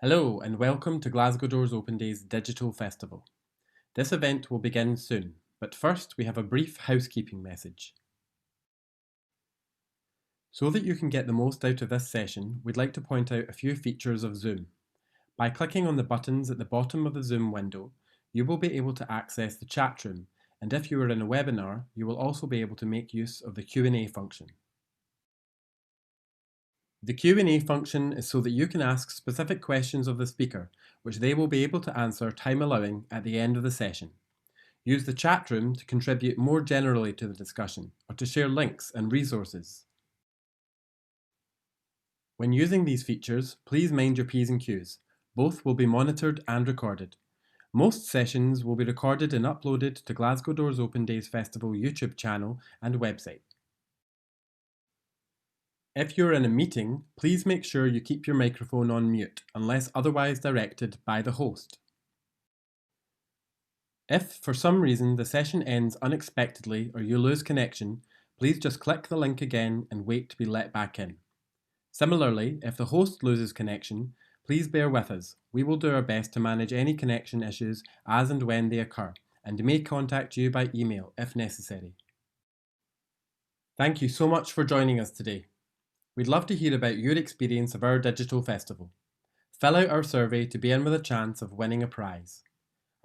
Hello and welcome to Glasgow Doors Open Day's Digital Festival. This event will begin soon, but first we have a brief housekeeping message. So that you can get the most out of this session, we'd like to point out a few features of Zoom. By clicking on the buttons at the bottom of the Zoom window, you will be able to access the chat room, and if you are in a webinar, you will also be able to make use of the Q&A function. The Q&A function is so that you can ask specific questions of the speaker, which they will be able to answer time allowing at the end of the session. Use the chat room to contribute more generally to the discussion or to share links and resources. When using these features, please mind your P's and Q's. Both will be monitored and recorded. Most sessions will be recorded and uploaded to Glasgow Doors Open Days Festival YouTube channel and website. If you're in a meeting, please make sure you keep your microphone on mute unless otherwise directed by the host. If for some reason the session ends unexpectedly or you lose connection, please just click the link again and wait to be let back in. Similarly, if the host loses connection, please bear with us. We will do our best to manage any connection issues as and when they occur, and may contact you by email if necessary. Thank you so much for joining us today. We'd love to hear about your experience of our digital festival. Fill out our survey to be in with a chance of winning a prize.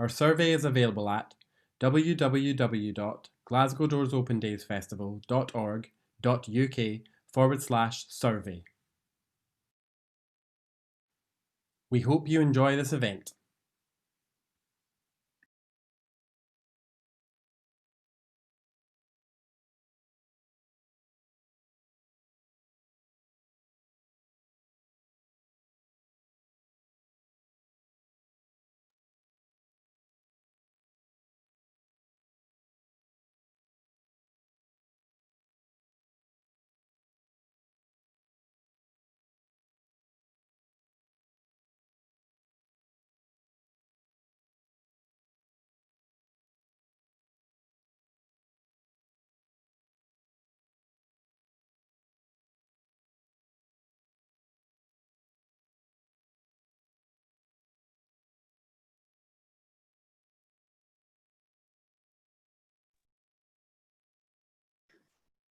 Our survey is available at www.glasgowdoorsopendayfestival.org.uk/survey. We hope you enjoy this event.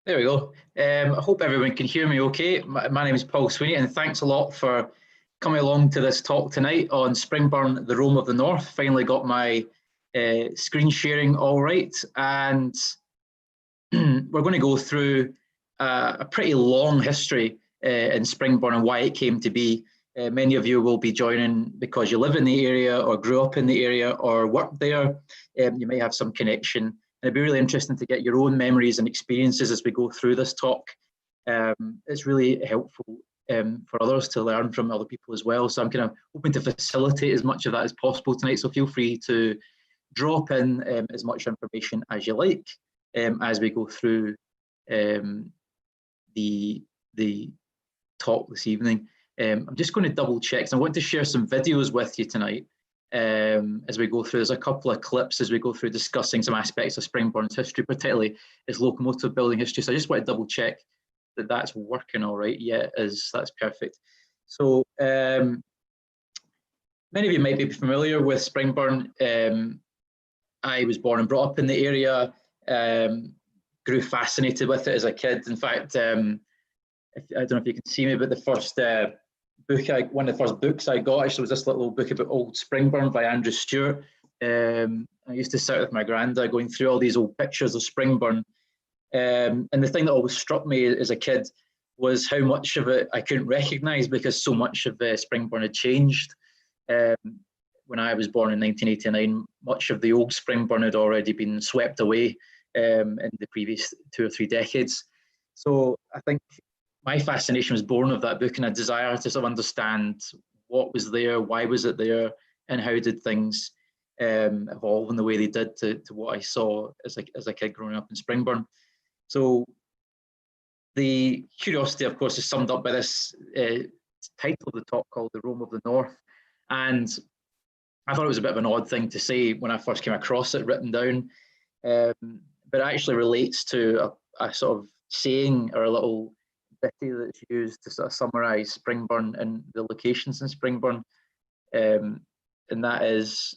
There we go. I hope everyone can hear me okay. My name is Paul Sweeney, and thanks a lot for coming along to this talk tonight on Springburn, the Rome of the North. Finally got my screen sharing all right, and we're going to go through a pretty long history in Springburn and why it came to be. Many of you will be joining because you live in the area or grew up in the area or worked there. You may have some connection. It'd be really interesting to get your own memories and experiences as we go through this talk. It's really helpful for others to learn from other people as well. So I'm kind of hoping to facilitate as much of that as possible tonight. So feel free to drop in as much information as you like as we go through the talk this evening. I'm just going to double check. So I want to share some videos with you tonight. As we go through, there's a couple of clips as we go through discussing some aspects of Springburn's history, particularly its locomotive building history. So I just want to double check that that's working all right. Yeah, that's perfect. So many of you might be familiar with Springburn. I was born and brought up in the area, grew fascinated with it as a kid. In fact, I don't know if you can see me, but the first one of the first books I got actually was this little book about old Springburn by Andrew Stewart. I used to sit with my granda going through all these old pictures of Springburn. And the thing that always struck me as a kid was how much of it I couldn't recognise because so much of Springburn had changed. When I was born in 1989, much of the old Springburn had already been swept away in the previous 2 or 3 decades. So I think my fascination was born of that book and a desire to sort of understand what was there, why was it there, and how did things evolve in the way they did to what I saw as a kid growing up in Springburn. So the curiosity, of course, is summed up by this title of the talk called The Rome of the North. And I thought it was a bit of an odd thing to say when I first came across it written down, but it actually relates to a sort of saying or a little bitty that's used to sort of summarise Springburn and the locations in Springburn. and that is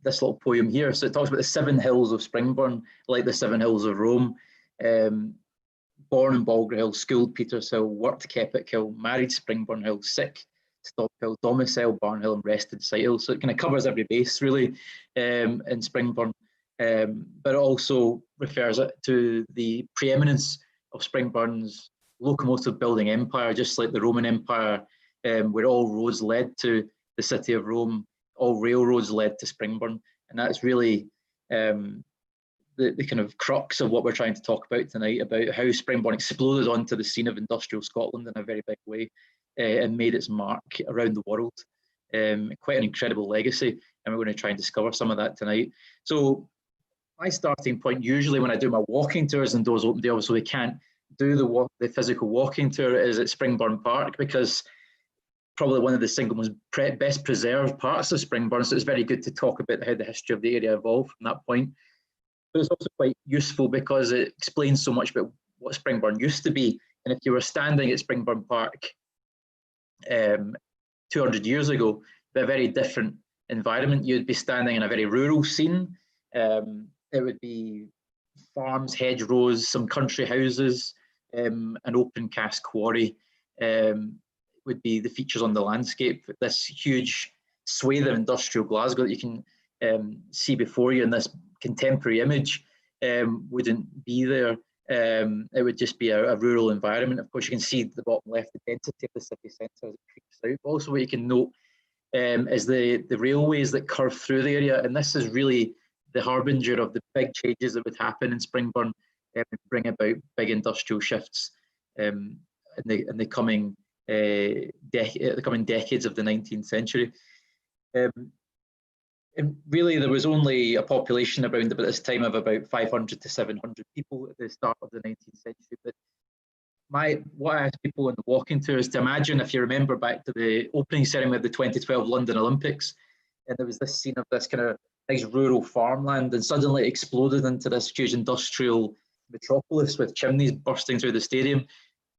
this little poem here. So it talks about the 7 hills of Springburn, like the 7 hills of Rome. Born in Balgrave Hill, schooled Peters Hill, worked Keppock Hill, married Springburn Hill, sick Stop Hill, domicile Barn Hill, and rested Sight Hill. So it kind of covers every base really in Springburn, but it also refers to the preeminence of Springburn's locomotive building empire, just like the Roman Empire, where all roads led to the city of Rome, all railroads led to Springburn, and that's really the kind of crux of what we're trying to talk about tonight, about how Springburn exploded onto the scene of industrial Scotland in a very big way and made its mark around the world. Quite an incredible legacy, and we're going to try and discover some of that tonight. So my starting point, usually when I do my walking tours and doors open day, obviously we can't do the physical walking tour, is at Springburn Park, because probably one of the single most best preserved parts of Springburn, so it's very good to talk about how the history of the area evolved from that point. But it's also quite useful because it explains so much about what Springburn used to be. And if you were standing at Springburn Park 200 years ago, it'd be a very different environment. You'd be standing in a very rural scene. It would be farms, hedgerows, some country houses, an open cast quarry would be the features on the landscape. This huge swathe of industrial Glasgow that you can see before you in this contemporary image wouldn't be there. It would just be a rural environment. Of course, you can see at the bottom left the density of the city centre as it creeps out. But also what you can note is the railways that curve through the area, and this is really the harbinger of the big changes that would happen in Springburn and bring about big industrial shifts in the coming decades of the 19th century. And really, there was only a population around about this time of about 500 to 700 people at the start of the 19th century. But what I ask people on the walking tour is to imagine, if you remember back to the opening ceremony of the 2012 London Olympics, and there was this scene of this kind of nice rural farmland, and suddenly it exploded into this huge industrial metropolis with chimneys bursting through the stadium.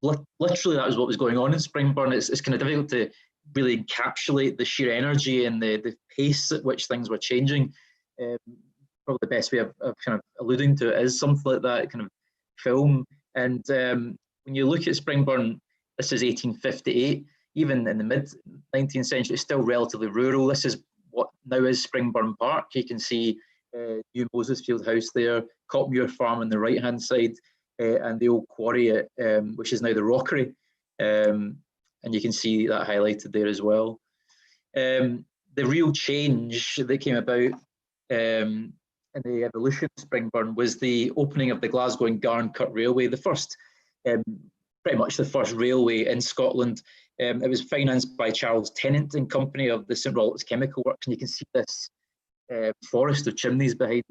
Literally, that was what was going on in Springburn. It's kind of difficult to really encapsulate the sheer energy and the pace at which things were changing. Probably the best way of kind of alluding to it is something like that kind of film. And when you look at Springburn, this is 1858, even in the mid-19th century, it's still relatively rural. This is what now is Springburn Park. You can see New Mosesfield House there, Copmuir Farm on the right-hand side, and the old quarry, which is now the Rockery. And you can see that highlighted there as well. The real change that came about in the evolution of Springburn was the opening of the Glasgow and Garncurt Railway, the first, pretty much the first railway in Scotland. It was financed by Charles Tennant and Company of the St Rollot's Chemical Works, and you can see this forest of chimneys behind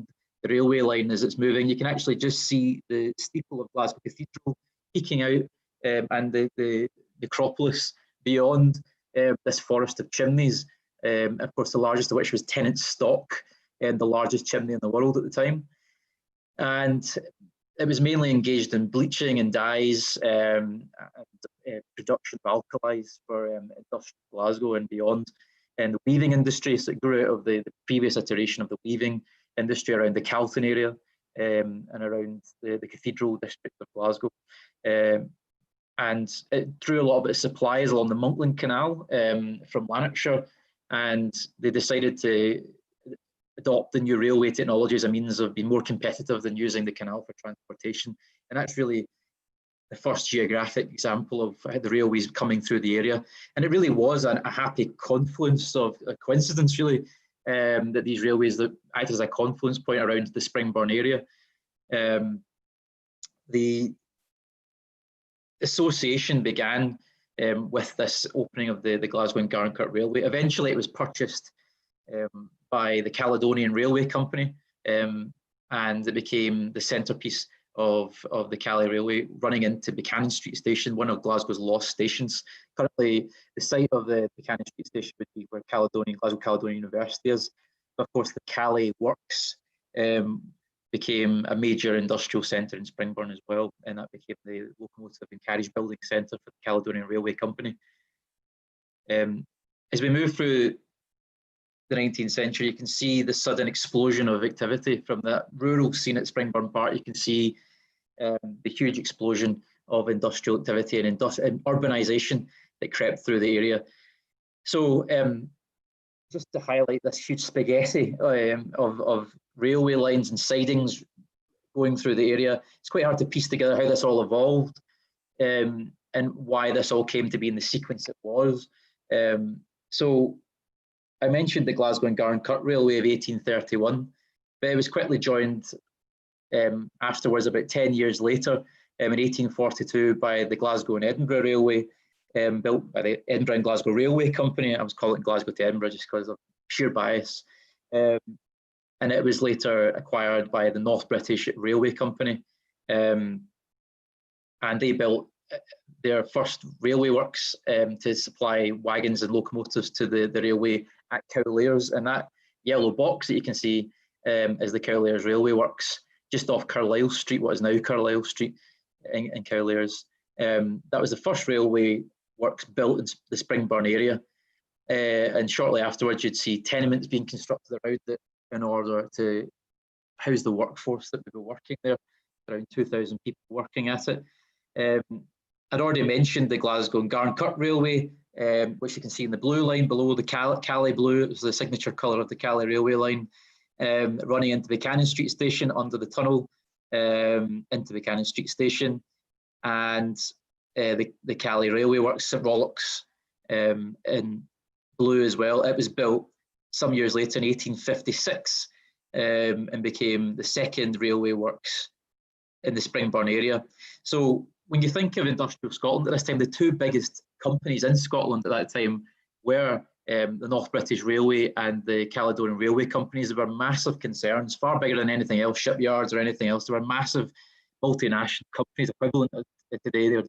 the railway line as it's moving. You can actually just see the steeple of Glasgow Cathedral peeking out, and the necropolis beyond this forest of chimneys. Of course, the largest of which was Tennant's Stock, and the largest chimney in the world at the time. And it was mainly engaged in bleaching and dyes, and production of alkalis for industrial Glasgow and beyond, and the weaving industry. So it grew out of the previous iteration of the weaving industry around the Calton area and around the cathedral district of Glasgow. And it drew a lot of its supplies along the Monkland Canal from Lanarkshire, and they decided to adopt the new railway technology as a means of being more competitive than using the canal for transportation. And that's really the first geographic example of the railways coming through the area. And it really was a happy confluence of a coincidence, really, that these railways that act as a confluence point around the Springburn area. The association began with this opening of the Glasgow and Garncurt Railway. Eventually, it was purchased by the Caledonian Railway Company, and it became the centrepiece of the Calais Railway, running into Buchanan Street Station, one of Glasgow's lost stations. Currently, the site of the Buchanan Street Station would be where Glasgow Caledonian University is. But of course, the Calais Works became a major industrial centre in Springburn as well, and that became the locomotive and carriage building centre for the Caledonian Railway Company. As we move through the 19th century, you can see the sudden explosion of activity from that rural scene at Springburn Park. You can see the huge explosion of industrial activity and urbanisation that crept through the area. So just to highlight this huge spaghetti of railway lines and sidings going through the area, it's quite hard to piece together how this all evolved and why this all came to be in the sequence it was. So I mentioned the Glasgow and Garncurt Railway of 1831, but it was quickly joined afterwards, about 10 years later, in 1842 by the Glasgow and Edinburgh Railway, built by the Edinburgh and Glasgow Railway Company. I was calling it Glasgow to Edinburgh just because of sheer bias. And it was later acquired by the North British Railway Company. And they built their first railway works to supply wagons and locomotives to the railway at Cowlairs. And that yellow box that you can see is the Cowlairs Railway Works, just off Carlisle Street, what is now Carlisle Street in Cowlairs. That was the first railway works built in the Springburn area. And shortly afterwards, you'd see tenements being constructed around it in order to house the workforce that would be working there, around 2,000 people working at it. I'd already mentioned the Glasgow and Garncurt Railway, which you can see in the blue line below the Calais blue. It was the signature colour of the Calais Railway line, running into the Cannon Street station under the tunnel, into the Cannon Street station, and the Calais Railway Works, St Rollox, in blue as well. It was built some years later in 1856 and became the second railway works in the Springburn area. So when you think of industrial Scotland at this time, the two biggest companies in Scotland at that time were the North British Railway and the Caledonian Railway Companies. There were massive concerns, far bigger than anything else, shipyards or anything else. There were massive multinational companies equivalent to today. They had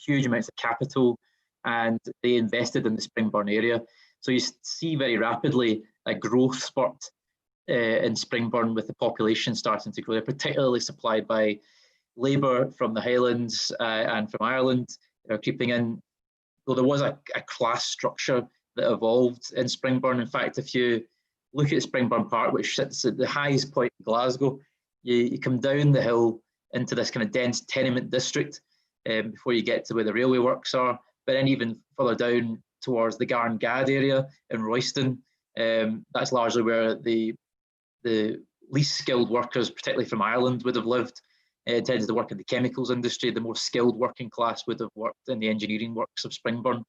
huge amounts of capital, and they invested in the Springburn area. So you see very rapidly a growth spurt in Springburn, with the population starting to grow. They're particularly supplied by labour from the Highlands and from Ireland. They're creeping in. Though there was a class structure that evolved in Springburn. In fact, if you look at Springburn Park, which sits at the highest point in Glasgow, you come down the hill into this kind of dense tenement district before you get to where the railway works are. But then even further down towards the Garngad area in Royston, that's largely where the least skilled workers, particularly from Ireland, would have lived. Tended to work in the chemicals industry. The more skilled working class would have worked in the engineering works of Springburn.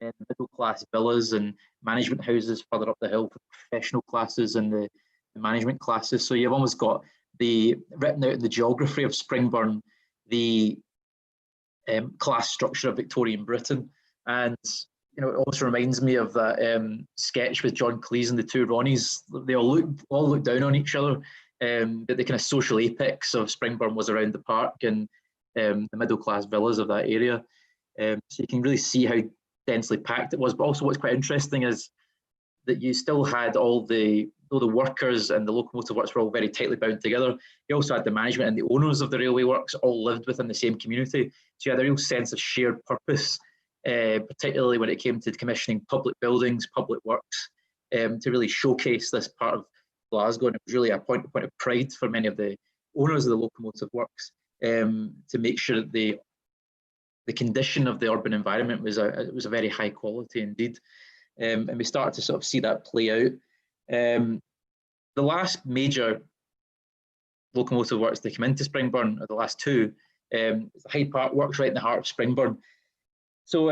The middle class villas and management houses further up the hill for professional classes and the management classes. So you've almost got written out in the geography of Springburn, the class structure of Victorian Britain. And it also reminds me of that sketch with John Cleese and the two Ronnies. They all look down on each other. But the kind of social apex of Springburn was around the park and the middle class villas of that area. So you can really see how densely packed it was. But also what's quite interesting is that you still had though the workers and the locomotive works were all very tightly bound together, you also had the management and the owners of the railway works all lived within the same community. So you had a real sense of shared purpose, particularly when it came to commissioning public buildings, public works, to really showcase this part of Glasgow. And it was really a point of pride for many of the owners of the locomotive works, to make sure that the condition of the urban environment was a very high quality indeed. And we started to sort of see that play out. The last major locomotive works to come into Springburn, or the last two, the Hyde Park Works right in the heart of Springburn. So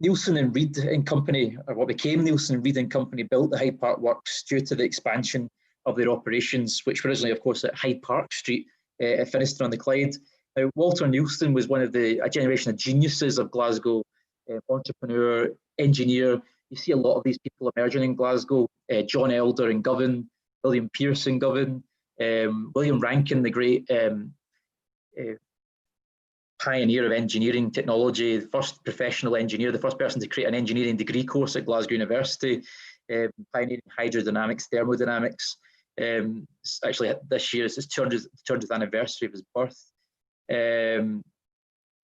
Neilson and Reed and Company, or what became Neilson and Reed and Company, built the Hyde Park Works due to the expansion of their operations, which were originally, of course, at Hyde Park Street at Finnister-on-the-Clyde. Now, Walter Neilson was one of a generation of geniuses of Glasgow, entrepreneur, engineer. You see a lot of these people emerging in Glasgow. John Elder in Govan, William Pearce in Govan, William Rankin, the great pioneer of engineering technology, the first professional engineer, the first person to create an engineering degree course at Glasgow University, pioneering hydrodynamics, thermodynamics. Actually, this year is his 200th anniversary of his birth.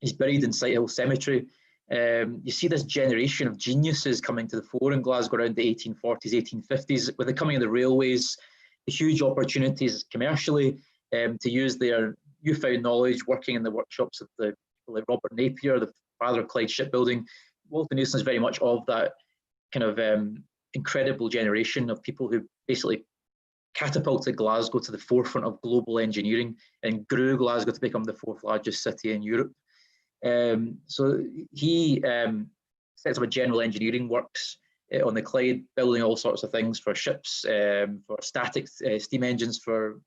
He's buried in Sighthill Cemetery. You see this generation of geniuses coming to the fore in Glasgow around the 1840s, 1850s, with the coming of the railways, the huge opportunities commercially to use their newfound knowledge working in the workshops of the like Robert Napier, the father of Clyde shipbuilding. Walter Neilson is very much of that kind of incredible generation of people who basically catapulted Glasgow to the forefront of global engineering and grew Glasgow to become the 4th largest city in Europe. So he sets up a general engineering works on the Clyde, building all sorts of things for ships, for static steam engines, for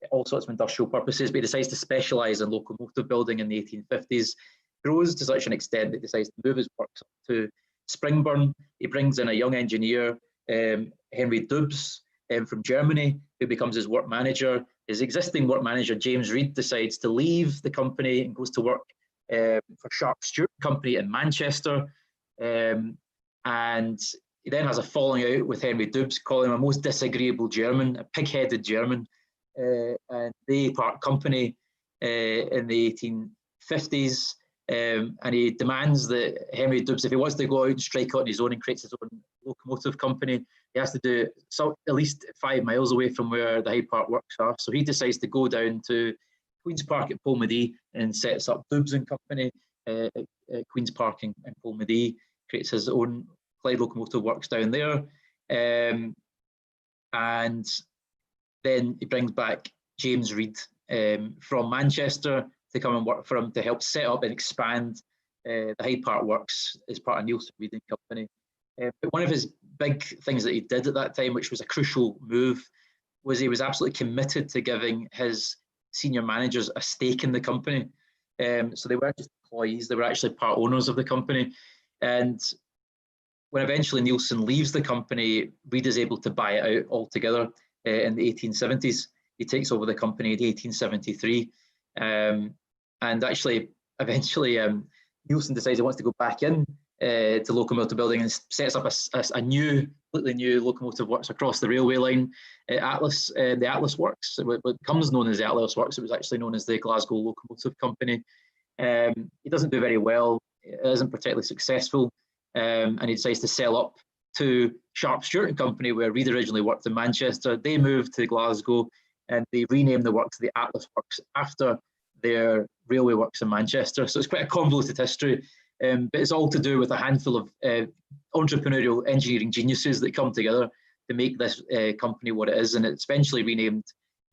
all sorts of industrial purposes, but he decides to specialise in locomotive building in the 1850s, grows to such an extent that he decides to move his works up to Springburn. He brings in a young engineer, Henry Dubs, from Germany, who becomes his work manager. His existing work manager, James Reed, decides to leave the company and goes to work for Sharp Stewart Company in Manchester. And he then has a falling out with Henry Dubs, calling him a most disagreeable German, a pig-headed German. And they part company in the 1850s. And he demands that Henry Dubs, if he wants to go out and strike out on his own and creates his own locomotive company, he has to do it at least 5 miles away from where the Hyde Park works are. So he decides to go down to Queen's Park at Polmadie and sets up Dubs and Company at Queen's Park in Polmadie, creates his own Clyde Locomotive Works down there. And then he brings back James Reed from Manchester to come and work for him to help set up and expand the Hyde Park Works as part of Neilson Reed and Company. But one of his big things that he did at that time, which was a crucial move, was he was absolutely committed to giving his senior managers a stake in the company. So they weren't just employees, they were actually part owners of the company. And when eventually Neilson leaves the company, Reed is able to buy it out altogether in the 1870s. He takes over the company in 1873. And actually, eventually, Neilson decides he wants to go back in to locomotive building and sets up a new, completely new locomotive works across the railway line at Atlas, the Atlas Works. What becomes known as the Atlas Works, it was actually known as the Glasgow Locomotive Company. He doesn't do very well, it isn't particularly successful, and he decides to sell up to Sharp Stewart Company, where Reed originally worked in Manchester. They moved to Glasgow and they renamed the works the Atlas Works after their railway works in Manchester. So it's quite a convoluted history, but it's all to do with a handful of entrepreneurial engineering geniuses that come together to make this company what it is. And it's eventually renamed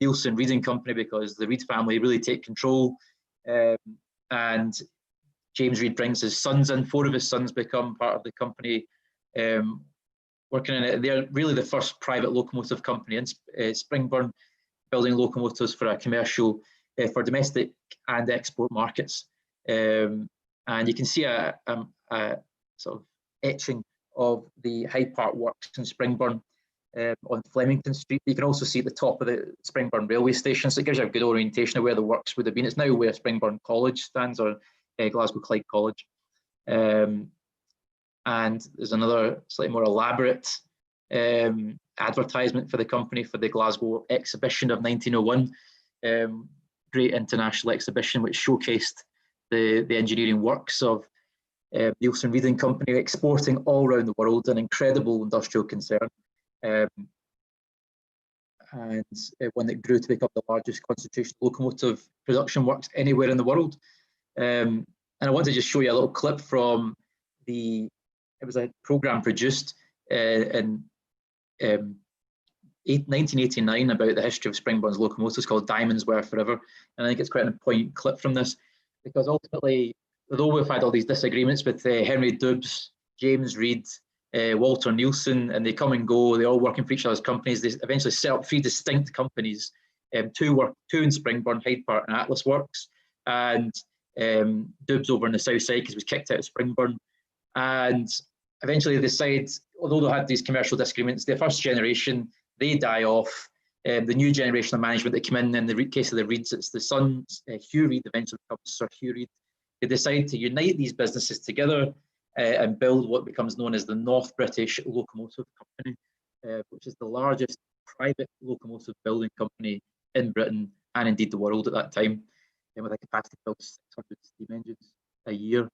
Neilson Reed and Company because the Reed family really take control. And James Reed brings his sons in. 4 of his sons become part of the company, working in it. They're really the first private locomotive company in Springburn, building locomotives for a commercial, for domestic and export markets. And you can see a sort of etching of the Hyde Park Works in Springburn on Flemington Street. You can also see at the top of the Springburn railway station, so it gives you a good orientation of where the works would have been. It's now where Springburn College stands, or Glasgow Clyde College. And there's another slightly more elaborate advertisement for the company for the Glasgow exhibition of 1901. Great international exhibition which showcased the engineering works of Neilson Reed and Company, exporting all around the world, an incredible industrial concern, and one that grew to become the largest concentration locomotive production works anywhere in the world. And I want to just show you a little clip from it was a programme produced in 1989 about the history of Springburn's locomotives called Diamonds Were Forever. And I think it's quite an important clip from this, because ultimately, although we've had all these disagreements with Henry Dubs, James Reed, Walter Neilson, and they come and go, they're all working for each other's companies, they eventually set up 3 distinct companies, 2 in Springburn, Hyde Park and Atlas Works, and Dubs over on the south side because he was kicked out of Springburn. And eventually they decide, although they had these commercial disagreements, the first generation, they die off. The new generation of management that come in the case of the Reeds, it's the sons, Hugh Reed eventually becomes Sir Hugh Reed. They decide to unite these businesses together and build what becomes known as the North British Locomotive Company, which is the largest private locomotive building company in Britain and indeed the world at that time, and with a capacity to build 600 steam engines a year.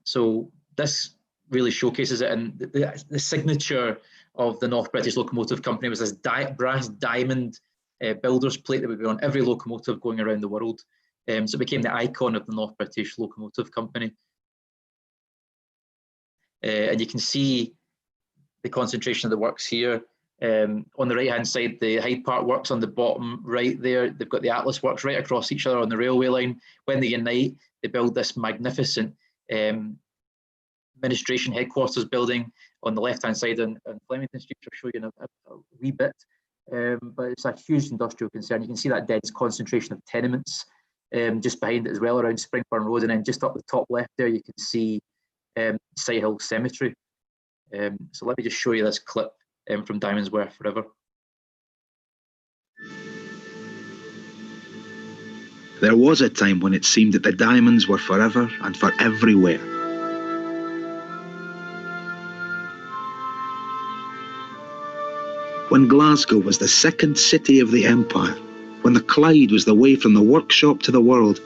So this really showcases it, and the signature of the North British Locomotive Company was this brass diamond builder's plate that would be on every locomotive going around the world. So it became the icon of the North British Locomotive Company. And you can see the concentration of the works here. On the right hand side, the Hyde Park works on the bottom right there. They've got the Atlas works right across each other on the railway line. When they unite, they build this magnificent administration headquarters building on the left hand side on Flemington Street. I'll show you in a wee bit. But it's a huge industrial concern. You can see that dense concentration of tenements just behind it as well, around Springburn Road, and then just up the top left there you can see Sighthill Cemetery. So let me just show you this clip from Diamonds Were Forever. There was a time when it seemed that the diamonds were forever and for everywhere. When Glasgow was the second city of the empire, when the Clyde was the way from the workshop to the world,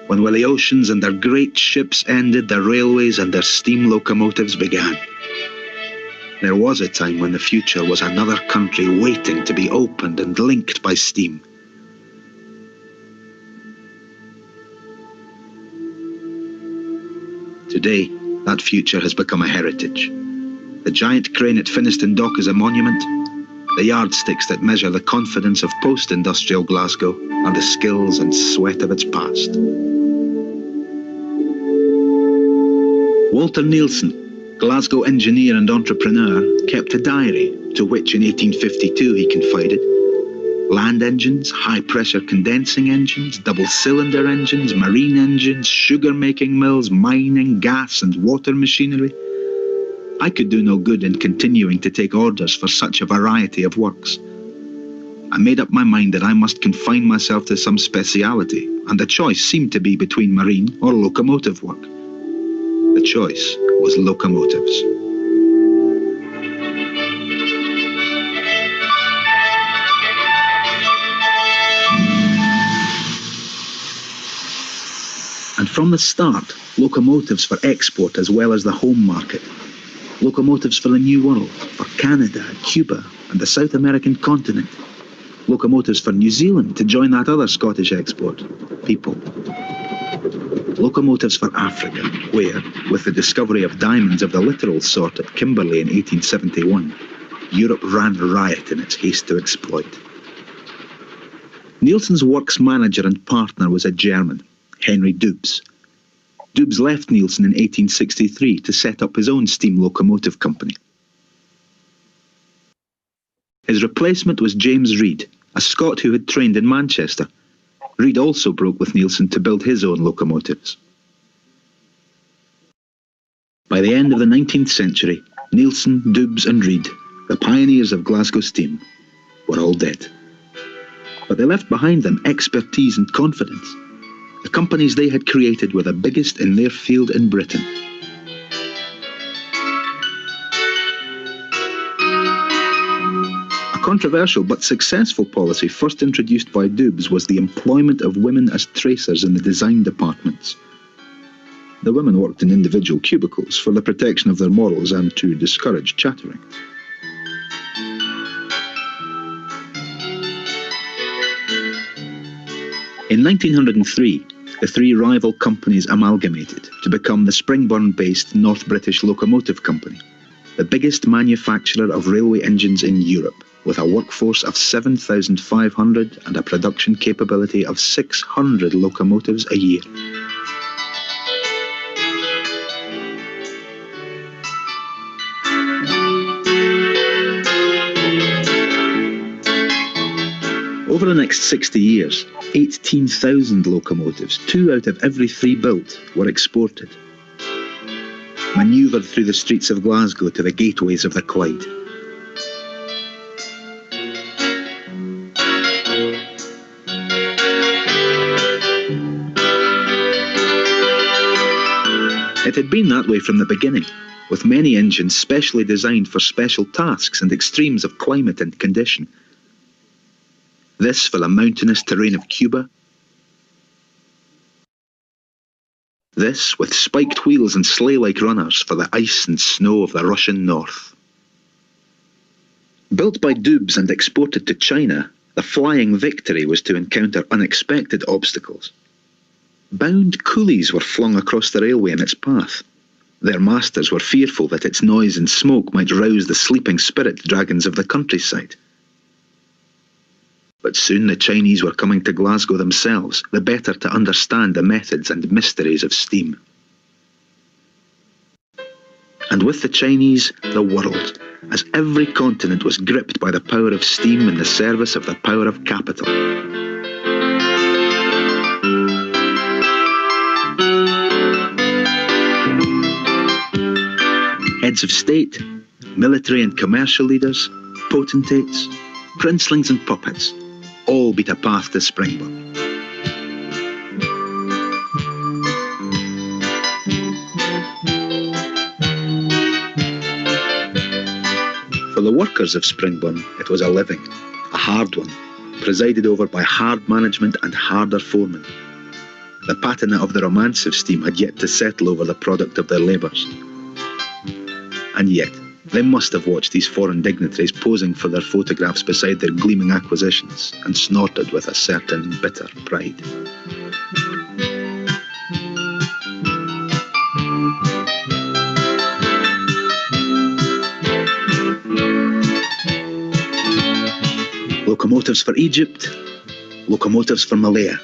when where the oceans and their great ships ended, the railways and their steam locomotives began. There was a time when the future was another country waiting to be opened and linked by steam. Today, that future has become a heritage. The giant crane at Finnieston Dock is a monument. The yardsticks that measure the confidence of post-industrial Glasgow are the skills and sweat of its past. Walter Nielsen, Glasgow engineer and entrepreneur, kept a diary to which in 1852 he confided land engines, high-pressure condensing engines, double-cylinder engines, marine engines, sugar-making mills, mining, gas and water machinery. I could do no good in continuing to take orders for such a variety of works. I made up my mind that I must confine myself to some speciality, and the choice seemed to be between marine or locomotive work. The choice was locomotives. And from the start, locomotives for export as well as the home market. Locomotives for the New World, for Canada, Cuba and the South American continent. Locomotives for New Zealand to join that other Scottish export, people. Locomotives for Africa, where, with the discovery of diamonds of the literal sort at Kimberley in 1871, Europe ran riot in its haste to exploit. Nielsen's works manager and partner was a German, Henry Dubs. Dubs left Nielsen in 1863 to set up his own steam locomotive company. His replacement was James Reed, a Scot who had trained in Manchester. Reed also broke with Nielsen to build his own locomotives. By the end of the 19th century, Nielsen, Dubs and Reed, the pioneers of Glasgow steam, were all dead. But they left behind them expertise and confidence. The companies they had created were the biggest in their field in Britain. A controversial but successful policy first introduced by Dubs was the employment of women as tracers in the design departments. The women worked in individual cubicles for the protection of their morals and to discourage chattering. In 1903, the three rival companies amalgamated to become the Springburn-based North British Locomotive Company, the biggest manufacturer of railway engines in Europe, with a workforce of 7,500 and a production capability of 600 locomotives a year. Over the next 60 years, 18,000 locomotives, 2 out of every 3 built, were exported, manoeuvred through the streets of Glasgow to the gateways of the Clyde. It had been that way from the beginning. with many engines specially designed for special tasks and extremes of climate and condition. This for the mountainous terrain of Cuba. This with spiked wheels and sleigh-like runners for the ice and snow of the Russian north. Built by Dubs and exported to China, the Flying Victory was to encounter unexpected obstacles. Bound coolies were flung across the railway in its path. Their masters were fearful that its noise and smoke might rouse the sleeping spirit dragons of the countryside. But soon the Chinese were coming to Glasgow themselves, the better to understand the methods and mysteries of steam. And with the Chinese, the world, as every continent was gripped by the power of steam in the service of the power of capital. Heads of state, military and commercial leaders, potentates, princelings and puppets, all beat a path to Springburn. For the workers of Springburn, it was a living, a hard one, presided over by hard management and harder foremen. The patina of the romance of steam had yet to settle over the product of their labours. And yet, they must have watched these foreign dignitaries posing for their photographs beside their gleaming acquisitions and snorted with a certain bitter pride. Locomotives for Egypt, locomotives for Malaya.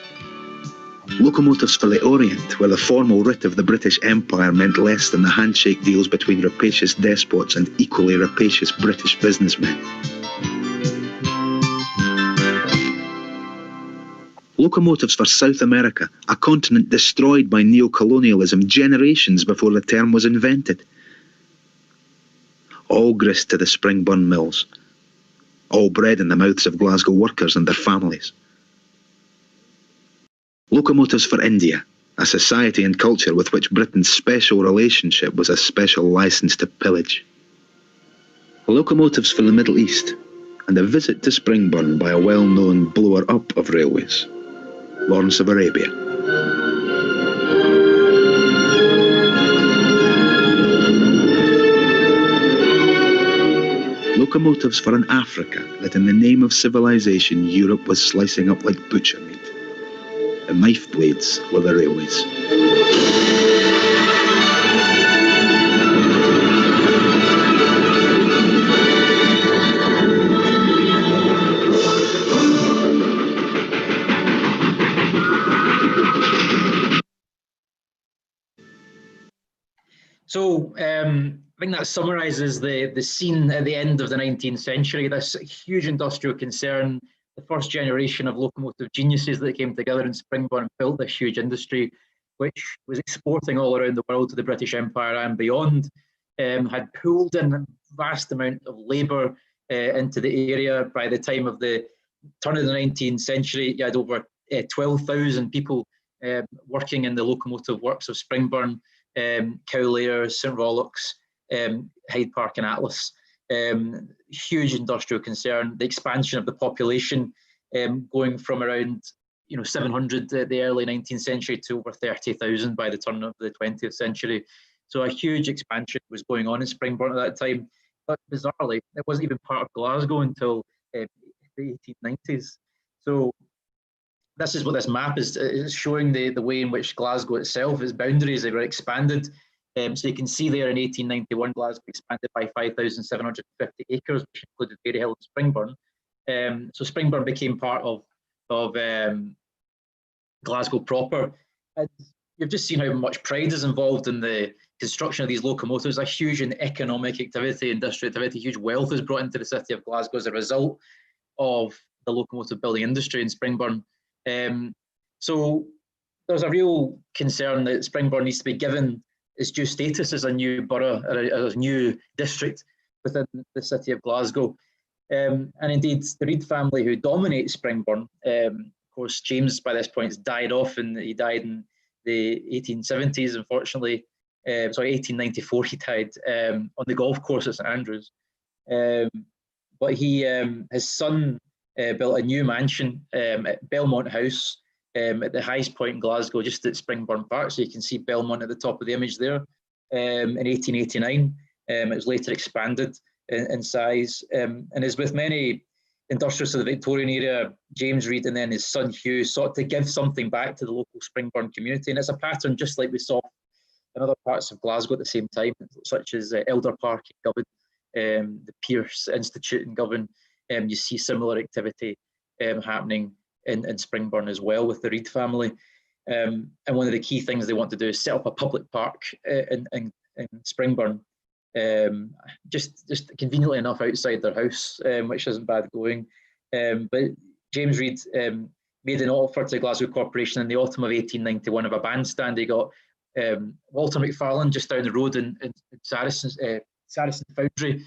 Locomotives for the Orient, where the formal writ of the British Empire meant less than the handshake deals between rapacious despots and equally rapacious British businessmen. Locomotives for South America, a continent destroyed by neo-colonialism generations before the term was invented. All grist to the Springburn mills. All bread in the mouths of Glasgow workers and their families. Locomotives for India, a society and culture with which Britain's special relationship was a special licence to pillage. Locomotives for the Middle East, and a visit to Springburn by a well-known blower-up of railways, Lawrence of Arabia. Locomotives for an Africa that in the name of civilization Europe was slicing up like butcher meat. The knife blades were the railways. So I think that summarises the scene at the end of the 19th century, this huge industrial concern, the first generation of locomotive geniuses that came together in Springburn and built this huge industry, which was exporting all around the world to the British Empire and beyond, had pooled in a vast amount of labour into the area. By the time of the turn of the 19th century, you had over 12,000 people working in the locomotive works of Springburn, Cowlair, St Rollox, Hyde Park and Atlas. Huge industrial concern, the expansion of the population going from around 700 at the early 19th century to over 30,000 by the turn of the 20th century. So a huge expansion was going on in Springburn at that time. But bizarrely, it wasn't even part of Glasgow until the 1890s. So this is what this map is showing, the way in which Glasgow itself, its boundaries, they were expanded. So you can see there in 1891, Glasgow expanded by 5,750 acres, which included Berryhill and Springburn. So Springburn became part of Glasgow proper. And you've just seen how much pride is involved in the construction of these locomotives. A huge economic activity, industrial activity, huge wealth is brought into the city of Glasgow as a result of the locomotive building industry in Springburn. So there's a real concern that Springburn needs to be given its due status as a new borough, as a new district within the city of Glasgow. And indeed, the Reid family who dominate Springburn, of course, James by this point has died off, and he died in the 1870s, unfortunately. sorry, 1894 he died on the golf course at St Andrews. But he, his son built a new mansion at Belmont House at the highest point in Glasgow, just at Springburn Park. So you can see Belmont at the top of the image there. In 1889, it was later expanded in size, and as with many industrialists of the Victorian era, James Reid and then his son Hugh sought to give something back to the local Springburn community, and it's a pattern just like we saw in other parts of Glasgow at the same time, such as Elder Park in Govan, the Pearce Institute in Govan. You see similar activity happening in Springburn as well with the Reid family. And one of the key things they want to do is set up a public park in Springburn, just conveniently enough outside their house, which isn't bad going. But James Reid made an offer to the Glasgow Corporation in the autumn of 1891 of a bandstand. He got Walter McFarlane just down the road in Saracen Foundry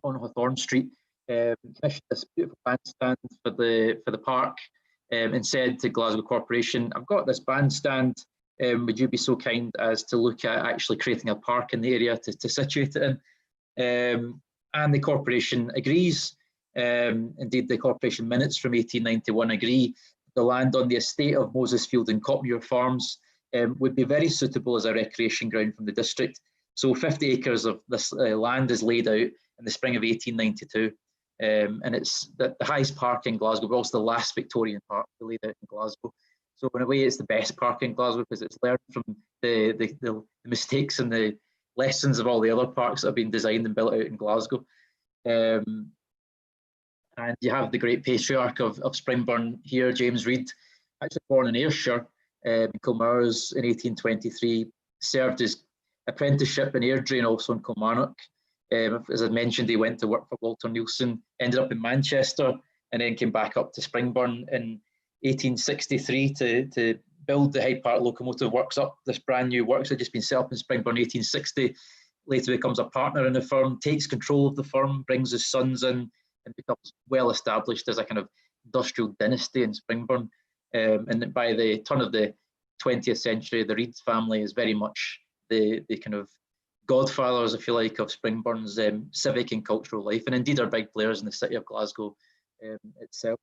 on Hawthorne Street, commissioned this beautiful bandstand for the park, and said to Glasgow Corporation, "I've got this bandstand. Would you be so kind as to look at actually creating a park in the area to situate it in?" And the corporation agrees. Indeed, the corporation minutes from 1891 agree the land on the estate of Mosesfield and Copmuir Farms would be very suitable as a recreation ground from the district. So 50 acres of this land is laid out in the spring of 1892. And it's the highest park in Glasgow, but also the last Victorian park laid out in Glasgow. So in a way, it's the best park in Glasgow because it's learned from the mistakes and the lessons of all the other parks that have been designed and built out in Glasgow. And you have the great patriarch of Springburn here, James Reid, actually born in Ayrshire, in Kilmowers in 1823, served his apprenticeship in Airdrie and also in Kilmarnock. As I mentioned, he went to work for Walter Neilson, ended up in Manchester, and then came back up to Springburn in 1863 to build the Hyde Park Locomotive Works up. This brand new works had just been set up in Springburn in 1860. Later becomes a partner in the firm, takes control of the firm, brings his sons in, and becomes well established as a kind of industrial dynasty in Springburn. And by the turn of the 20th century, the Reid family is very much the kind of godfathers, if you like, of Springburn's civic and cultural life, and indeed are big players in the city of Glasgow itself.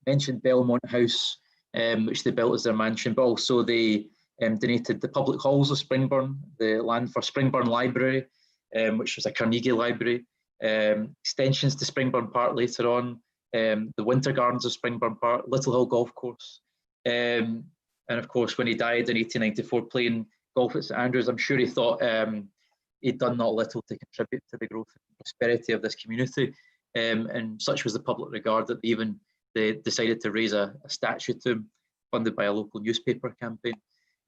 Mentioned Belmont House, which they built as their mansion, but also they donated the public halls of Springburn, the land for Springburn Library, which was a Carnegie Library, extensions to Springburn Park later on, the Winter Gardens of Springburn Park, Little Hill Golf Course, and of course when he died in 1894 playing golf at St Andrews, I'm sure he thought he'd done not little to contribute to the growth and prosperity of this community, and such was the public regard that they decided to raise a statue to him, funded by a local newspaper campaign.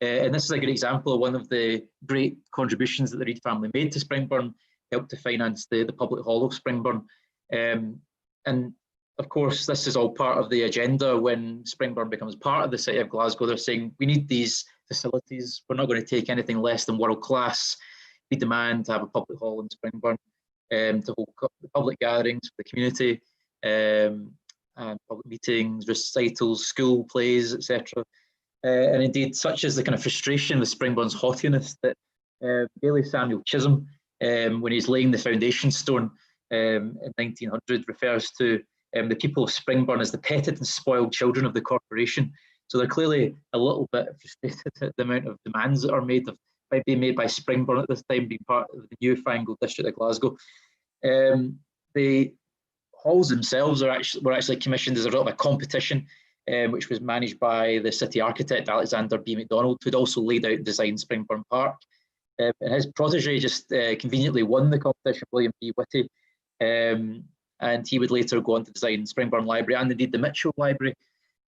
And this is a good example of one of the great contributions that the Reid family made to Springburn, helped to finance the public hall of Springburn. And of course, this is all part of the agenda when Springburn becomes part of the city of Glasgow. They're saying, we need these facilities. We're not going to take anything less than world class. We demand to have a public hall in Springburn to hold public gatherings for the community, and public meetings, recitals, school plays, etc. And indeed, such is the kind of frustration with Springburn's haughtiness that Baillie Samuel Chisholm, when he's laying the foundation stone in 1900, refers to the people of Springburn as the petted and spoiled children of the corporation. So they're clearly a little bit frustrated at the amount of demands that are made being made by Springburn at this time, being part of the newfangled district of Glasgow. The halls themselves were actually commissioned as a result of a competition, which was managed by the city architect Alexander B. MacDonald, who'd also laid out and designed Springburn Park. And his protege just conveniently won the competition, William B. Whitty, and he would later go on to design Springburn Library and indeed the Mitchell Library.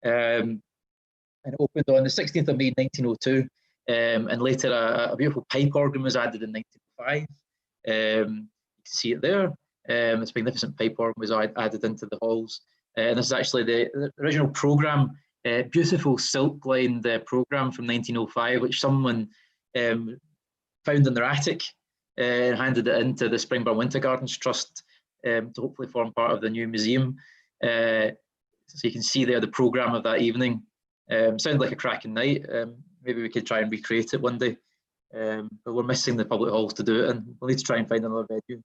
And it opened on the 16th of May 1902, and later a beautiful pipe organ was added in 1905. You can see it there. This magnificent pipe organ was added into the halls. And this is actually the original programme, beautiful silk-lined programme from 1905, which someone found in their attic and handed it into the Springburn Winter Gardens Trust to hopefully form part of the new museum. So you can see there the programme of that evening. Sounded like a cracking night. Maybe we could try and recreate it one day. but we're missing the public halls to do it in. We'll need to try and find another venue.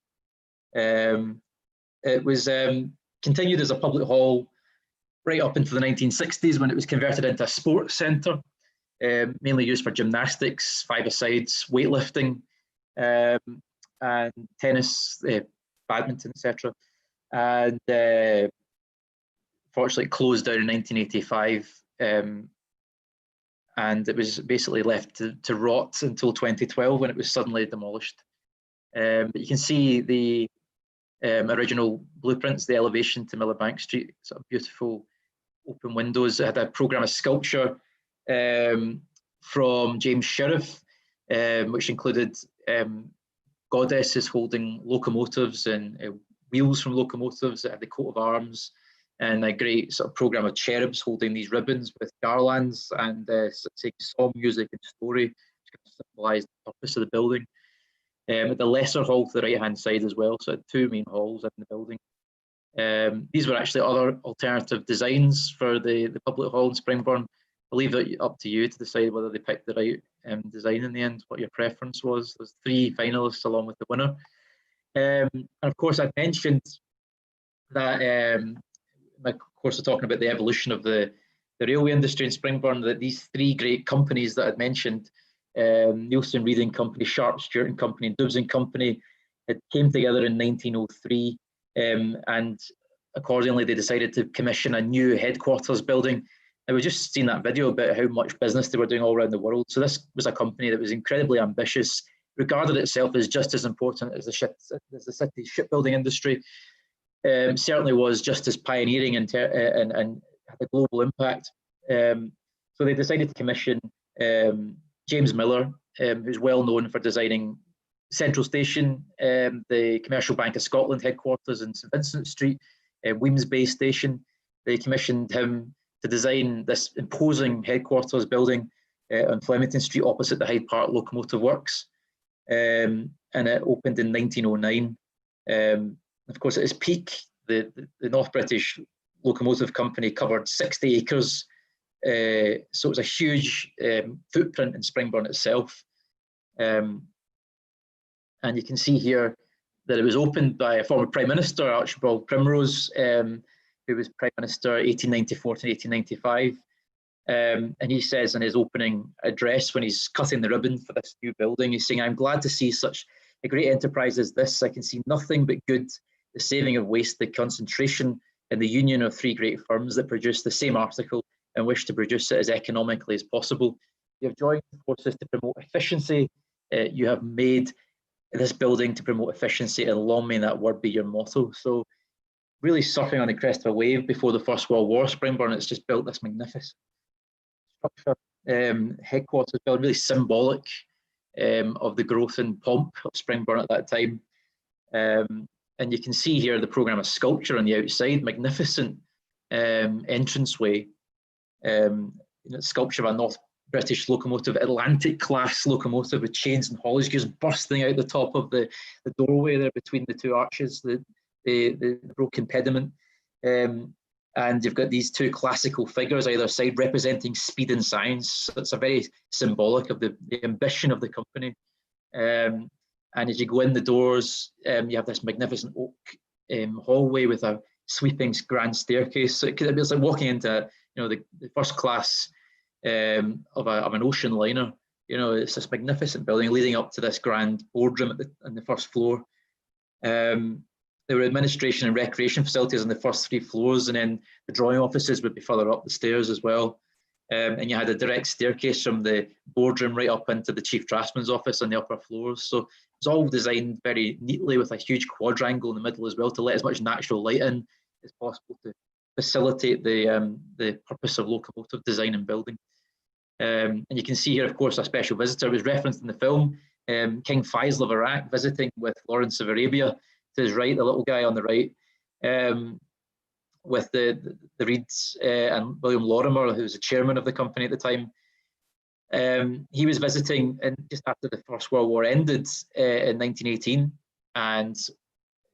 It was continued as a public hall right up into the 1960s, when it was converted into a sports centre, mainly used for gymnastics, five-a-sides, weightlifting, and tennis, badminton, etc. And fortunately it closed down in 1985, and it was basically left to rot until 2012, when it was suddenly demolished. But you can see the original blueprints, the elevation to Millerbank Street, sort of beautiful open windows. It had a programme of sculpture from James Sheriff, which included goddesses holding locomotives and wheels from locomotives. It had the coat of arms and a great sort of programme of cherubs holding these ribbons with garlands and saying song, music and story, which kind of symbolised the purpose of the building. The lesser hall to the right-hand side as well, so it had two main halls in the building. These were actually other alternative designs for the public hall in Springburn. I'll leave it up to you to decide whether they picked the right design in the end, what your preference was. There's 3 finalists along with the winner. And of course, I mentioned that in my course of talking about the evolution of the railway industry in Springburn, that these 3 great companies that I'd mentioned, Nielsen Reading Company, Sharp, Stewart and Company, and Dubs and Company, it came together in 1903, and accordingly they decided to commission a new headquarters building. And we've just seen that video about how much business they were doing all around the world. So this was a company that was incredibly ambitious, regarded itself as just as important as the city's shipbuilding industry. Certainly was just as pioneering and had a global impact. So they decided to commission James Miller, who's well known for designing Central Station, the Commercial Bank of Scotland headquarters in St Vincent Street, Wemyss Bay Station. They commissioned him to design this imposing headquarters building on Flemington Street opposite the Hyde Park Locomotive Works, and it opened in 1909. Of course, at its peak, the North British Locomotive Company covered 60 acres. So it was a huge footprint in Springburn itself. And you can see here that it was opened by a former Prime Minister, Archibald Primrose, who was Prime Minister 1894 to 1895. And he says in his opening address, when he's cutting the ribbon for this new building, he's saying, "I'm glad to see such a great enterprise as this. I can see nothing but good, the saving of waste, the concentration and the union of 3 great firms that produce the same article and wish to produce it as economically as possible. You have joined forces to promote efficiency. You have made this building to promote efficiency, and long may that word be your motto." So really surfing on the crest of a wave before the First World War, Springburn has just built this magnificent structure, headquarters building, really symbolic of the growth and pomp of Springburn at that time. And you can see here the programme of sculpture on the outside, magnificent entranceway, sculpture of a North British locomotive, Atlantic class locomotive with chains and haulage gears bursting out the top of the doorway there between the 2 arches, the broken pediment. And you've got these 2 classical figures either side representing speed and science. So it's a very symbolic of the ambition of the company. And as you go in the doors, you have this magnificent oak hallway with a sweeping grand staircase. So it's like walking into the first class of an ocean liner. It's this magnificent building leading up to this grand boardroom on the first floor. There were administration and recreation facilities on the first 3 floors, and then the drawing offices would be further up the stairs as well. And you had a direct staircase from the boardroom right up into the chief draftsman's office on the upper floors. So it was all designed very neatly with a huge quadrangle in the middle as well to let as much natural light in as possible to facilitate the purpose of locomotive design and building. And you can see here, of course, a special visitor was referenced in the film, King Faisal of Iraq visiting with Lawrence of Arabia to his right, the little guy on the right, with the Reeds and William Lorimer, who was the chairman of the company at the time. He was visiting just after the First World War ended in 1918, and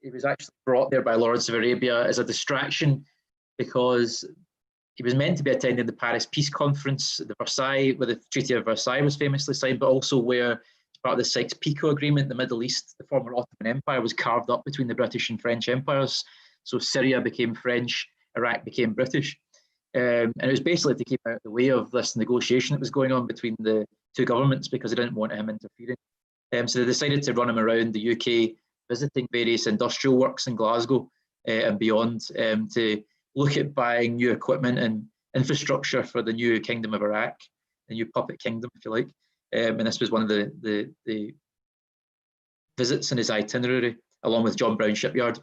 he was actually brought there by Lawrence of Arabia as a distraction because he was meant to be attending the Paris Peace Conference, the Versailles, where the Treaty of Versailles was famously signed, but also where part of the Sykes-Picot Agreement, the Middle East, the former Ottoman Empire, was carved up between the British and French empires. So Syria became French, Iraq became British. And it was basically to keep out of the way of this negotiation that was going on between the two governments, because they didn't want him interfering. So they decided to run him around the UK, visiting various industrial works in Glasgow and beyond, to look at buying new equipment and infrastructure for the new Kingdom of Iraq, the new puppet kingdom, if you like. And this was one of the visits in his itinerary, along with John Brown Shipyard.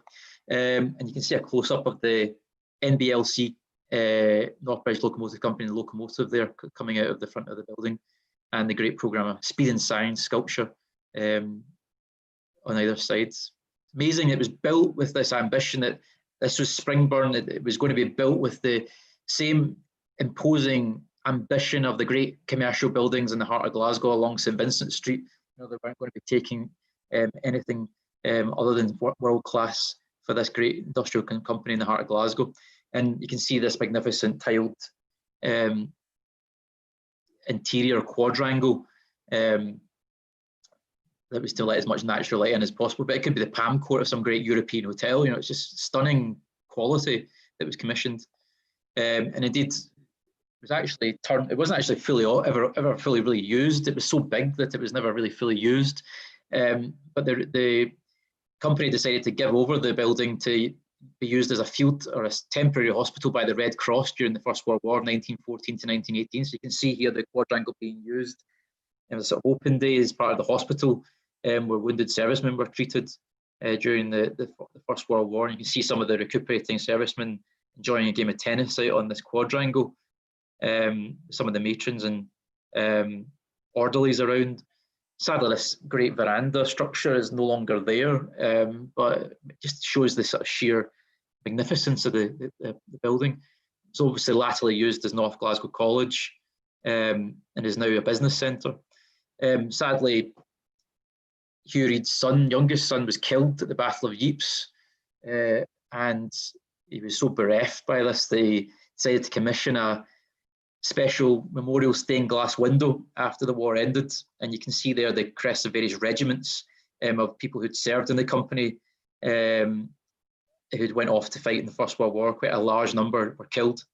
And you can see a close-up of the NBLC, Northbridge Locomotive Company, locomotive there coming out of the front of the building, and the great programme of Speed and Science sculpture on either side. Amazing, it was built with this ambition that this was Springburn, it was going to be built with the same imposing ambition of the great commercial buildings in the heart of Glasgow along St Vincent Street. You know, they weren't going to be taking anything other than world class for this great industrial company in the heart of Glasgow. And you can see this magnificent tiled interior quadrangle that was to let as much natural light in as possible, but it could be the Palm Court of some great European hotel. You know, it's just stunning quality that was commissioned. And indeed, it wasn't actually fully ever fully really used. It was so big that it was never really fully used. But the company decided to give over the building to be used as a field or a temporary hospital by the Red Cross during the First World War, 1914 to 1918. So you can see here the quadrangle being used. It was sort of open day as part of the hospital where wounded servicemen were treated during the First World War. And you can see some of the recuperating servicemen enjoying a game of tennis out on this quadrangle. Some of the matrons and orderlies around. Sadly, this great veranda structure is no longer there, but it just shows the sort of sheer magnificence of the building. It's obviously latterly used as North Glasgow College and is now a business centre. Sadly, Hugh Reid's youngest son, was killed at the Battle of Ypres, and he was so bereft by this, they decided to commission a special memorial stained glass window after the war ended. And you can see there the crests of various regiments of people who'd served in the company, who'd went off to fight in the First World War. Quite a large number were killed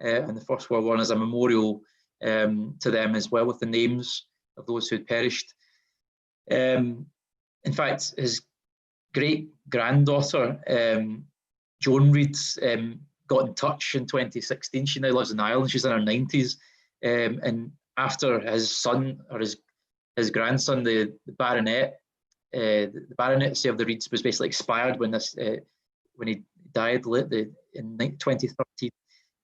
in the First World War, and as a memorial to them as well, with the names of those who'd perished. In fact, his great granddaughter, Joan Reid, got in touch in 2016. She now lives in Ireland. She's in her 90s. And after his son, or his grandson, the baronetcy of the Reids was basically expired when he died in 2013.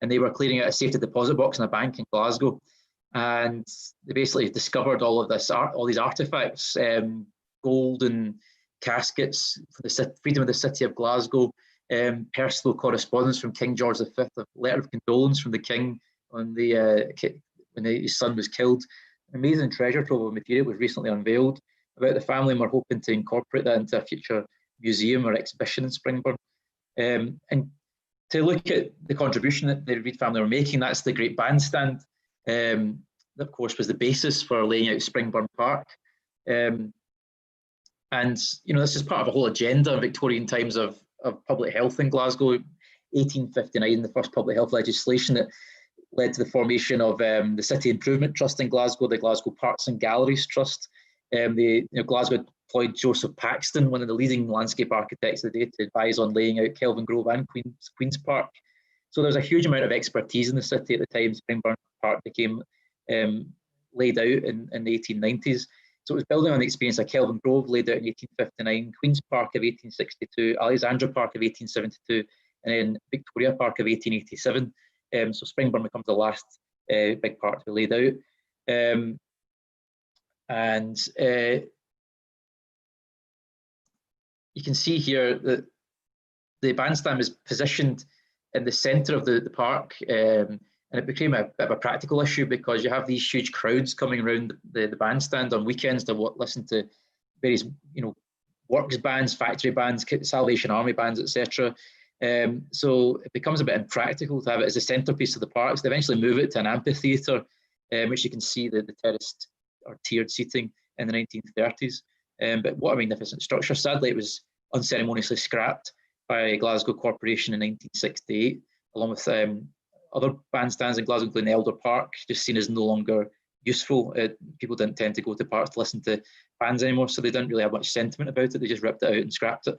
And they were clearing out a safety deposit box in a bank in Glasgow. And they basically discovered all these artifacts, gold and caskets for the freedom of the city of Glasgow, personal correspondence from King George V, a letter of condolence from the king on when his son was killed. An amazing treasure trove of material was recently unveiled about the family, and we're hoping to incorporate that into a future museum or exhibition in Springburn. And to look at the contribution that the Reid family were making, that's the great bandstand. That, of course, was the basis for laying out Springburn Park. And, you know, this is part of a whole agenda in Victorian times of public health in Glasgow. 1859, the first public health legislation that led to the formation of the City Improvement Trust in Glasgow, the Glasgow Parks and Galleries Trust. Glasgow employed Joseph Paxton, one of the leading landscape architects of the day, to advise on laying out Kelvin Grove and Queen's Park. So there's a huge amount of expertise in the city at the time Springburn Park became laid out in the 1890s. So it was building on the experience of Kelvin Grove, laid out in 1859, Queen's Park of 1862, Alexandra Park of 1872, and then Victoria Park of 1887. So Springburn becomes the last big park to be laid out. You can see here that the bandstand is positioned in the centre of the park, and it became a bit of a practical issue because you have these huge crowds coming around the bandstand on weekends to listen to various, works bands, factory bands, Salvation Army bands, etc. So it becomes a bit impractical to have it as a centrepiece of the park. So they eventually move it to an amphitheatre, which you can see the terraced or tiered seating in the 1930s. But what a magnificent structure. Sadly, it was unceremoniously scrapped by Glasgow Corporation in 1968, along with other bandstands in Glasgow, including Elder Park, just seen as no longer useful. People didn't tend to go to parks to listen to bands anymore, so they didn't really have much sentiment about it. They just ripped it out and scrapped it.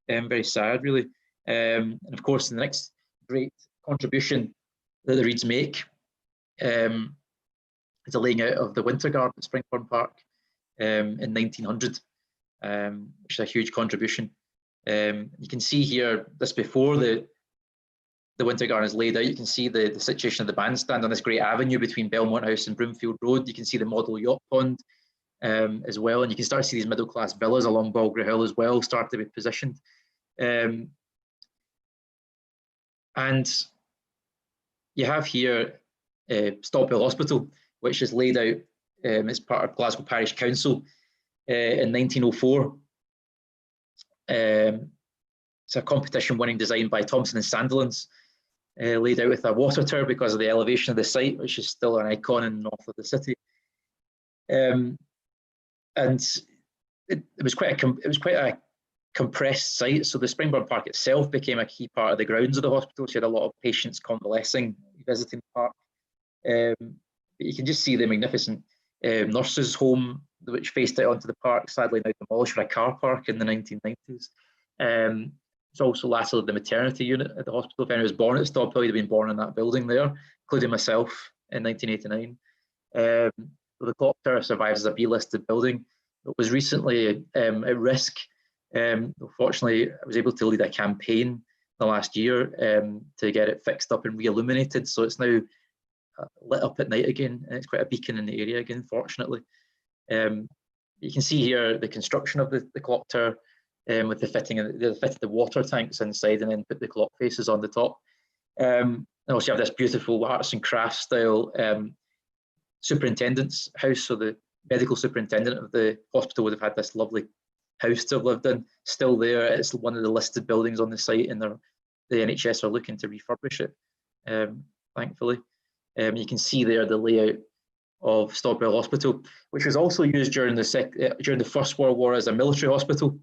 Very sad, really. And of course, the next great contribution that the Reeds make is the laying out of the Winter Garden at Springburn Park in 1900, which is a huge contribution. You can see here, this before the Winter Garden is laid out, you can see the situation of the bandstand on this great avenue between Belmont House and Broomfield Road. You can see the model yacht pond as well, and you can start to see these middle-class villas along Balgrave Hill as well start to be positioned. And you have here Stobhill Hospital, which is laid out as part of Glasgow Parish Council in 1904. It's a competition-winning design by Thompson and Sandilands, laid out with a water tower because of the elevation of the site, which is still an icon in the north of the city. And it was quite a compressed site. So the Springburn Park itself became a key part of the grounds of the hospital. So you had a lot of patients convalescing, visiting the park. But you can just see the magnificent nurses' home, which faced out onto the park, sadly now demolished for a car park in the 1990s. It's also lastly the maternity unit at the hospital. If anyone was born at Stobhill, he'd have been born in that building there, including myself in 1989. The clock tower survives as a B-listed building. It was recently at risk. Fortunately, I was able to lead a campaign the last year to get it fixed up and re-illuminated. So it's now lit up at night again, and it's quite a beacon in the area again, fortunately. You can see here the construction of the clock tower with the fitting of the water tanks inside, and then put the clock faces on the top. And also you have this beautiful arts and crafts style superintendent's house. So the medical superintendent of the hospital would have had this lovely house to have lived in, still there. It's one of the listed buildings on the site, and the NHS are looking to refurbish it, thankfully. You can see there the layout of Stobhill Hospital, which was also used during the First World War as a military hospital.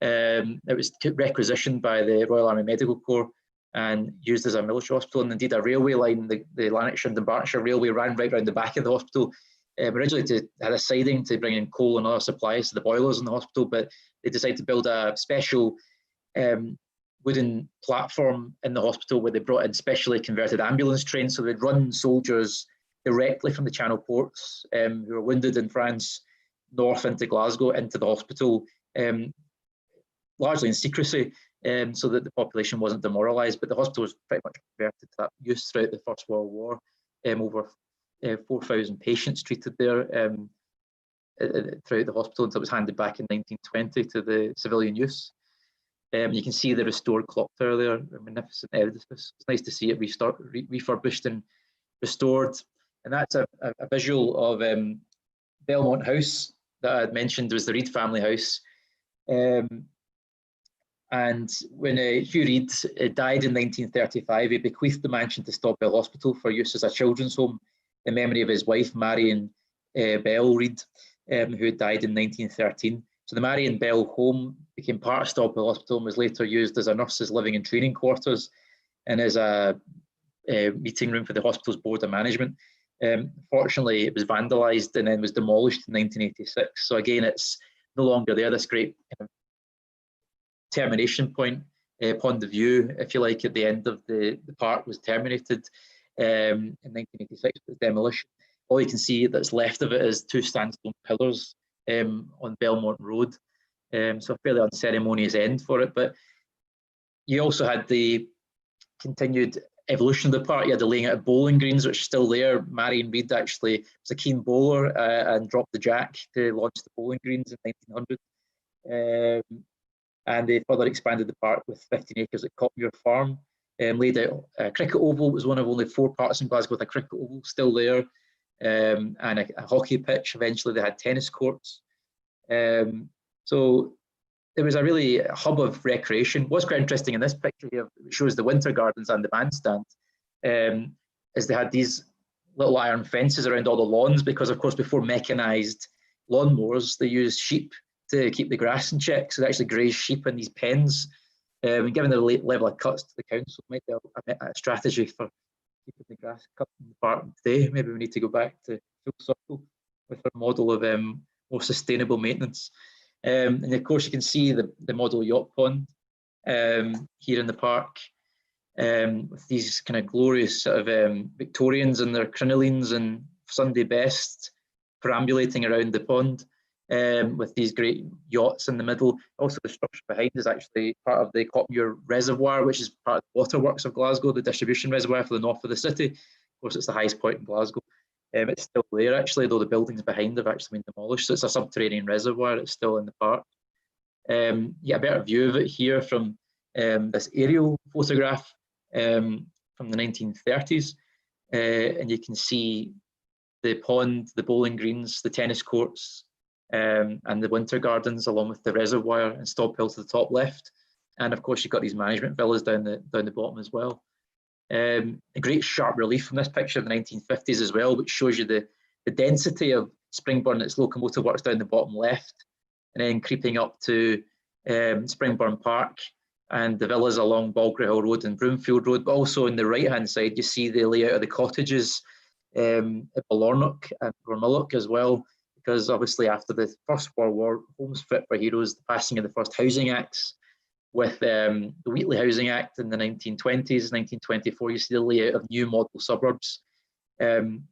It was requisitioned by the Royal Army Medical Corps and used as a military hospital, and indeed a railway line, the Lanarkshire and Dumbartonshire Railway, ran right around the back of the hospital. Originally had a siding to bring in coal and other supplies to the boilers in the hospital, but they decided to build a special wooden platform in the hospital where they brought in specially converted ambulance trains, so they'd run soldiers directly from the Channel ports who were wounded in France north into Glasgow into the hospital, largely in secrecy, so that the population wasn't demoralised. But the hospital was pretty much converted to that use throughout the First World War. Over 4,000 patients treated there throughout the hospital until it was handed back in 1920 to the civilian use. You can see the restored clock tower there, a magnificent edifice. It's nice to see it refurbished and restored. And that's a visual of Belmont House that I had mentioned was the Reed family house. And when Hugh Reed died in 1935, he bequeathed the mansion to Stobhill Hospital for use as a children's home in memory of his wife, Marion Bell Reed, who had died in 1913. So the Marion Bell home became part of Stobhill Hospital and was later used as a nurse's living and training quarters and as a meeting room for the hospital's board of management. Fortunately, it was vandalised and then was demolished in 1986. So again, it's no longer there, this great kind of termination point, Pond of View, if you like, at the end of the park was terminated in 1986 with demolition. All you can see that's left of it is two sandstone pillars on Belmont Road. So a fairly unceremonious end for it. But you also had the continued evolution of the park. You had the laying out of bowling greens, which is still there. Marion Reed actually was a keen bowler and dropped the jack to launch the bowling greens in 1900. And they further expanded the park with 15 acres at Copmuir Farm. Laid out a cricket oval. It was one of only 4 parks in Glasgow with a cricket oval still there. And a hockey pitch. Eventually they had tennis courts. So it was a really hub of recreation. What's quite interesting in this picture here, which shows the winter gardens and the bandstand, is they had these little iron fences around all the lawns because, of course, before mechanised lawnmowers, they used sheep to keep the grass in check. So they actually graze sheep in these pens. And given the level of cuts to the council, might be a strategy for keeping the grass cut in the park today. Maybe we need to go back to full circle with our model of more sustainable maintenance. And of course, you can see the model yacht pond here in the park, with these kind of glorious sort of Victorians in their crinolines and Sunday best perambulating around the pond, with these great yachts in the middle. Also, the structure behind is actually part of the Copmuir Reservoir, which is part of the waterworks of Glasgow, the distribution reservoir for the north of the city. Of course, it's the highest point in Glasgow. It's still there, actually, though the buildings behind have actually been demolished. So it's a subterranean reservoir. It's still in the park. You get a better view of it here from this aerial photograph from the 1930s. And you can see the pond, the bowling greens, the tennis courts, and the winter gardens, along with the reservoir and Stop Hill to the top left. And of course, you've got these management villas down the bottom as well. A great sharp relief from this picture of the 1950s as well, which shows you the density of Springburn, its locomotive works down the bottom left, and then creeping up to Springburn Park and the villas along Balgrave Hill Road and Broomfield Road. But also on the right-hand side, you see the layout of the cottages at Balornock and Gormulloch as well, because obviously after the First World War, homes fit for heroes, the passing of the first housing acts, with the Wheatley Housing Act in the 1920s, 1924, you see the layout of new model suburbs. And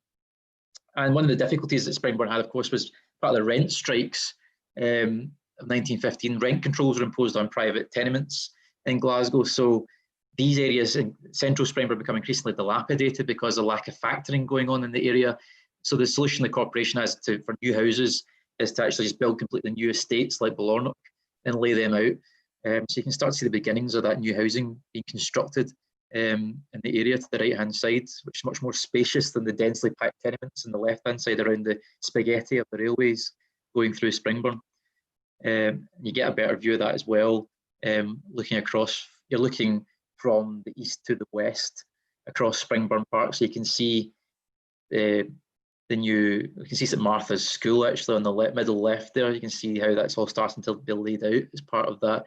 one of the difficulties that Springburn had, of course, was part of the rent strikes of 1915. Rent controls were imposed on private tenements in Glasgow. So these areas in central Springburn become increasingly dilapidated because of lack of factoring going on in the area. So the solution the corporation has for new houses is to actually just build completely new estates like Balornock and lay them out. So you can start to see the beginnings of that new housing being constructed in the area to the right-hand side, which is much more spacious than the densely packed tenements on the left-hand side around the spaghetti of the railways going through Springburn. You get a better view of that as well. Looking across, you're looking from the east to the west across Springburn Park, so you can see you can see St Martha's School actually on the middle left there. You can see how that's all starting to be laid out as part of that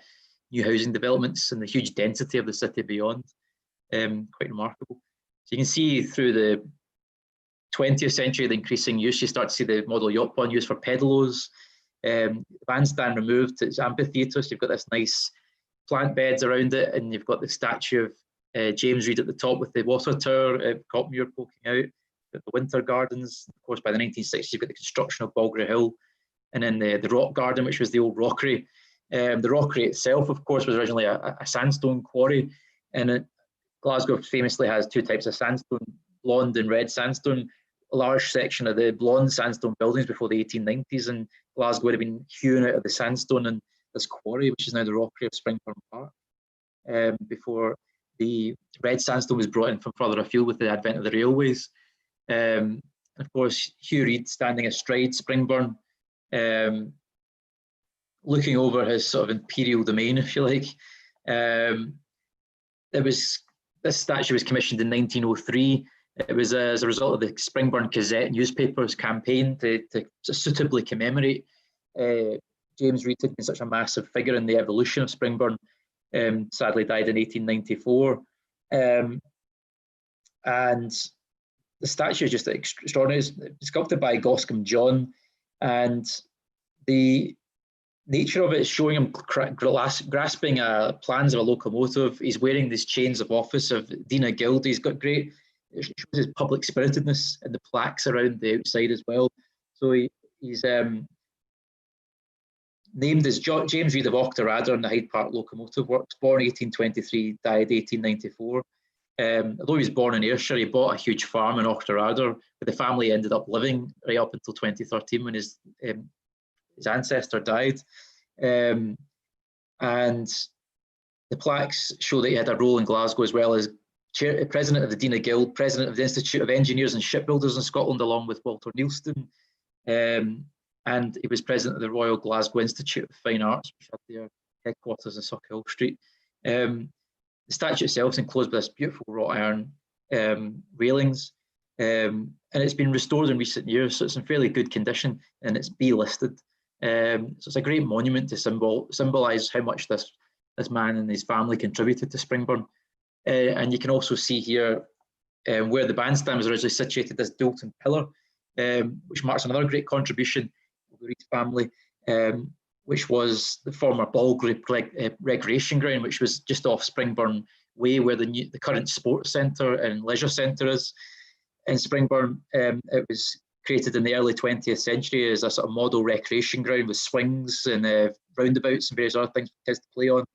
new housing developments and the huge density of the city beyond. Quite remarkable. So you can see through the 20th century, the increasing use. You start to see the model yacht pond used for pedalos. Bandstand removed, it's amphitheatre, so you've got this nice plant beds around it, and you've got the statue of James Read at the top with the water tower, Copmuir poking out. The winter gardens. Of course, by the 1960s, you've got the construction of Balgrave Hill, and then the rock garden, which was the old rockery. The rockery itself, of course, was originally a sandstone quarry, and Glasgow famously has two types of sandstone, blonde and red sandstone. A large section of the blonde sandstone buildings before the 1890s, and Glasgow would have been hewn out of the sandstone in this quarry, which is now the rockery of Springburn Park, before the red sandstone was brought in from further afield with the advent of the railways. And of course, Hugh Reid standing astride Springburn, looking over his sort of imperial domain, if you like. This statue was commissioned in 1903. It was as a result of the Springburn Gazette newspaper's campaign to suitably commemorate James Read had been such a massive figure in the evolution of Springburn. Sadly died in 1894. And the statue is just extraordinary. It's sculpted by Goscombe John, and the nature of it is showing him grasping plans of a locomotive. He's wearing these chains of office of Dean of Guild. He's got great, it shows his public spiritedness and the plaques around the outside as well. So he's named as James Read of Auchterarder in the Hyde Park Locomotive Works, born 1823, died 1894. Although he was born in Ayrshire, he bought a huge farm in Auchterarder, but the family ended up living right up until 2013 when his ancestor died. And the plaques show that he had a role in Glasgow as well as president of the Dean of Guild, president of the Institute of Engineers and Shipbuilders in Scotland, along with Walter Neilston. And he was president of the Royal Glasgow Institute of Fine Arts, which had their headquarters in Suckhill Street. The statue itself is enclosed by this beautiful wrought iron railings. and it's been restored in recent years, so it's in fairly good condition, and it's B listed. So it's a great monument to symbolise how much this man and his family contributed to Springburn. And you can also see here where the bandstand was originally situated, this Doulton pillar, which marks another great contribution of the Reed family, which was the former ball recreation ground, which was just off Springburn Way, where the current sports centre and leisure centre is in Springburn. It was created in the early 20th century as a sort of model recreation ground with swings and roundabouts and various other things for kids to play on.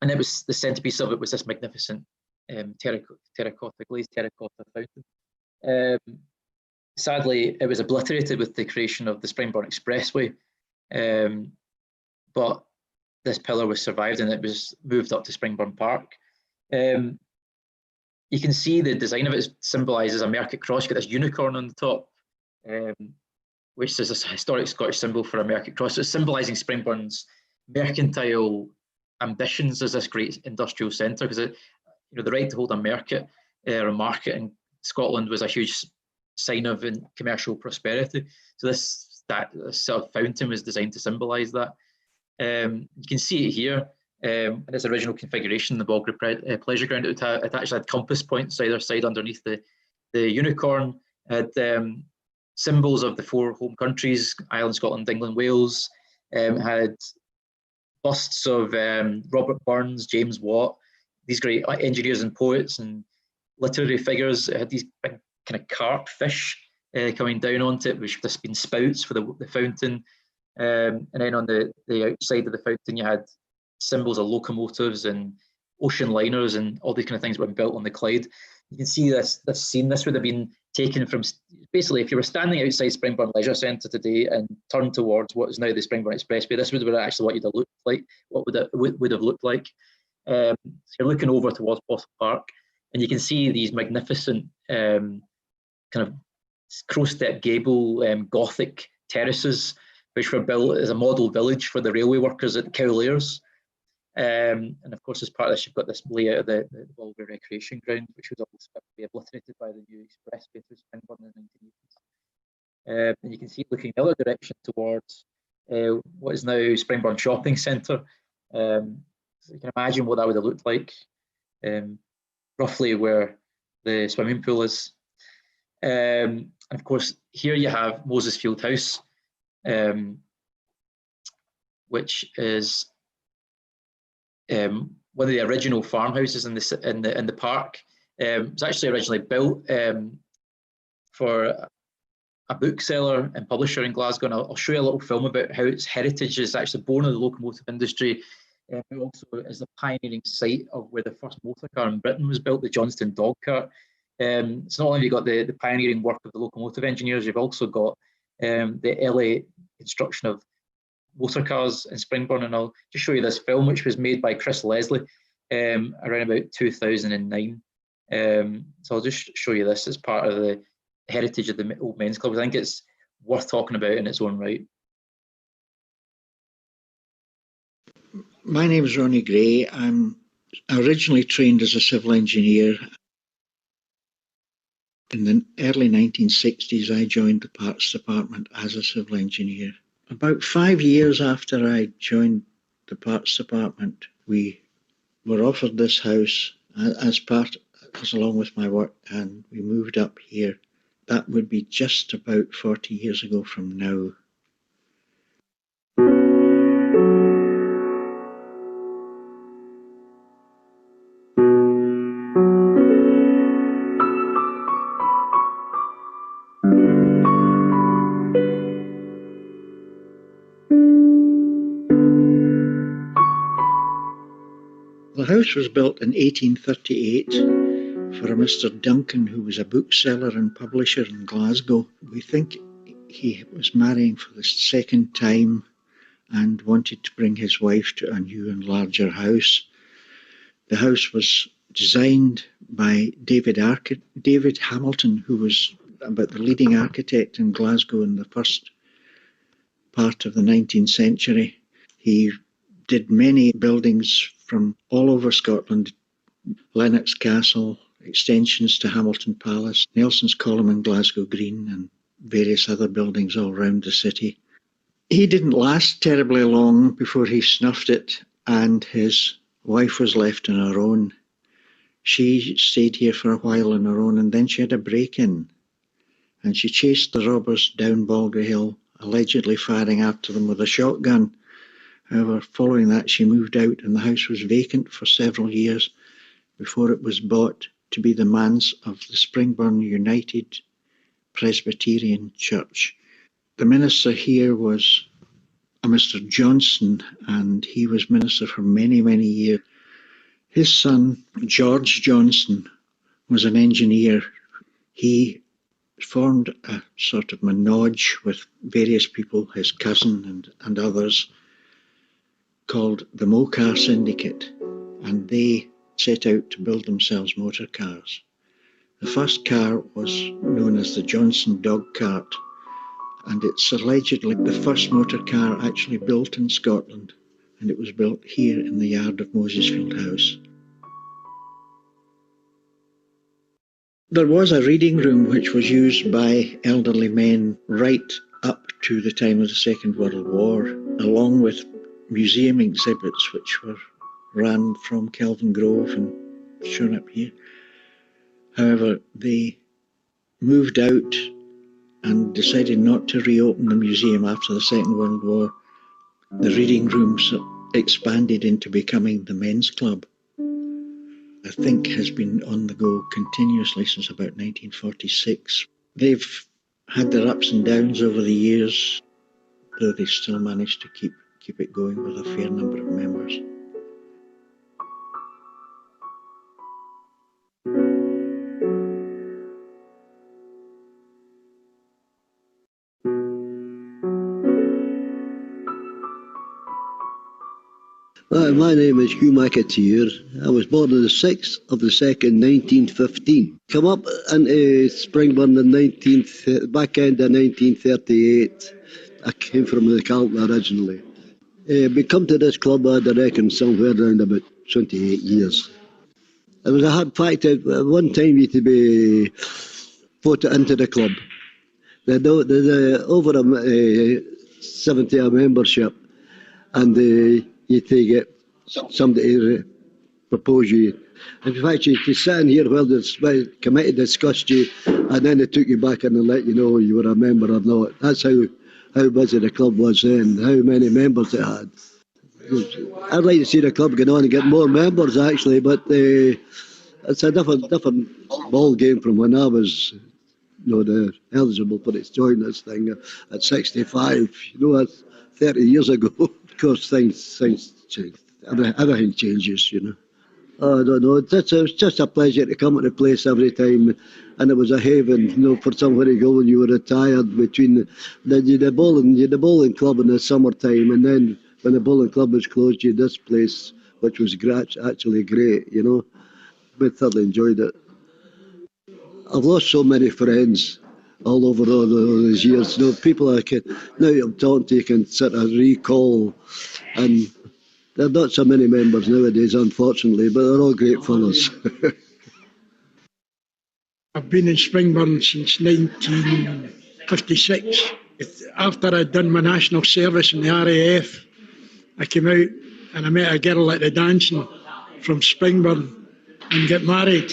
And it was the centrepiece of it was this magnificent glazed terracotta fountain. Sadly, it was obliterated with the creation of the Springburn Expressway, but this pillar was survived and it was moved up to Springburn Park. You can see the design of it symbolises a Mercat cross. You've got this unicorn on the top, which is a historic Scottish symbol for a Mercat cross. So it's symbolising Springburn's mercantile ambitions as this great industrial centre, because the right to hold a mercat or a market in Scotland was a huge sign of commercial prosperity. So this sort of fountain was designed to symbolise that. You can see it here in its original configuration. The Ballgrave Pleasure Ground, it actually had compass points either side underneath the unicorn. Had symbols of the 4 home countries: Ireland, Scotland, England, Wales. Had busts of Robert Burns, James Watt, these great engineers and poets and literary figures. It had these big kind of carp fish coming down onto it, which have been spouts for the fountain. And then on the outside of the fountain, you had symbols of locomotives and ocean liners and all these kind of things that were built on the Clyde. You can see this scene. This would have been taken from, basically, if you were standing outside Springburn Leisure Centre today and turned towards what is now the Springburn Expressway, this would have been actually what you'd have looked like, what would have looked like. So you're looking over towards Boston Park, and you can see these magnificent kind of crow-step gable Gothic terraces, which were built as a model village for the railway workers at Cowlairs. And of course, as part of this, you've got this layout of the Ballgrave Recreation Ground, which was obviously obliterated by the new expressway through Springburn in the 1980s. And you can see looking the other direction towards what is now Springburn Shopping Centre. So you can imagine what that would have looked like, roughly where the swimming pool is. And of course, here you have Moses Field House, which is one of the original farmhouses in the park. It was actually originally built for a bookseller and publisher in Glasgow, and I'll show you a little film about how its heritage is actually born of the locomotive industry. It also is the pioneering site of where the first motor car in Britain was built, the Johnston dog cart. So not only have you got the pioneering work of the locomotive engineers, you've also got the early construction of motor cars in Springburn. And I'll just show you this film, which was made by Chris Leslie around about 2009. So I'll just show you this as part of the heritage of the Old Men's Club. I think it's worth talking about in its own right. My name is Ronnie Gray. I'm originally trained as a civil engineer. In the early 1960s, I joined the parts department as a civil engineer. About 5 years after I joined the parts department, we were offered this house along with my work, and we moved up here. That would be just about 40 years ago from now. The house was built in 1838 for a Mr. Duncan, who was a bookseller and publisher in Glasgow. We think he was marrying for the second time and wanted to bring his wife to a new and larger house. The house was designed by David Hamilton, who was about the leading architect in Glasgow in the first part of the 19th century. He did many buildings from all over Scotland: Lennox Castle, extensions to Hamilton Palace, Nelson's Column in Glasgow Green, and various other buildings all round the city. He didn't last terribly long before he snuffed it, and his wife was left on her own. She stayed here for a while on her own, and then she had a break-in, and she chased the robbers down Balga Hill, allegedly firing after them with a shotgun. However, following that, she moved out, and the house was vacant for several years before it was bought to be the manse of the Springburn United Presbyterian Church. The minister here was a Mr. Johnson, and he was minister for many, many years. His son, George Johnson, was an engineer. He formed a sort of menage with various people, his cousin and others, called the Mocar Syndicate, and they set out to build themselves motor cars. The first car was known as the Johnson dog cart, and it's allegedly the first motor car actually built in Scotland, and it was built here in the yard of Mosesfield House. There was a reading room which was used by elderly men right up to the time of the Second World War, along with museum exhibits which were ran from Kelvin Grove and shown up here. However, they moved out and decided not to reopen the museum after the Second World War. The reading rooms expanded into becoming the men's club. I think has been on the go continuously since about 1946. They've had their ups and downs over the years, though they've still managed to keep it going with a fair number of members. My name is Hugh McAteer. I was born on the 6th of the 2nd, 1915. Come up into Springburn in back end of 1938. I came from the Carlton originally. We come to this club, I reckon, somewhere around about 28 years. It was a hard fact at one time you had to be voted into the club. There's over 70 a membership, and you take it. Somebody propose you. In fact, you could sit in here while the committee discussed you, and then they took you back in and let you know you were a member or not. That's how busy the club was then, how many members it had. I'd like to see the club get on and get more members actually, but it's a different ball game from when I was, eligible for its join this thing at 65. That's 30 years ago. Of course, things change. Everything changes, I don't know. It was just a pleasure to come to the place every time, and it was a haven, for somewhere to go when you were retired. Between the bowling club in the summertime, and then when the bowling club was closed, you had this place, which was actually great. We thoroughly enjoyed it. I've lost so many friends all over all those years. People I can now I'm talking to, you can sort of recall, and there are not so many members nowadays, unfortunately, but they're all great fellows. I've been in Springburn since 1956. After I'd done my national service in the RAF, I came out and I met a girl at the dancing from Springburn and got married.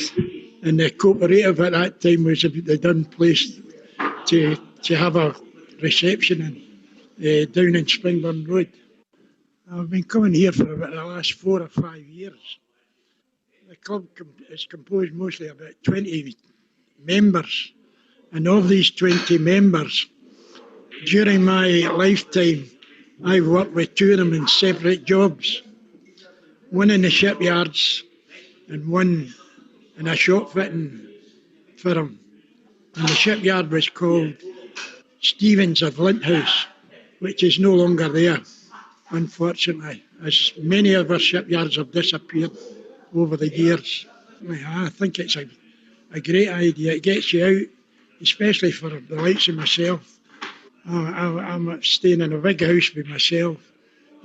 And the cooperative at that time was the done place to have a reception down in Springburn Road. I've been coming here for about the last 4 or 5 years. The club is composed mostly of about 20 members, and of these 20 members, during my lifetime, I've worked with 2 of them in separate jobs, one in the shipyards and one in a shop fitting firm. And the shipyard was called Stevens of Linthouse, which is no longer there, unfortunately, as many of our shipyards have disappeared over the years. I think it's a great idea. It gets you out, especially for the likes of myself. I'm staying in a big house with myself,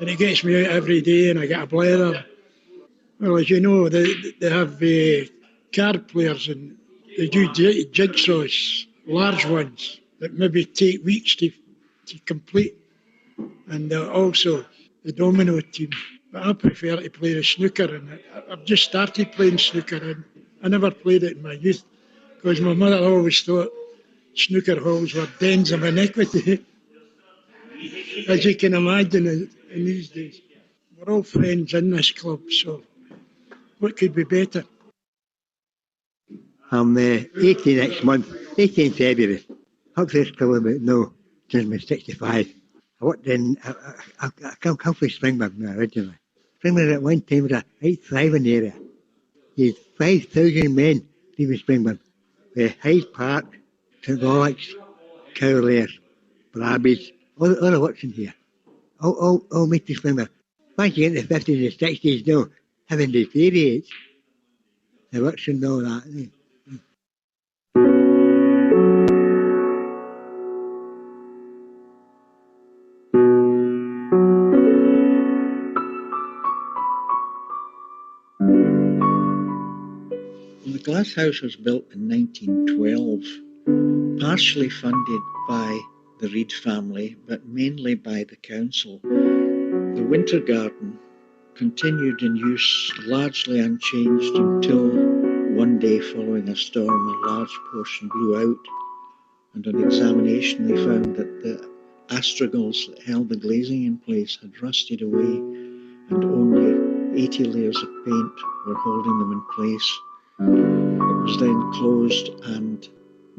and it gets me out every day, and I get a blather. Well, as you know, they have card players, and they do jigsaws, large ones, that maybe take weeks to complete. And also the domino team. But I prefer to play the snooker, and I've just started playing snooker, and I never played it in my youth because my mother always thought snooker halls were dens of iniquity, as you can imagine in these days. We're all friends in this club, so what could be better? I'm 80 next month, 18 February. Hopefully it's still about no, since I'm 65. I worked in, I come from Springburn originally. Springburn at one time was a right thriving area. You had 5,000 men leaving Springburn. Hyde Park, St Rollocks, Cowlairs, Brabbies, all the works in here. All made to Springburn. Once you get in the 50s and 60s now, having deteriorates, the works and all that. The glass house was built in 1912, partially funded by the Reid family, but mainly by the council. The winter garden continued in use largely unchanged until one day following a storm, a large portion blew out, and on examination they found that the astragals that held the glazing in place had rusted away, and only 80 layers of paint were holding them in place. It was then closed and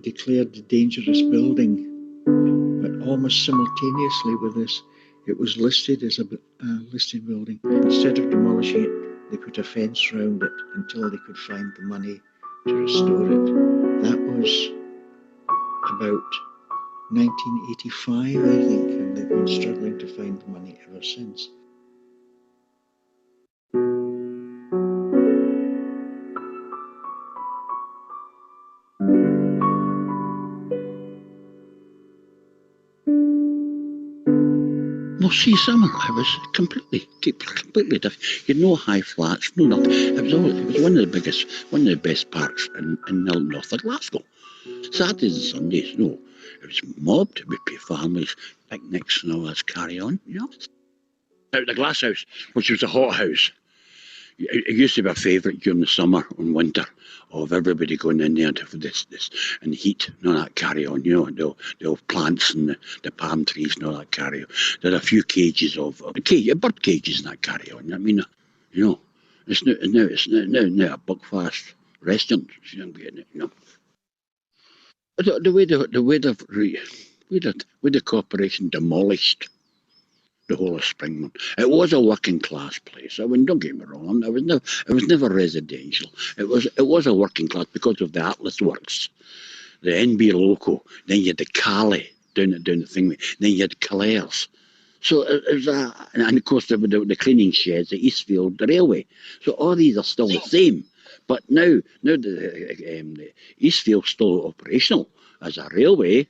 declared a dangerous building, but almost simultaneously with this, it was listed as a listed building. Instead of demolishing it, they put a fence around it until they could find the money to restore it. That was about 1985, I think, and they've been struggling to find the money ever since. Well, see, summer, it was completely different. You had no high flats, no nothing. It was one of the best parks in north of Glasgow. Saturdays and Sundays, no, it was mobbed with families, picnics and all that carry on, you know. Out the glass house, which was a hot house. It used to be a favourite during the summer and winter of everybody going in there for this and the heat and all that carry on, you know, the old plants and the palm trees and all that carry on. There are a few cages of bird cages and that carry on. I mean, you know, it's now a buckfast restaurant. You know, getting it, you know. The way the corporation demolished the whole of Springburn. It was a working class place. I mean, don't get me wrong. It was never residential. It was a working class because of the Atlas Works, the NB Loco. Then you had the Cali down the thing. Then you had Clares. So it was and of course the cleaning sheds, the Eastfield, the railway. So all these are still the same. But now the Eastfield's still operational as a railway.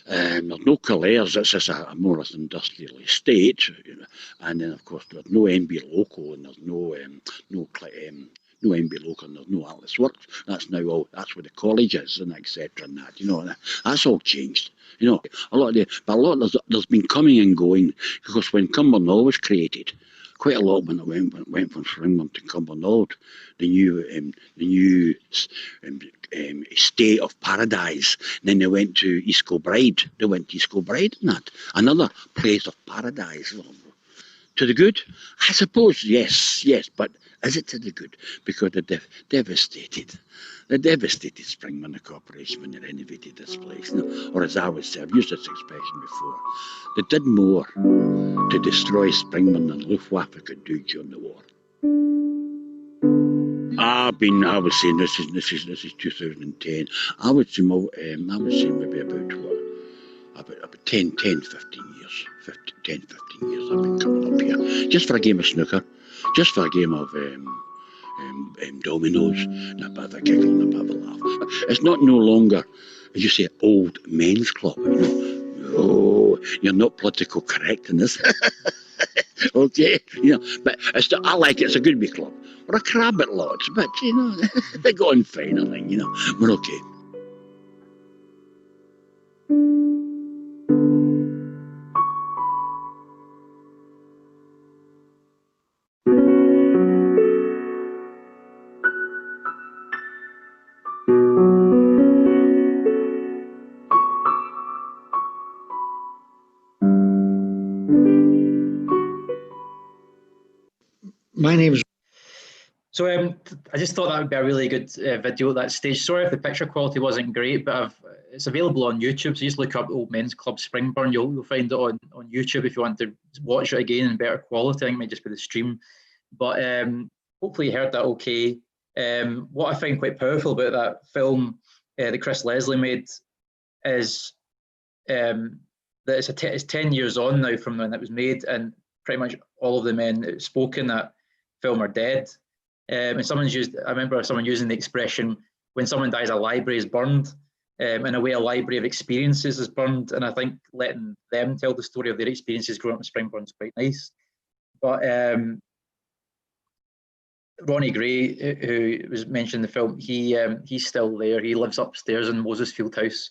There's no Clares, it's just a more or less industrial estate, you know. And then of course there's no NB Loco, and there's no NB Loco, and there's no Atlas Works. That's now all. That's where the college is, and etc. And that, you know, that's all changed. You know, there's been coming and going, because when Cumbernauld was created, quite a lot when it went from Springburn to Cumbernauld, the new estate of paradise. And then they went to East Kilbride. They went to East Kilbride and that. Another place of paradise. To the good? I suppose, yes. But is it to the good? Because they devastated Springburn, the corporation, when they renovated this place. You know, or as I would say, I've used this expression before, they did more to destroy Springburn than Luftwaffe could do during the war. I was saying this is 2010. I would say maybe about 10, 15 years. 10, 15 years I've been coming up here. Just for a game of snooker, just for a game of dominoes, and a bit of a giggle and a bit of a laugh. It's no longer, as you say, old men's club, you know. Oh, you're not political correct in this. Okay, but I like it. It's a good wee club. We're a crab at lots, but they go on fine, I think. We're okay. My name's So I just thought that would be a really good video at that stage. Sorry if the picture quality wasn't great, but it's available on YouTube. So just look up Old Men's Club Springburn. You'll find it on YouTube if you want to watch it again in better quality. I think it might just be the stream. But hopefully you heard that okay. What I find quite powerful about that film that Chris Leslie made is that it's 10 years on now from when it was made, and pretty much all of the men that spoke in that film are dead. And I remember someone using the expression, when someone dies, a library is burned. In a way, a library of experiences is burned. And I think letting them tell the story of their experiences growing up in Springburn is quite nice. But Ronnie Gray, who was mentioned in the film, he's still there. He lives upstairs in Moses Field House,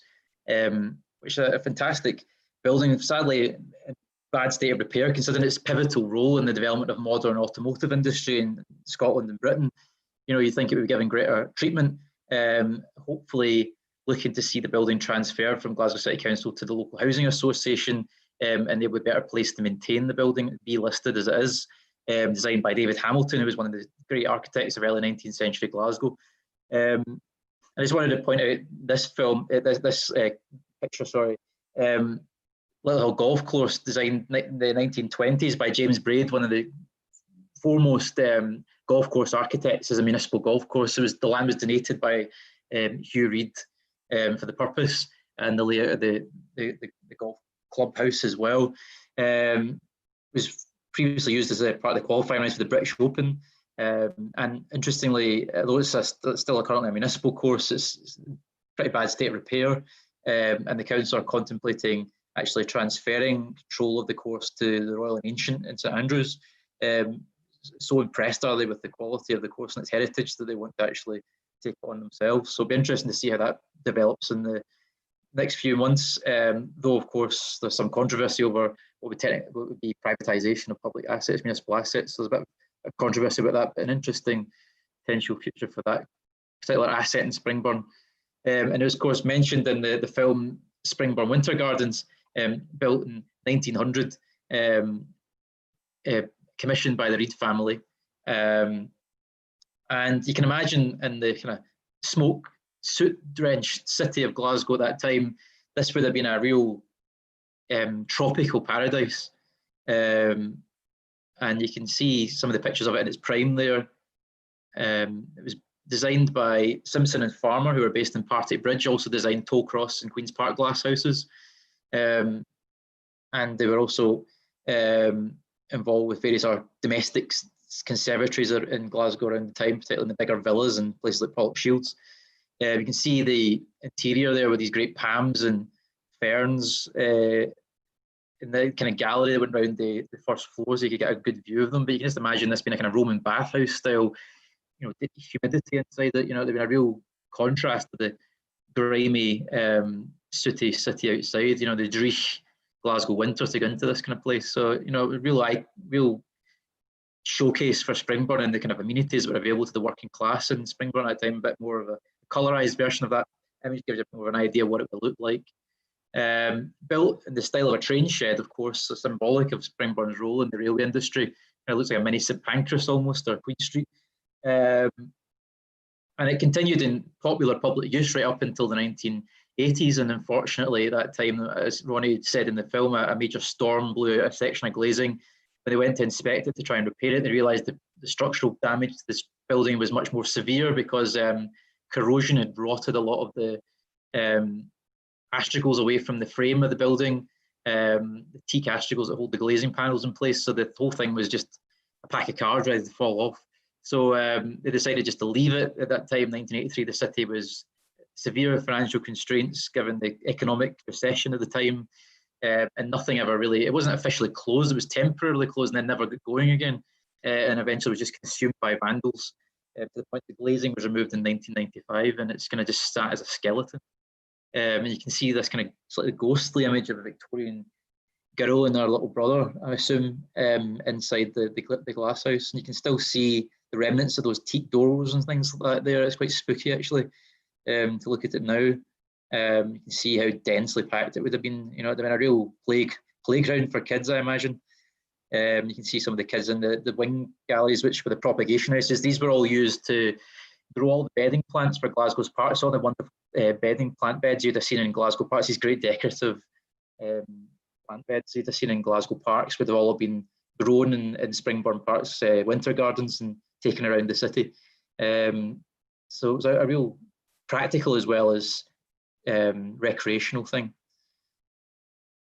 which is a fantastic building. Sadly, in bad state of repair, considering its pivotal role in the development of modern automotive industry in Scotland and Britain. You think it would be given greater treatment. Hopefully, looking to see the building transferred from Glasgow City Council to the local housing association, and they would be better placed to maintain the building, be listed as it is. Designed by David Hamilton, who was one of the great architects of early 19th century Glasgow. I just wanted to point out this film, this picture, sorry, Little Hill Golf Course, designed in the 1920s by James Braid, one of the foremost golf course architects as a municipal golf course. The land was donated by Hugh Reid for the purpose, and the layout of the golf clubhouse as well was previously used as a part of the qualifying rounds for the British Open. And interestingly, although it's still currently a municipal course, it's pretty bad state of repair, and the council are contemplating actually transferring control of the course to the Royal and Ancient in St Andrews. So impressed are they with the quality of the course and its heritage that they want to actually take it on themselves. So it'll be interesting to see how that develops in the next few months, though of course there's some controversy over what would be privatisation of public assets, municipal assets. So there's a bit of controversy about that, but an interesting potential future for that particular asset in Springburn. And it was of course mentioned in the film Springburn Winter Gardens, built in 1900, commissioned by the Reid family. And you can imagine in the kind of smoke soot-drenched city of Glasgow at that time, this would have been a real tropical paradise. And you can see some of the pictures of it in its prime there. It was designed by Simpson and Farmer, who are based in Partick Bridge, also designed Tollcross and Queen's Park glass houses. And they were also involved with various domestic conservatories in Glasgow around the time, particularly in the bigger villas and places like Pollock Shields. You can see the interior there with these great palms and ferns in the kind of gallery that went around the first floors. You could get a good view of them, but you can just imagine this being a kind of Roman bathhouse style, humidity inside it. There'd been a real contrast to the grimy, sooty city outside. The dreich Glasgow winter to go into this kind of place. So a real showcase for Springburn and the kind of amenities that were available to the working class in Springburn at that time. A bit more of a colorized version of that image gives you more of an idea of what it would look like. Built in the style of a train shed, of course, so symbolic of Springburn's role in the railway industry. It looks like a mini St Pancras almost, or Queen Street. And it continued in popular public use right up until the 1980s. And unfortunately, at that time, as Ronnie said in the film, a major storm blew out a section of glazing. When they went to inspect it to try and repair it, they realised the structural damage to this building was much more severe because corrosion had rotted a lot of the astragals away from the frame of the building, the teak astragals that hold the glazing panels in place. So the whole thing was just a pack of cards ready to fall off. So they decided just to leave it. At that time, 1983, the city was severe financial constraints given the economic recession of the time. and nothing ever really, it wasn't officially closed, it was temporarily closed and then never got going again, and eventually was just consumed by vandals to the point the glazing was removed in 1995, and it's kind of just sat as a skeleton. And you can see this kind of slightly ghostly image of a Victorian girl and her little brother, I assume, inside the glass house, and you can still see the remnants of those teak doors and things like that there. It's quite spooky actually, to look at it now. You can see how densely packed it would have been. You know, it would have been a real playground for kids, I imagine. You can see some of the kids in the wing galleries, which were the propagation houses. These were all used to grow all the bedding plants for Glasgow's parks. All the wonderful bedding plant beds you'd have seen in Glasgow parks, these great decorative plant beds you'd have seen in Glasgow parks would have all been grown in Springburn Park's winter gardens and taken around the city. So it was a real practical as well as recreational thing.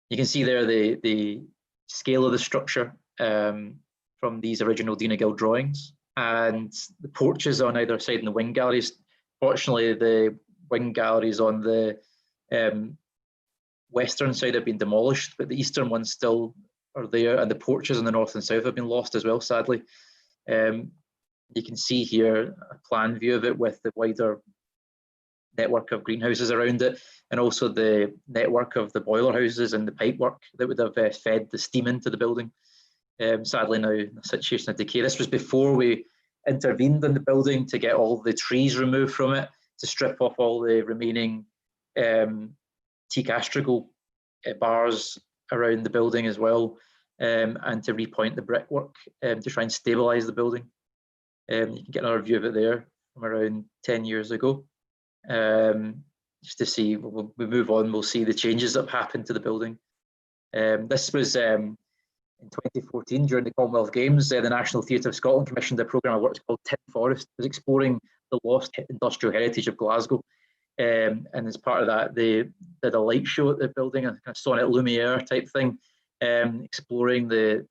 You can see there the scale of the structure from these original Dina Gill drawings, and the porches on either side in the wing galleries. Fortunately, the wing galleries on the western side have been demolished, but the eastern ones still are there, and the porches on the north and south have been lost as well, sadly. You can see here a plan view of it with the wider network of greenhouses around it, and also the network of the boiler houses and the pipework that would have fed the steam into the building. Sadly now in a situation of decay. This was before we intervened in the building to get all the trees removed from it, to strip off all the remaining teak astragal bars around the building as well, and to repoint the brickwork to try and stabilise the building. You can get another view of it there from around 10 years ago. Just to see, we move on, we'll see the changes that have happened to the building. This was in 2014 during the Commonwealth Games. The National Theatre of Scotland commissioned a programme of works called Tin Forest. It was exploring the lost industrial heritage of Glasgow. And as part of that, they did a light show at the building, a kind of sonnet Lumiere type thing, exploring the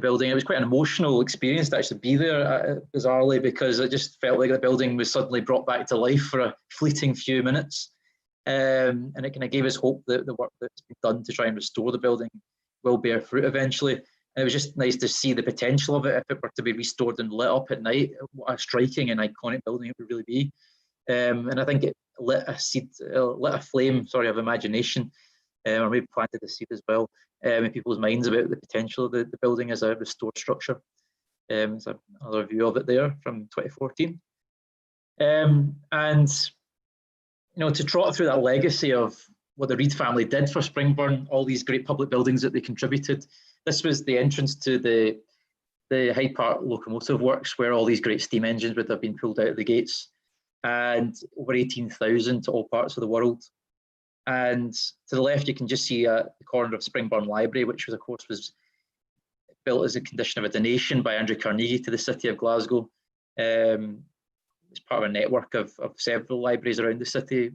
building. It was quite an emotional experience to actually be there, bizarrely, because it just felt like the building was suddenly brought back to life for a fleeting few minutes. And it kind of gave us hope that the work that's been done to try and restore the building will bear fruit eventually. And it was just nice to see the potential of it if it were to be restored and lit up at night. What a striking and iconic building it would really be. And I think it lit a flame of imagination, or maybe planted a seed as well in people's minds about the potential of the building as a restored structure. There's another view of it there from 2014. And you know, to trot through that legacy of what the Reid family did for Springburn, all these great public buildings that they contributed. This was the entrance to the Hyde Park locomotive works, where all these great steam engines would have been pulled out of the gates, and over 18,000 to all parts of the world. And to the left, you can just see the corner of Springburn Library, which was, of course, was built as a condition of a donation by Andrew Carnegie to the city of Glasgow. It's part of a network of several libraries around the city.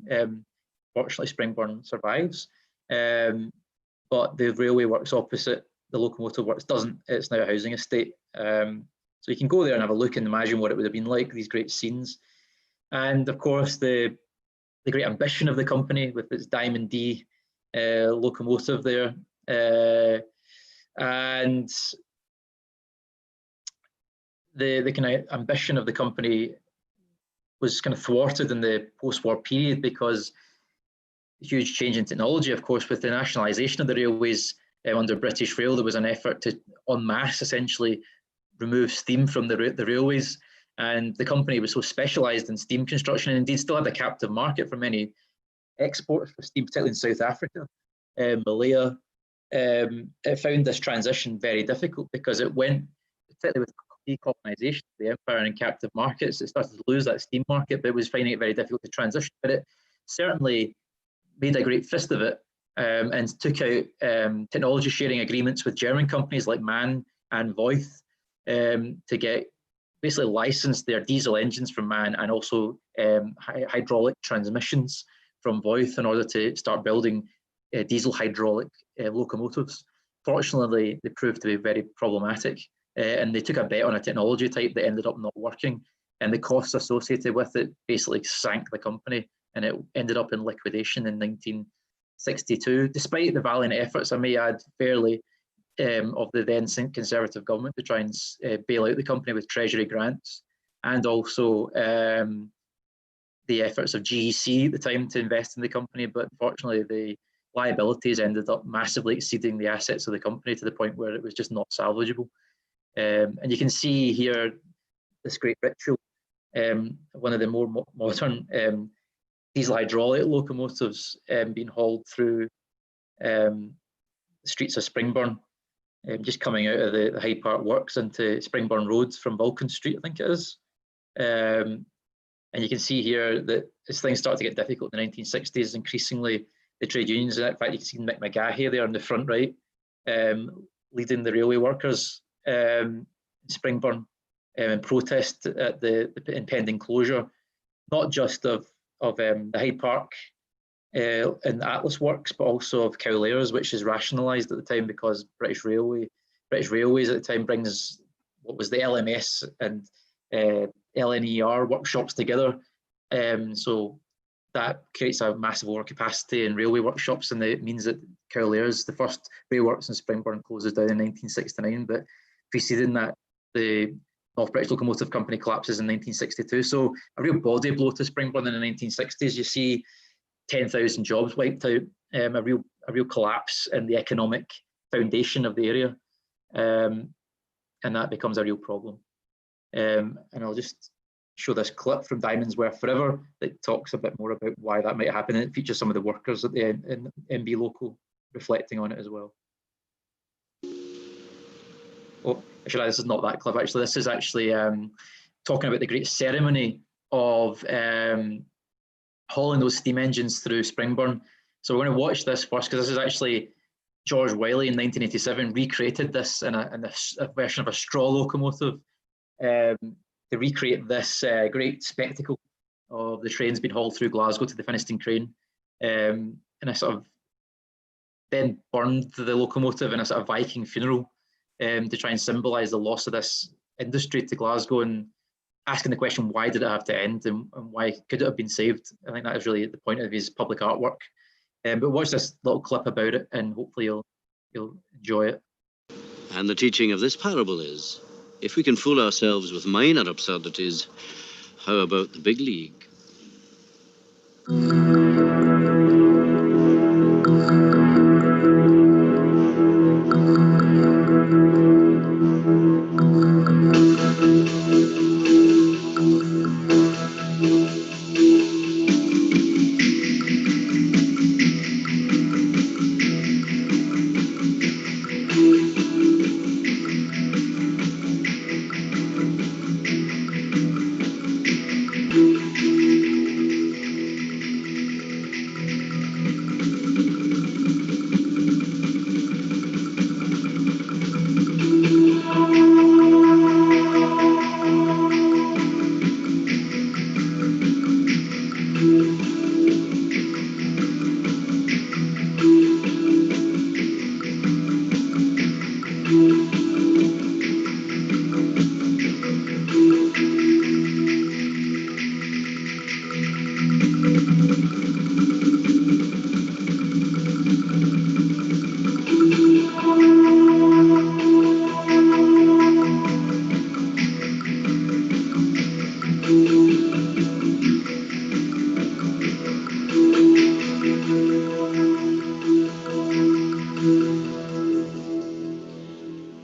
Fortunately, Springburn survives, but the railway works opposite the locomotive works doesn't. It's now a housing estate. So you can go there and have a look and imagine what it would have been like, these great scenes. And of course, the great ambition of the company with its Diamond D locomotive there. And the kind of ambition of the company was kind of thwarted in the post-war period because huge change in technology. Of course, with the nationalisation of the railways under British Rail, there was an effort to en masse essentially remove steam from the railways, and the company was so specialised in steam construction, and indeed still had a captive market for many exports for steam, particularly in South Africa, Malaya. It found this transition very difficult because it went, particularly with decolonisation of the empire and captive markets, it started to lose that steam market, but it was finding it very difficult to transition. But it certainly made a great fist of it, and took out technology sharing agreements with German companies like MAN and Voith to get basically licensed their diesel engines from MAN and also hydraulic transmissions from Voith in order to start building diesel hydraulic locomotives. Fortunately, they proved to be very problematic, and they took a bet on a technology type that ended up not working, and the costs associated with it basically sank the company, and it ended up in liquidation in 19 1962, despite the valiant efforts, I may add, fairly, of the then Conservative government to try and bail out the company with Treasury grants, and also the efforts of GEC at the time to invest in the company. But unfortunately, the liabilities ended up massively exceeding the assets of the company to the point where it was just not salvageable. And you can see here this great ritual, one of the more modern diesel hydraulic locomotives being hauled through the streets of Springburn, just coming out of the Hyde Park Works into Springburn Road from Vulcan Street, I think it is. And you can see here that as things start to get difficult in the 1960s, increasingly the trade unions, in fact you can see Mick McGahey there on the front right, leading the railway workers in Springburn in protest at the impending closure, not just of the Hyde Park and Atlas Works, but also of Cowlairs, which is rationalised at the time because British Railways at the time brings what was the LMS and LNER workshops together. So that creates a massive overcapacity in railway workshops, and it means that Cowlairs, the first railway works in Springburn, closes down in 1969. But preceding that, the North British Locomotive Company collapses in 1962. So a real body blow to Springburn in the 1960s. You see 10,000 jobs wiped out, a real collapse in the economic foundation of the area, and that becomes a real problem. And I'll just show this clip from Diamonds Worth Forever that talks a bit more about why that might happen, and it features some of the workers at the MB Local reflecting on it as well. Oh, actually, this is not that clip. Actually, this is actually talking about the great ceremony of hauling those steam engines through Springburn. So we're going to watch this first, because this is actually George Wiley in 1987 recreated this in a version of a straw locomotive to recreate this great spectacle of the trains being hauled through Glasgow to the Finnieston Crane. And I sort of then burned the locomotive in a sort of Viking funeral to try and symbolise the loss of this industry to Glasgow, and asking the question, why did it have to end, and why could it have been saved? I think that is really the point of his public artwork. But watch this little clip about it, and hopefully you'll enjoy it. And the teaching of this parable is, if we can fool ourselves with minor absurdities, how about the big league?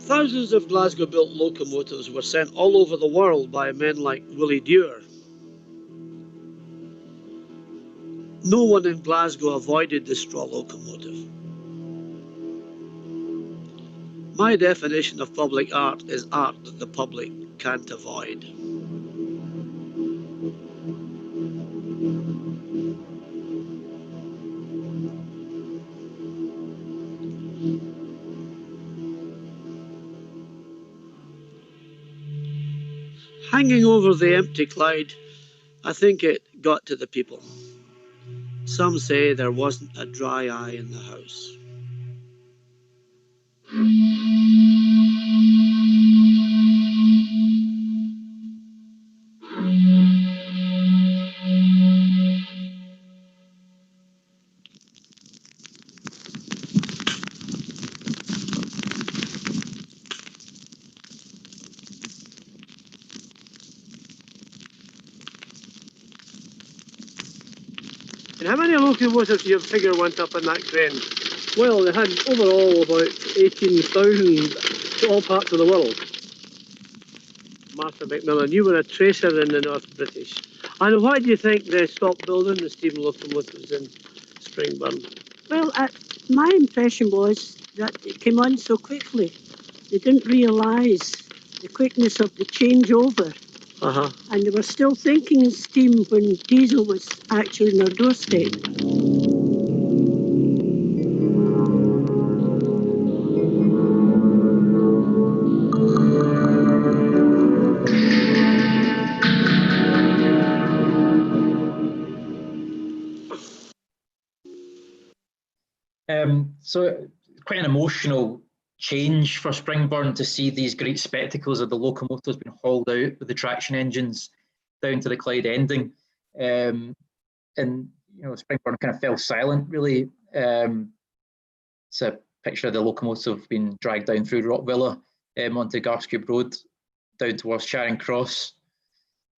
Thousands of Glasgow-built locomotives were sent all over the world by men like Willie Dewar. No one in Glasgow avoided the straw locomotive. My definition of public art is art that the public can't avoid. Hanging over the empty Clyde, I think it got to the people. Some say there wasn't a dry eye in the house. And how many locomotives do you figure went up in that crane? Well, they had overall about 18,000 to all parts of the world. Martha McMillan, you were a tracer in the North British. And why do you think they stopped building the steam locomotives in Springburn? Well, my impression was that it came on so quickly. They didn't realise the quickness of the changeover. And they were still thinking in steam when diesel was actually on their doorstep. So quite an emotional change for Springburn to see these great spectacles of the locomotives being hauled out with the traction engines down to the Clyde ending. And Springburn kind of fell silent, really. It's a picture of the locomotive being dragged down through Rockvilla onto Garscube Road, down towards Charing Cross,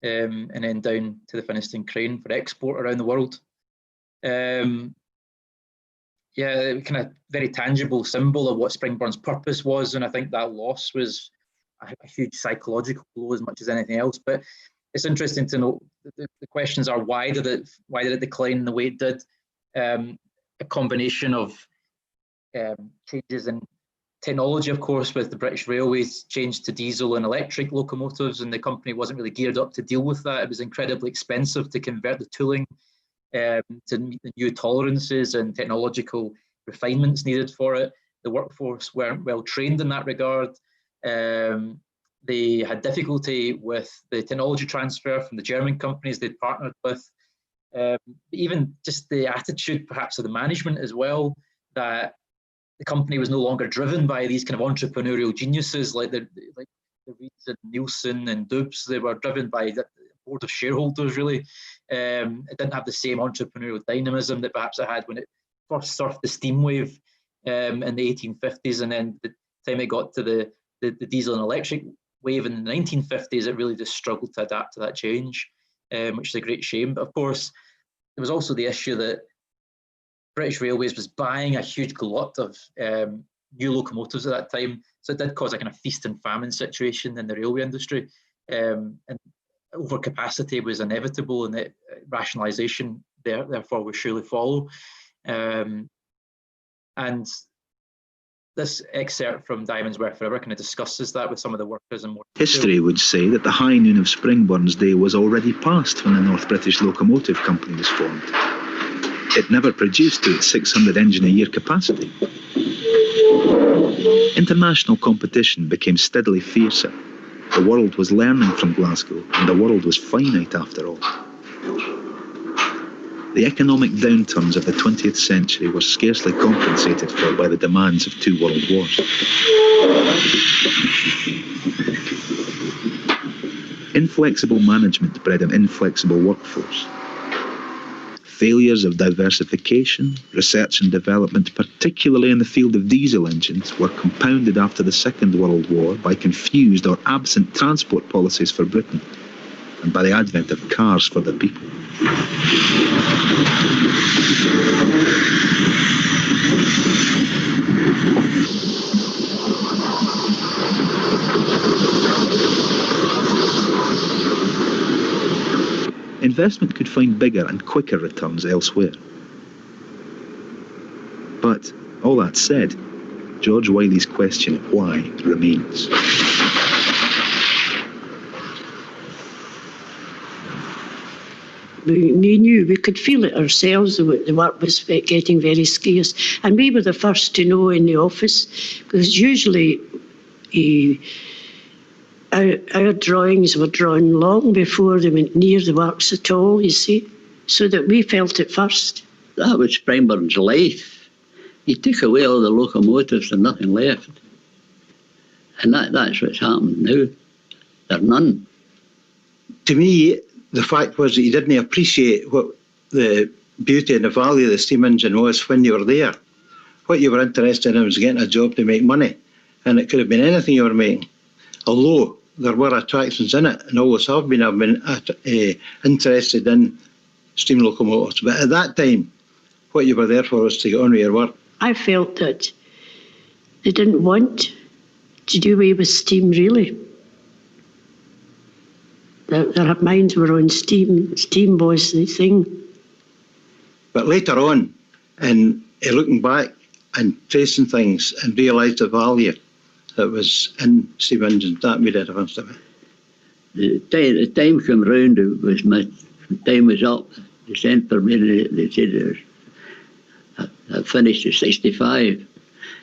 and then down to the Finnieston Crane for export around the world. Yeah, kind of very tangible symbol of what Springburn's purpose was, and I think that loss was a huge psychological blow as much as anything else. But it's interesting to note the questions are why did it decline in the way it did? A combination of changes in technology, of course, with the British Railways changed to diesel and electric locomotives, and the company wasn't really geared up to deal with that. It was incredibly expensive to convert the tooling to meet the new tolerances and technological refinements needed for it. The workforce weren't well trained in that regard. They had difficulty with the technology transfer from the German companies they'd partnered with. Even just the attitude perhaps of the management as well, that the company was no longer driven by these kind of entrepreneurial geniuses like the Reeds and Nielsen and Dubs. They were driven by the board of shareholders, really. It didn't have the same entrepreneurial dynamism that perhaps it had when it first surfed the steam wave in the 1850s, and then the time it got to the diesel and electric wave in the 1950s, it really just struggled to adapt to that change, which is a great shame. But of course, there was also the issue that British Railways was buying a huge glut of new locomotives at that time, so it did cause a kind of feast and famine situation in the railway industry, and overcapacity was inevitable, and that rationalisation therefore would surely follow. And this excerpt from Diamonds Worth Forever kind of discusses that with some of the workers and more. History would say that the high noon of Springburn's day was already past when the North British Locomotive Company was formed. It never produced to its 600 engine a year capacity. International competition became steadily fiercer. The world was learning from Glasgow, and the world was finite after all. The economic downturns of the 20th century were scarcely compensated for by the demands of 2 world wars. Inflexible management bred an inflexible workforce. Failures of diversification, research and development, particularly in the field of diesel engines, were compounded after the Second World War by confused or absent transport policies for Britain, and by the advent of cars for the people. Investment could find bigger and quicker returns elsewhere. But, all that said, George Wiley's question why remains. We knew, we could feel it ourselves, the work was getting very scarce. And we were the first to know in the office, because usually our drawings were drawn long before they went near the works at all, you see, so that we felt it first. That was Springburn's life. You took away all the locomotives and nothing left. And that's what's happened now. There are none. To me, the fact was that you didn't appreciate what the beauty and the value of the steam engine was when you were there. What you were interested in was getting a job to make money, and it could have been anything you were making. Although there were attractions in it, and always have been, I've been interested in steam locomotives. But at that time, what you were there for was to get on with your work. I felt that they didn't want to do away with steam, really. Their minds were on steam. Steam was the thing. But later on, in looking back and tracing things and realised the value that was in steam engines, that made a difference to me. The time came round, it was my time was up. They sent for me, they said I finished at 65.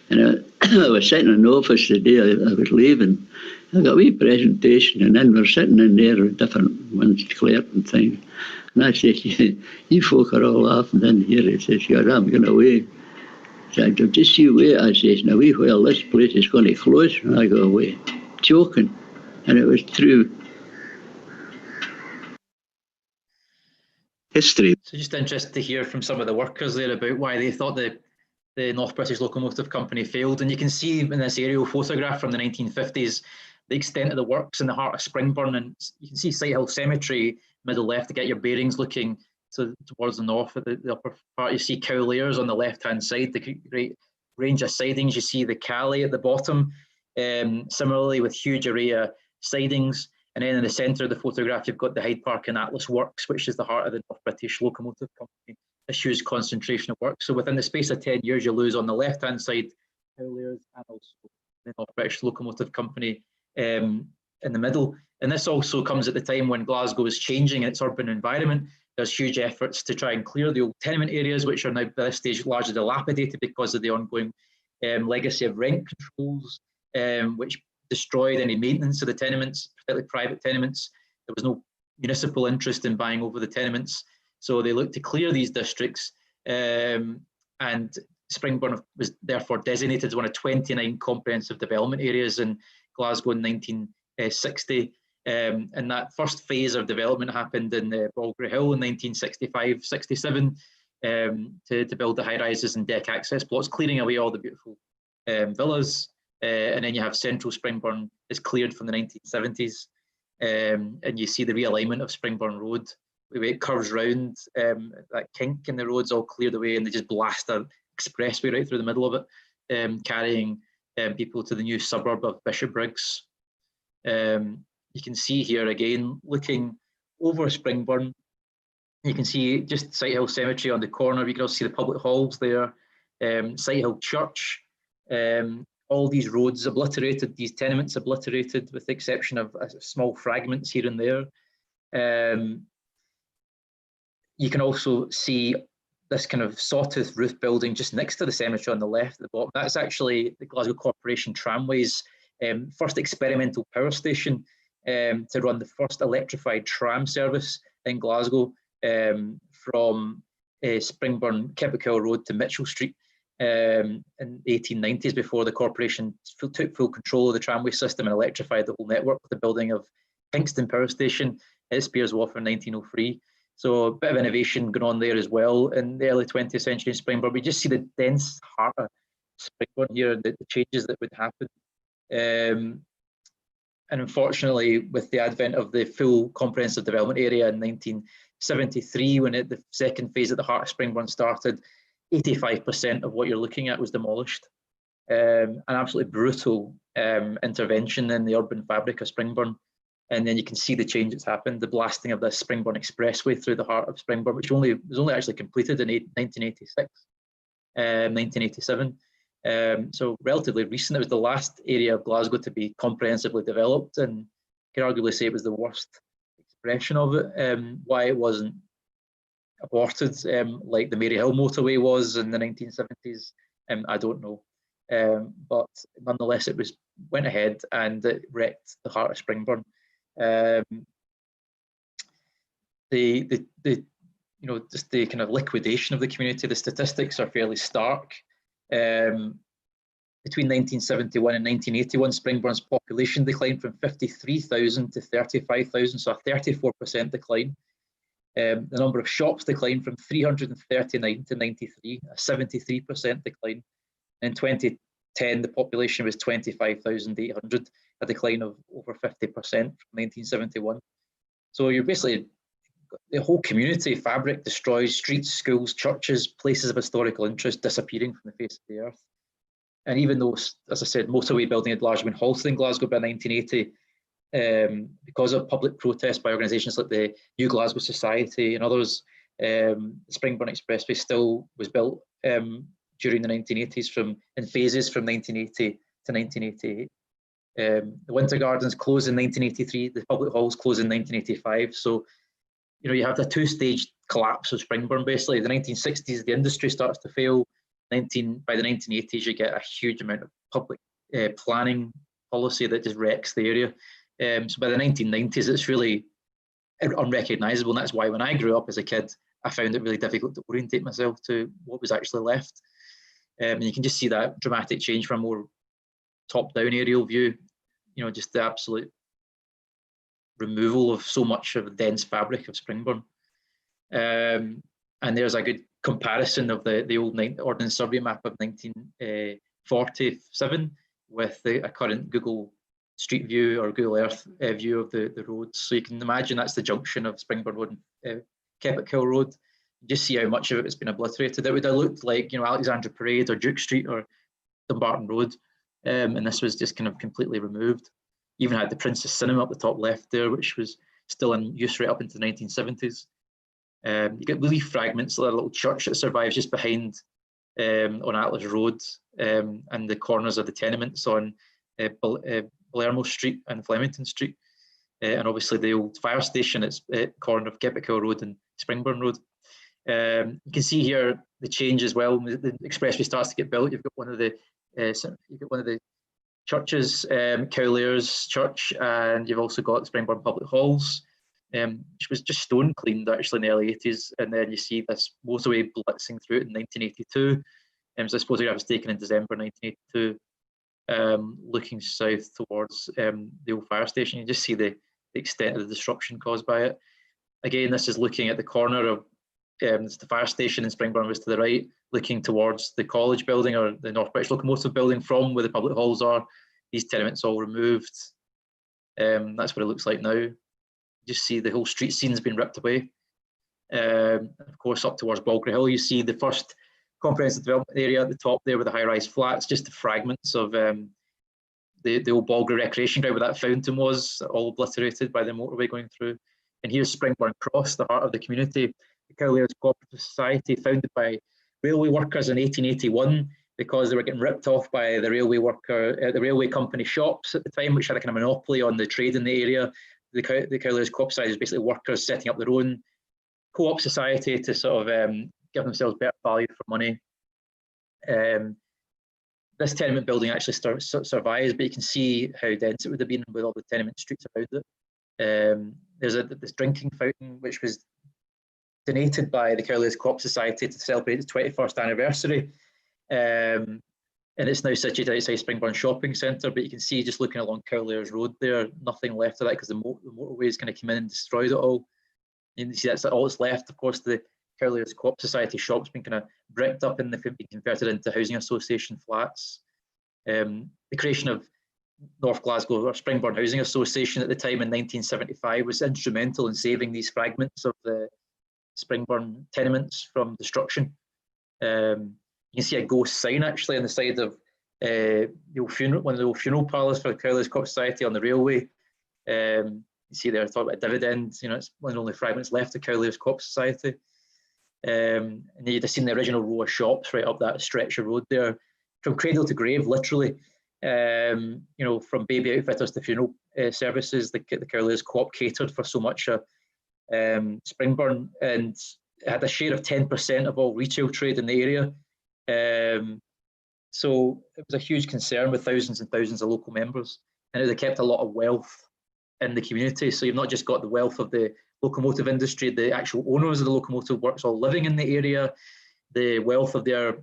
And I was sitting in the office the day I was leaving. I got a wee presentation, and then we're sitting in there with different ones, clerk and things. And I said, you folk are all laughing in here. He says, yeah, I'm going away. I said, just you wait. I says, now we well, this place is going to close. And I go away, joking. And it was true. History. So just interested to hear from some of the workers there about why they thought the North British Locomotive Company failed. And you can see in this aerial photograph from the 1950s the extent of the works in the heart of Springburn, and you can see Sighthill Cemetery, middle left, to get your bearings looking towards the north. At the upper part, you see Cowlairs on the left-hand side, the great range of sidings. You see the Calais at the bottom, similarly with huge array of sidings. And then in the centre of the photograph, you've got the Hyde Park and Atlas Works, which is the heart of the North British Locomotive Company. A huge concentration of work. So within the space of 10 years, you lose on the left-hand side Cowlairs and also the North British Locomotive Company in the middle. And this also comes at the time when Glasgow is changing its urban environment. There's huge efforts to try and clear the old tenement areas, which are now by this stage largely dilapidated because of the ongoing legacy of rent controls, which destroyed any maintenance of the tenements, particularly private tenements. There was no municipal interest in buying over the tenements. So they looked to clear these districts, and Springburn was therefore designated as one of 29 comprehensive development areas in Glasgow in 1960. And that first phase of development happened in Balgrey Hill in 1965-67 to build the high rises and deck access plots, clearing away all the beautiful villas. And then you have central Springburn is cleared from the 1970s. And you see the realignment of Springburn Road. It curves round, that kink in the road's all cleared away, and they just blast an expressway right through the middle of it, carrying people to the new suburb of Bishopbriggs. You can see here again, looking over Springburn, you can see just Sighthill Cemetery on the corner. You can also see the public halls there, Sighthill Church, all these roads obliterated, these tenements obliterated, with the exception of small fragments here and there. You can also see this kind of sawtooth roof building just next to the cemetery on the left at the bottom. That's actually the Glasgow Corporation Tramways first experimental power station to run the first electrified tram service in Glasgow from Springburn, Keppochell Road to Mitchell Street in the 1890s, before the corporation took full control of the tramway system and electrified the whole network with the building of Kingston Power Station at Spears Wharf in 1903. So a bit of innovation going on there as well in the early 20th century in Springburn. We just see the dense heart of Springburn here, the changes that would happen. And unfortunately, with the advent of the full comprehensive development area in 1973, when the second phase of the heart of Springburn started, 85% of what you're looking at was demolished. An absolutely brutal intervention in the urban fabric of Springburn. And then you can see the change that's happened, the blasting of the Springburn Expressway through the heart of Springburn, which was only actually completed in 1986, 1987. So relatively recent. It was the last area of Glasgow to be comprehensively developed, and you could arguably say it was the worst expression of it. Why it wasn't aborted like the Maryhill motorway was in the 1970s, I don't know. But nonetheless, it went ahead and it wrecked the heart of Springburn. Just the kind of liquidation of the community, the statistics are fairly stark. Between 1971 and 1981, Springburn's population declined from 53,000 to 35,000, so a 34% decline. The number of shops declined from 339 to 93, a 73% decline. In 2010, the population was 25,800, a decline of over 50% from 1971. So you're basically the whole community fabric destroyed, streets, schools, churches, places of historical interest disappearing from the face of the earth. And even though, as I said, motorway building had largely been halted in Glasgow by 1980, because of public protest by organisations like the New Glasgow Society and others, the Springburn Expressway still was built during the 1980s in phases from 1980 to 1988. The Winter Gardens closed in 1983, the public halls closed in 1985. So, you know, you have the two-stage collapse of Springburn, basically. The 1960s, the industry starts to fail. By the 1980s, you get a huge amount of public planning policy that just wrecks the area. So by the 1990s, it's really unrecognisable. And that's why when I grew up as a kid, I found it really difficult to orientate myself to what was actually left. And you can just see that dramatic change from a more top-down aerial view, you know, just the absolute removal of so much of the dense fabric of Springburn. And there's a good comparison of the old Ordnance Survey map of 1947 with a current Google Street View or Google Earth view of the roads. So you can imagine that's the junction of Springburn Road and Keppock Hill Road. You just see how much of it has been obliterated. It would have looked like, you know, Alexandra Parade or Duke Street or Dumbarton Road, and this was just kind of completely removed. Even had the Princess Cinema up the top left there, which was still in use right up into the 1970s. You get relief fragments, like a little church that survives just behind on Atlas Road, and the corners of the tenements on Palermo Street and Flemington Street, and obviously the old fire station at corner of Keppock Hill Road and Springburn Road. You can see here the change as well. The expressway starts to get built. You've got one of the churches, Cowlairs Church, and you've also got Springburn Public Halls, which was just stone cleaned actually in the early 80s. And then you see this motorway blitzing through it in 1982. So this photograph was taken in December 1982, looking south towards the old fire station. You just see the extent of the disruption caused by it. Again, this is looking at the corner of the fire station in Springburn was to the right, looking towards the college building or the North British Locomotive building from where the public halls are. These tenements all removed. That's what it looks like now. You just see the whole street scene's been ripped away. Of course, up towards Balgrey Hill, you see the first comprehensive development area at the top there with the high-rise flats, just the fragments of the old Balgrey recreation ground where that fountain was, all obliterated by the motorway going through. And here's Springburn Cross, the heart of the community. The Cowlairs Cooperative Society, founded by railway workers in 1881 because they were getting ripped off by the railway company shops at the time, which had a kind of monopoly on the trade in the area. The Cowlairs Co-op Society is basically workers setting up their own co-op society to sort of give themselves better value for money. This tenement building actually survives, but you can see how dense it would have been with all the tenement streets around it. There's this drinking fountain which was donated by the Cowlairs Co-op Society to celebrate its 21st anniversary. And it's now situated outside Springburn Shopping Centre, but you can see just looking along Cowlairs Road there, nothing left of that because the motorways kind of came in and destroyed it all. And you see that's all that's left. Of course, the Cowlairs Co-op Society shop's been kind of bricked up and they've been converted into housing association flats. The creation of North Glasgow or Springburn Housing Association at the time in 1975 was instrumental in saving these fragments of the Springburn tenements from destruction. You can see a ghost sign actually on the side of one of the old funeral parlours for the Cowlairs Co-op Society on the railway. You see there, talk about dividends. You know, it's one of the only fragments left of Cowlairs Co-op Society. And you'd have seen the original row of shops right up that stretch of road there, from cradle to grave, literally. You know, from baby outfitters to funeral services, the Cowlairs Co-op catered for so much Springburn, and it had a share of 10% of all retail trade in the area. So it was a huge concern with thousands and thousands of local members, and they kept a lot of wealth in the community. So you've not just got the wealth of the locomotive industry, the actual owners of the locomotive works all living in the area, the wealth of their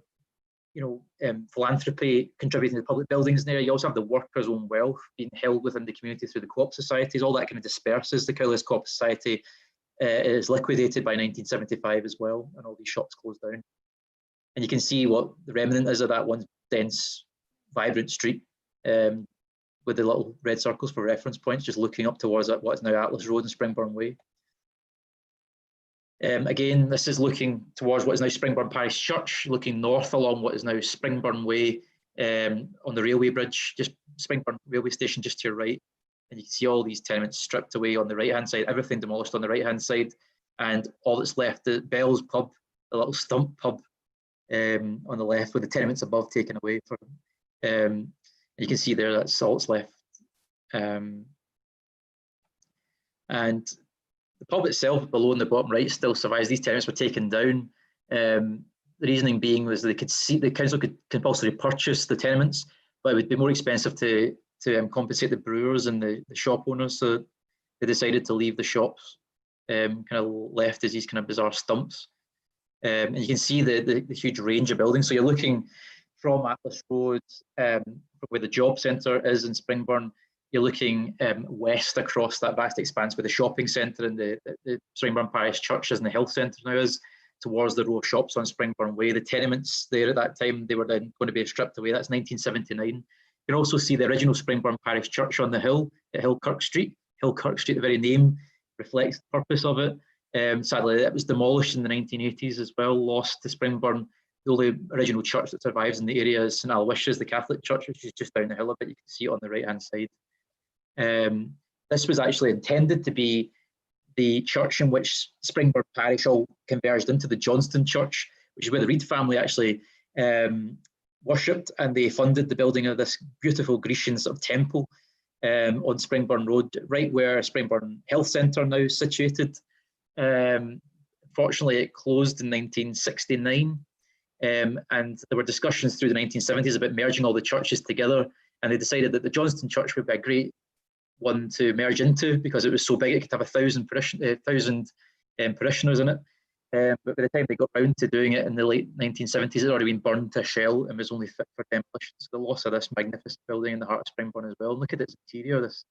philanthropy contributing to public buildings in the area. You also have the workers' own wealth being held within the community through the co-op societies. All that kind of disperses. The Cowlairs Co-op Society is liquidated by 1975 as well, and all these shops closed down. And you can see what the remnant is of that one dense, vibrant street with the little red circles for reference points, just looking up towards what is now Atlas Road and Springburn Way. Again, this is looking towards what is now Springburn Parish Church, looking north along what is now Springburn Way on the railway bridge, just Springburn railway station just to your right. And you can see all these tenements stripped away on the right-hand side, everything demolished on the right-hand side. And all that's left, the Bell's pub, the little stump pub on the left with the tenements above taken away. You can see there that's all that's left. And the pub itself below in the bottom right still survives. These tenements were taken down. The reasoning being was they could see the council could compulsorily purchase the tenements, but it would be more expensive to compensate the brewers and the shop owners. So they decided to leave the shops kind of left as these kind of bizarre stumps. And you can see the huge range of buildings. So you're looking from Atlas Road, where the job centre is in Springburn. You're looking west across that vast expanse where the shopping centre and the Springburn Parish Church is and the health centre now is, towards the row of shops on Springburn Way. The tenements there at that time, they were then going to be stripped away. That's 1979. You can also see the original Springburn Parish Church on the hill at Hillkirk Street. Hillkirk Street, the very name reflects the purpose of it. Sadly, it was demolished in the 1980s as well, lost to Springburn. The only original church that survives in the area is St Aloysius, the Catholic church, which is just down the hill a bit. You can see it on the right-hand side. This was actually intended to be the church in which Springburn Parish all converged into the Johnston Church, which is where the Reed family actually worshipped, and they funded the building of this beautiful Grecian sort of temple on Springburn Road, right where Springburn Health Centre now is situated. Fortunately, it closed in 1969, and there were discussions through the 1970s about merging all the churches together, and they decided that the Johnston Church would be a great one to merge into because it was so big it could have 1,000 parishioners in it. But by the time they got round to doing it in the late 1970s, it had already been burned to a shell and was only fit for demolition. So the loss of this magnificent building in the heart of Springburn as well. And look at its interior, this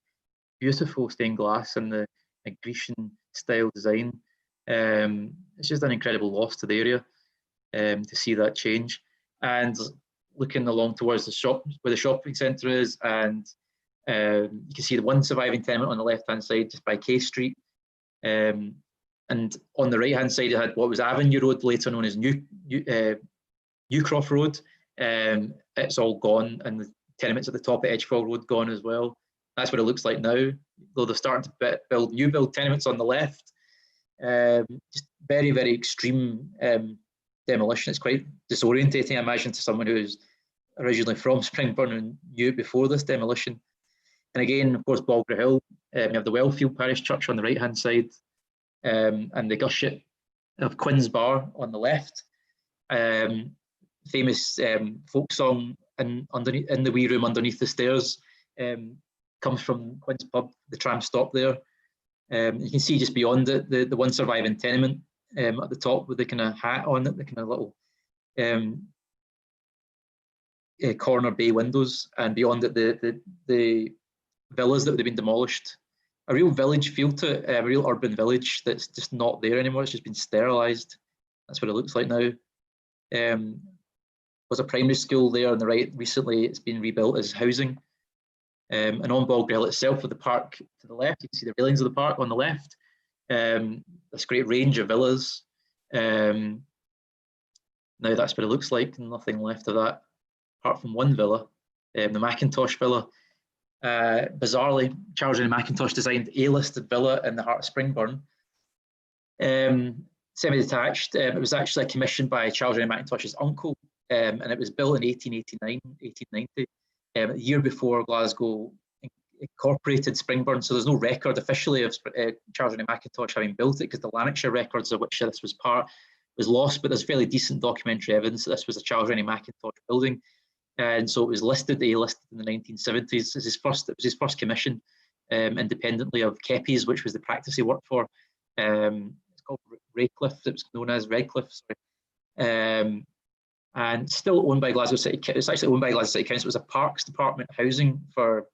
beautiful stained glass and the Grecian style design. It's just an incredible loss to the area to see that change. And looking along towards the shop, where the shopping centre is, and you can see the one surviving tenement on the left-hand side just by K Street. And on the right-hand side, it had what was Avenue Road, later known as Newcroft Road. It's all gone, and the tenements at the top of Edgefall Road gone as well. That's what it looks like now, though they're starting to build new tenements on the left. Just very, very extreme demolition. It's quite disorientating, I imagine, to someone who's originally from Springburn and knew it before this demolition. And again, of course, Balgra Hill, you have the Wellfield Parish Church on the right-hand side, and the Gushet of Quinn's Bar on the left. Famous folk song in the wee room underneath the stairs comes from Quinn's Pub, the tram stop there. You can see just beyond it, the one surviving tenement at the top with the kind of hat on it, the kind of little corner bay windows, and beyond it, the villas that would have been demolished. A real village feel to it, a real urban village that's just not there anymore. It's just been sterilised. That's what it looks like now. Was a primary school there on the right. Recently, it's been rebuilt as housing. And on Balgra Hill itself, with the park to the left, you can see the railings of the park on the left. This great range of villas. Now that's what it looks like. Nothing left of that, apart from one villa, the Mackintosh Villa. Bizarrely, Charles Rennie Mackintosh designed a listed villa in the heart of Springburn. Semi-detached. It was actually commissioned by Charles Rennie Mackintosh's uncle, and it was built in 1889, 1890, a year before Glasgow incorporated Springburn. So there's no record officially of Charles Rennie Mackintosh having built it, because the Lanarkshire records of which this was part was lost, but there's fairly decent documentary evidence that this was a Charles Rennie Mackintosh building. And so it was listed in the 1970s. It was his first commission, independently of Kepi's, which was the practice he worked for. It's called Redcliffe. It was known as Redcliffe, sorry. And still owned by Glasgow City. It's actually owned by Glasgow City Council. It was a parks department housing for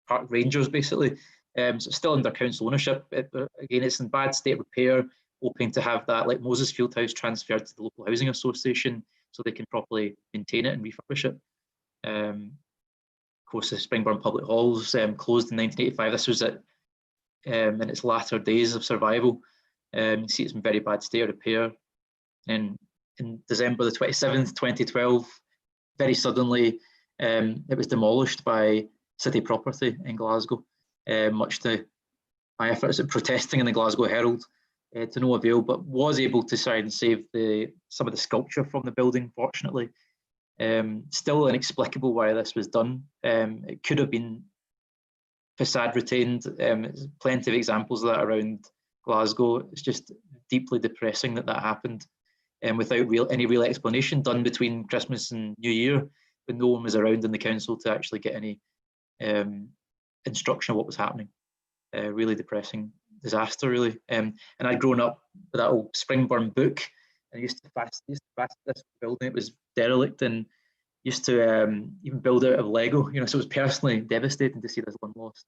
park rangers, basically. So it's still under council ownership. Again, it's in bad state of repair, hoping to have that, like Moses Fieldhouse, transferred to the local housing association, so they can properly maintain it and refurbish it. Of course, the Springburn Public Halls closed in 1985. This was in its latter days of survival. You see it's in very bad state of repair. And in December the 27th, 2012, very suddenly, it was demolished by city property in Glasgow, much to my efforts at protesting in the Glasgow Herald, to no avail, but was able to try and save some of the sculpture from the building, fortunately. Still inexplicable why this was done. It could have been facade retained. There's plenty of examples of that around Glasgow. It's just deeply depressing that that happened, without any real explanation, done between Christmas and New Year, when no one was around in the council to actually get any instruction of what was happening. Really depressing disaster, really. And I'd grown up with that old Springburn book, and I used to pass this building. It was derelict, and used to even build out of Lego. You know, so it was personally devastating to see this one lost.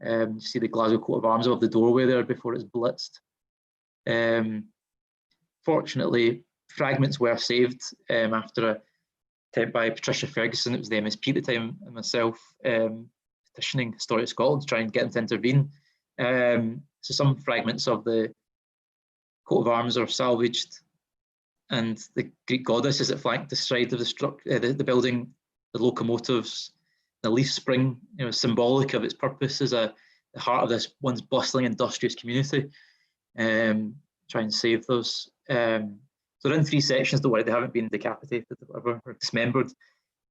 You see the Glasgow coat of arms above the doorway there before it's blitzed. Fortunately, fragments were saved after a attempt by Patricia Ferguson. It was the MSP at the time, and myself, petitioning Historic Scotland to try and get them to intervene. So some fragments of the coat of arms are salvaged, and the Greek goddesses that flanked the side of the building, the locomotives, the leaf spring, you know, symbolic of its purpose as the heart of this once bustling industrious community. Try and save those. So they're in 3 sections. Don't worry, they haven't been decapitated or whatever, or dismembered.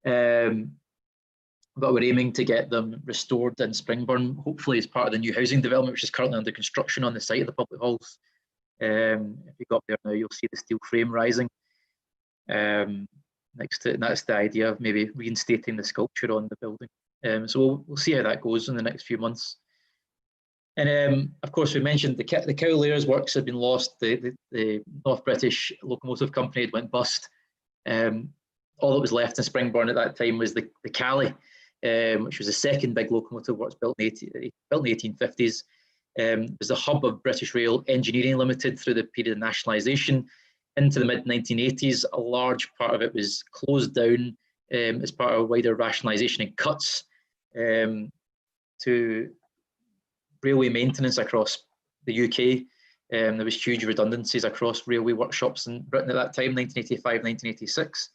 But we're aiming to get them restored in Springburn, hopefully as part of the new housing development, which is currently under construction on the site of the public halls. If you go up there now, you'll see the steel frame rising next to it, and that's the idea of maybe reinstating the sculpture on the building. So we'll see how that goes in the next few months. And of course, we mentioned the Cowlayers works had been lost. The North British Locomotive Company had went bust. All that was left in Springburn at that time was the Cally, which was the second big locomotive works built in the 1850s. It was the hub of British Rail Engineering Limited through the period of nationalisation into the mid-1980s. A large part of it was closed down as part of wider rationalisation and cuts to railway maintenance across the UK. There was huge redundancies across railway workshops in Britain at that time, 1985, 1986.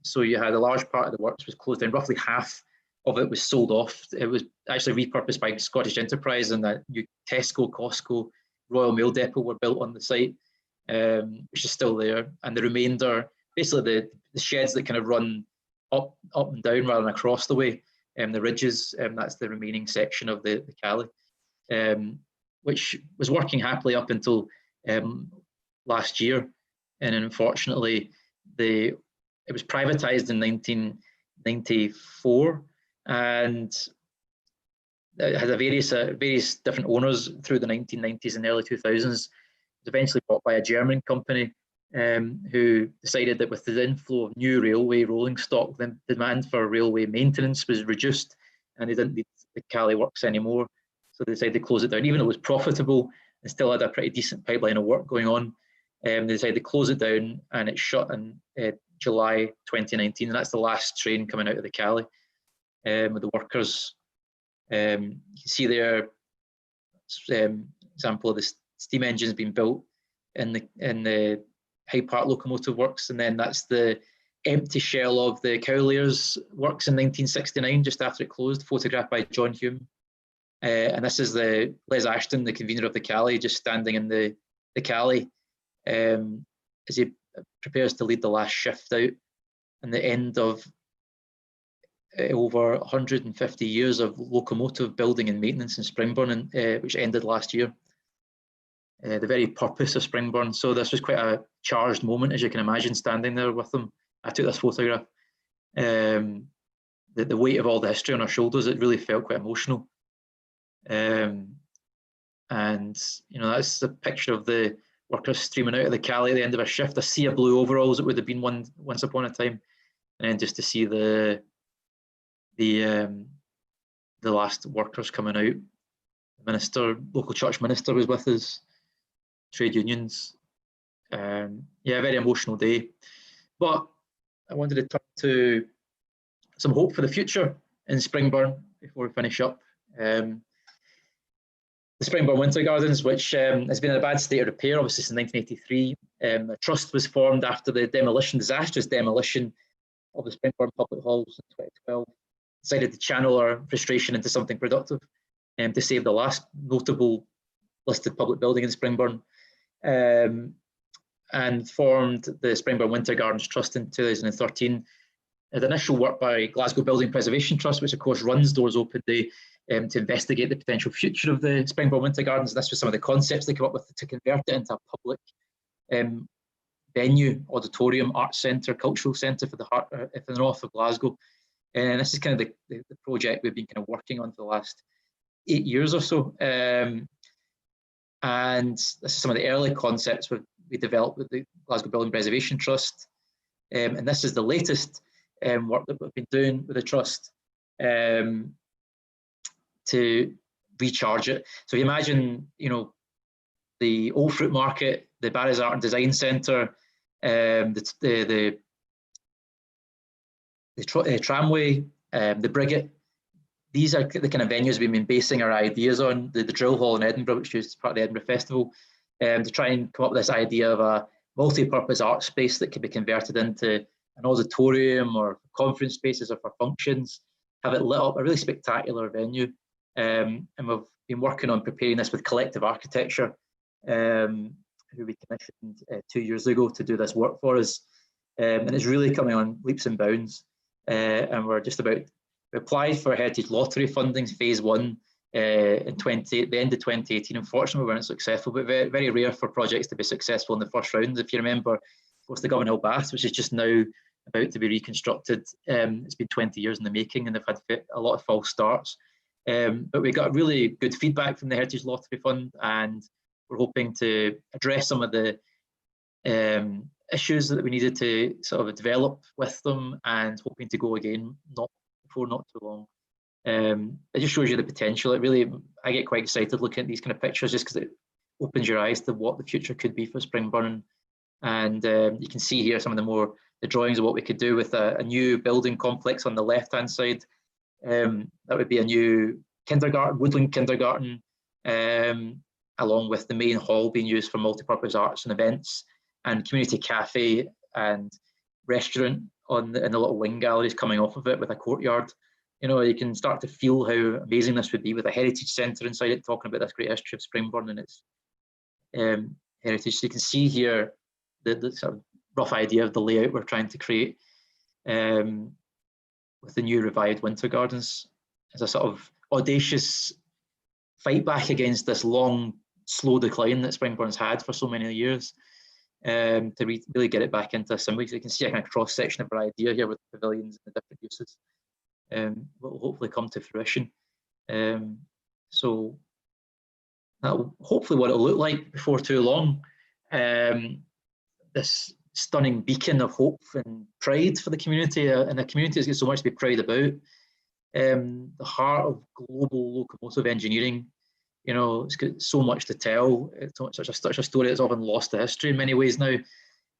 So you had a large part of the works was closed down. Roughly half of it was sold off. It was actually repurposed by Scottish Enterprise, and that new Tesco, Costco, Royal Mail Depot were built on the site, which is still there. And the remainder, basically the sheds that kind of run up and down rather than across the way, the ridges, that's the remaining section of the Cally, which was working happily up until last year. And unfortunately, it was privatised in 1994, and it had various different owners through the 1990s and early 2000s. It was eventually bought by a German company who decided that with the inflow of new railway rolling stock, the demand for railway maintenance was reduced, and they didn't need the Cally works anymore. So they decided to close it down, even though it was profitable and still had a pretty decent pipeline of work going on. They decided to close it down, and it shut in July 2019, and that's the last train coming out of the Cally with the workers. You can see there, example of the steam engines being built in the Hyde Park Locomotive Works, and then that's the empty shell of the Cowlayers Works in 1969, just after it closed, photographed by John Hume. And this is Les Ashton, the convener of the Cally, just standing in the Cally as he prepares to lead the last shift out, and the end of over 150 years of locomotive building and maintenance in Springburn, which ended last year. The very purpose of Springburn. So this was quite a charged moment, as you can imagine, standing there with them. I took this photograph. The weight of all the history on our shoulders, it really felt quite emotional. And you know, that's the picture of the workers streaming out of the Cally at the end of a shift. A sea of blue overalls, it would have been once upon a time, and then just to see the last workers coming out. The minister, local church minister, was with us. Trade unions. Yeah, very emotional day. But I wanted to turn to some hope for the future in Springburn before we finish up. the Springburn Winter Gardens, which has been in a bad state of repair, obviously, since 1983. A trust was formed after the disastrous demolition of the Springburn public halls in 2012. Decided to channel our frustration into something productive to save the last notable listed public building in Springburn, and formed the Springburn Winter Gardens Trust in 2013. The initial work by Glasgow Building Preservation Trust, which of course runs Doors Open Day, to investigate the potential future of the Springburn Winter Gardens. This was some of the concepts they came up with to convert it into a public venue, auditorium, arts centre, cultural centre for the north of Glasgow. And this is kind of the project we've been kind of working on for the last 8 years or so. And this is some of the early concepts we developed with the Glasgow Building Preservation Trust. And this is the latest work that we've been doing with the trust to recharge it. So you imagine, you know, the Old Fruit Market, the Barry's Art and Design Centre, the tramway, the Brigget. These are the kind of venues we've been basing our ideas on. The Drill Hall in Edinburgh, which is part of the Edinburgh Festival, to try and come up with this idea of a multi-purpose art space that can be converted into an auditorium or conference spaces or for functions, have it lit up, a really spectacular venue. And we've been working on preparing this with Collective Architecture, who we commissioned 2 years ago to do this work for us. And it's really coming on leaps and bounds. And we're just about, we applied for Heritage Lottery funding, phase 1, in the end of 2018. Unfortunately, we weren't successful, but very, very rare for projects to be successful in the first round. If you remember, of course, the Govan Hill Baths, which is just now about to be reconstructed. It's been 20 years in the making, and they've had a lot of false starts. But we got really good feedback from the Heritage Lottery Fund, and we're hoping to address some of the issues that we needed to sort of develop with them, and hoping to go again not too long. It just shows you the potential. It really, I get quite excited looking at these kind of pictures, just because it opens your eyes to what the future could be for Springburn. And you can see here some of the drawings of what we could do with a new building complex on the left-hand side. That would be a new kindergarten, woodland kindergarten, along with the main hall being used for multi-purpose arts and events, and community cafe and restaurant in the little wing galleries coming off of it with a courtyard. You know, you can start to feel how amazing this would be with a heritage centre inside it, talking about this great history of Springburn and its heritage. So you can see here the sort of rough idea of the layout we're trying to create with the new revived Winter Gardens as a sort of audacious fight back against this long, slow decline that Springburn's had for so many years, to really get it back into Civic. So you can see a kind of cross section of our idea here with the pavilions and the different uses. Will hopefully come to fruition. So that'll hopefully what it'll look like before too long. This stunning beacon of hope and pride for the community, and the community has got so much to be proud about. The heart of global locomotive engineering. You know, it's got so much to tell. It's such a story that's often lost to history in many ways now,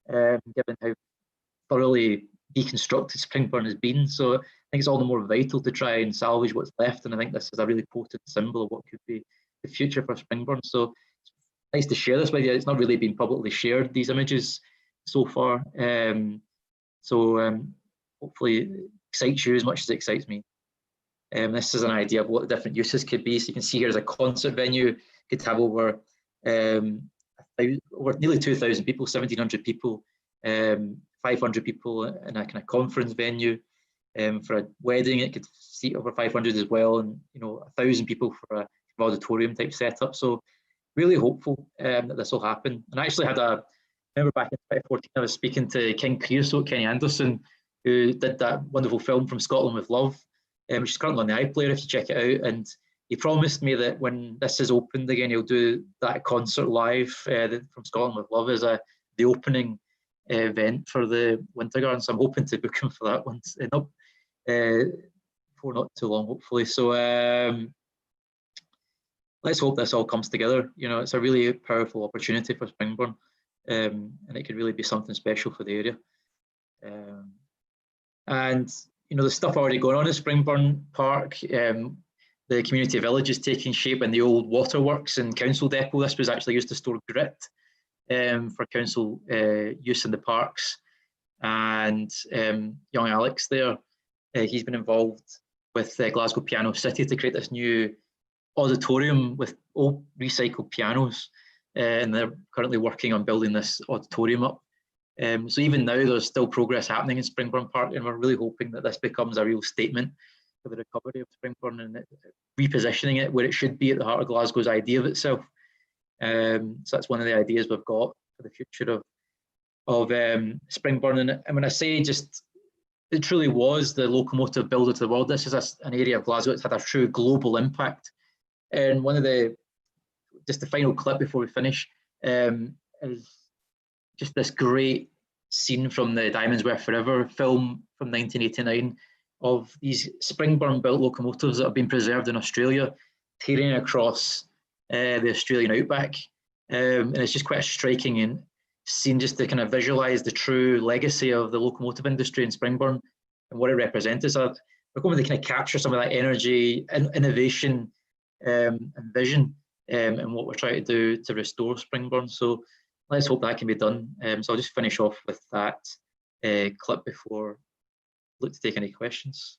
given how thoroughly deconstructed Springburn has been. So I think it's all the more vital to try and salvage what's left. And I think this is a really potent symbol of what could be the future for Springburn. So it's nice to share this with you. It's not really been publicly shared, these images so far. Hopefully it excites you as much as it excites me. This is an idea of what the different uses could be. So you can see here as a concert venue, could have over nearly 2,000 people, 1,700 people, 500 people in a kind of conference venue. For a wedding, it could seat over 500 as well, and 1,000 people for an auditorium type setup. So really hopeful that this will happen. And I actually I remember back in 2014, I was speaking to King Creosote, Kenny Anderson, who did that wonderful film From Scotland with Love, which is currently on the iPlayer if you check it out. And he promised me that when this is opened again, he'll do that concert live From Scotland with Love as the opening event for the Winter Garden. So I'm hoping to book him for that one before not too long, hopefully. So let's hope this all comes together. It's a really powerful opportunity for Springburn, and it could really be something special for the area. And the stuff already going on in Springburn Park, the community village is taking shape in the old waterworks and council depot. This was actually used to store grit for council use in the parks. And young Alex there, he's been involved with Glasgow Piano City to create this new auditorium with old recycled pianos. And they're currently working on building this auditorium up. So even now there's still progress happening in Springburn Park, and we're really hoping that this becomes a real statement for the recovery of Springburn and repositioning it where it should be at the heart of Glasgow's idea of itself. So that's one of the ideas we've got for the future of Springburn. And when I say just, it truly was the locomotive builder to the world. This is an area of Glasgow that's had a true global impact. And one of just the final clip before we finish is just this great scene from the Diamonds Were Forever film from 1989 of these Springburn built locomotives that have been preserved in Australia, tearing across the Australian outback. And it's just quite a striking scene just to kind of visualise the true legacy of the locomotive industry in Springburn and what it represents. We're going to kind of capture some of that energy and innovation and vision and what we're trying to do to restore Springburn. So let's hope that can be done. So I'll just finish off with that clip before I look to take any questions.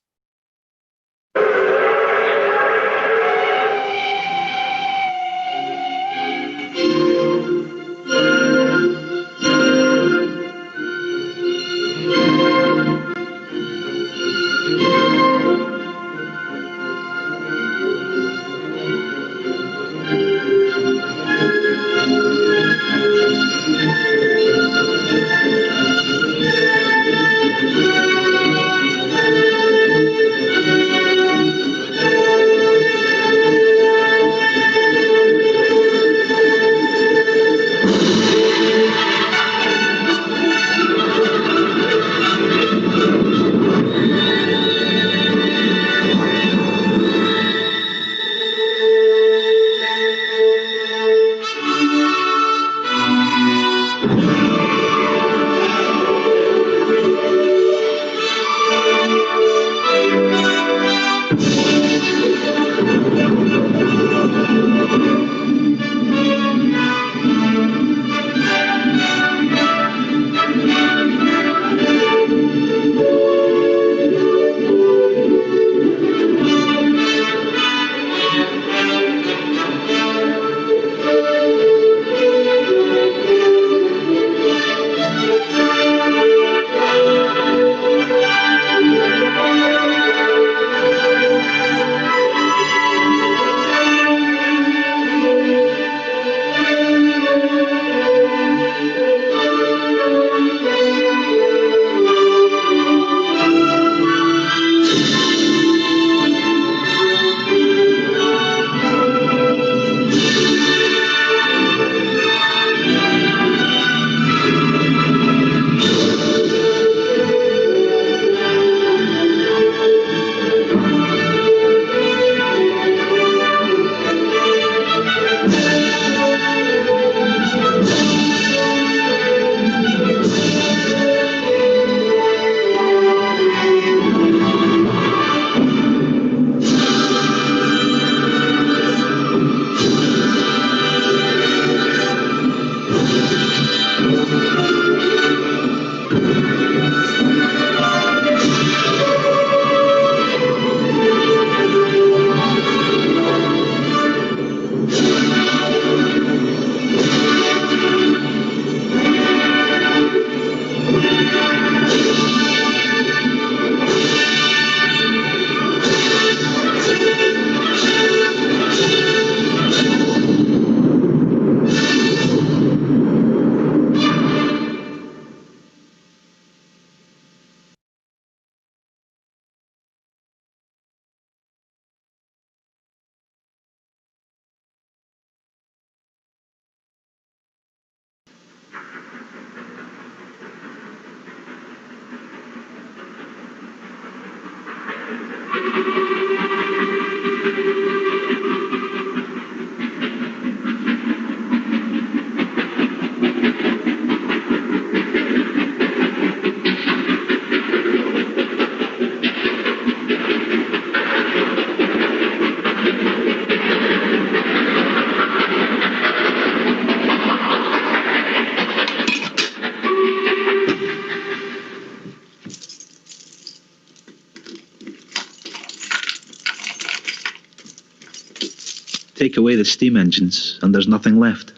Take away the steam engines and there's nothing left.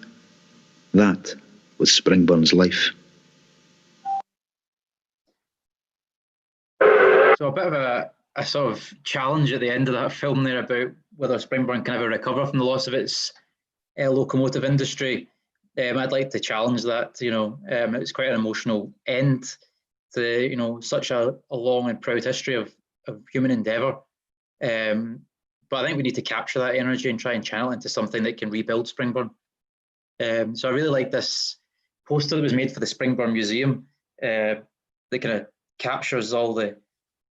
That was Springburn's life. So a bit of a sort of challenge at the end of that film there about whether Springburn can ever recover from the loss of its locomotive industry. I'd like to challenge that. It's quite an emotional end to such a long and proud history of human endeavour. But I think we need to capture that energy and try and channel it into something that can rebuild Springburn. So I really like this poster that was made for the Springburn Museum that kind of captures all the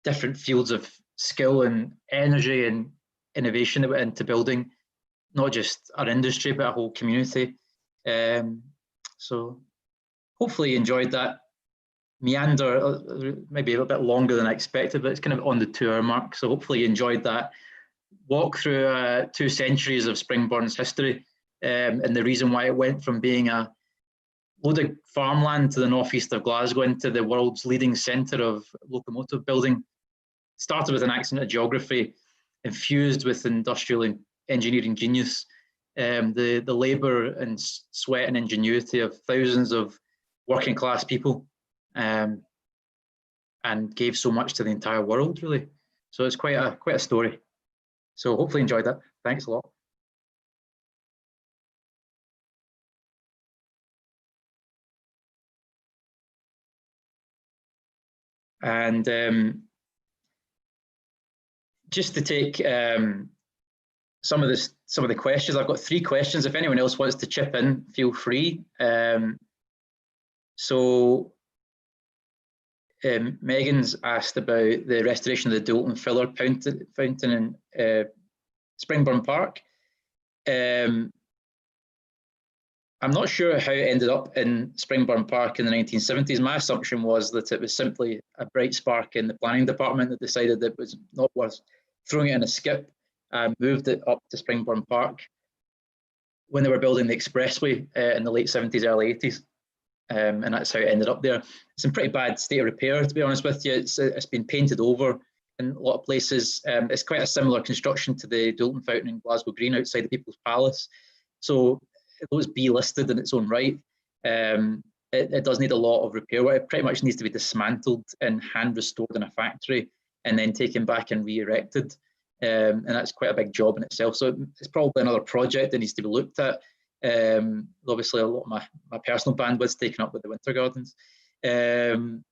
different fields of skill and energy and innovation that went into building not just our industry but a whole community. So hopefully you enjoyed that meander, maybe a little bit longer than I expected, but it's kind of on the 2 hour mark. So hopefully you enjoyed that walk through 2 centuries of Springburn's history, and the reason why it went from being a load of farmland to the northeast of Glasgow into the world's leading centre of locomotive building. Started with an accent of geography, infused with industrial and engineering genius, the labour and sweat and ingenuity of thousands of working class people, and gave so much to the entire world, really. So it's quite a story. So hopefully you enjoyed that. Thanks a lot. And just to take some of the questions, I've got 3 questions. If anyone else wants to chip in, feel free. Megan's asked about the restoration of the Doulton Filler fountain in Springburn Park. I'm not sure how it ended up in Springburn Park in the 1970s. My assumption was that it was simply a bright spark in the planning department that decided that it was not worth throwing it in a skip and moved it up to Springburn Park when they were building the expressway in the late 70s, early 80s. And that's how it ended up there. It's in pretty bad state of repair, to be honest with you. It's been painted over in a lot of places. It's quite a similar construction to the Doulton Fountain in Glasgow Green outside the People's Palace. So though it's B listed in its own right, it does need a lot of repair work. It pretty much needs to be dismantled and hand restored in a factory and then taken back and re-erected. And that's quite a big job in itself. So it's probably another project that needs to be looked at. Obviously a lot of my personal bandwidth's taken up with the Winter Gardens. And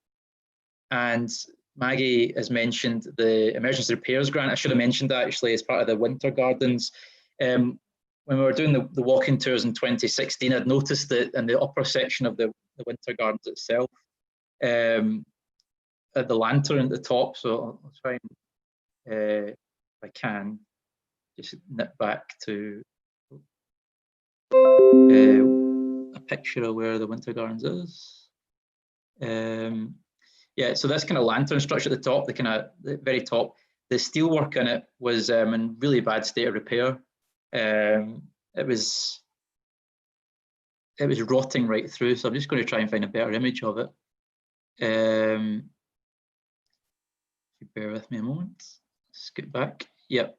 Maggie has mentioned the emergency repairs grant. I should have mentioned that actually as part of the Winter Gardens. When we were doing the walking tours in 2016, I'd noticed that in the upper section of the Winter Gardens itself, at the lantern at the top, so I'll try and, if I can, just nip back to a picture of where the Winter Gardens is. Yeah, so this kind of lantern structure at the top, the very top, the steelwork in it was in really bad state of repair. It was rotting right through, so I'm just going to try and find a better image of it. If you bear with me a moment, skip back. Yep.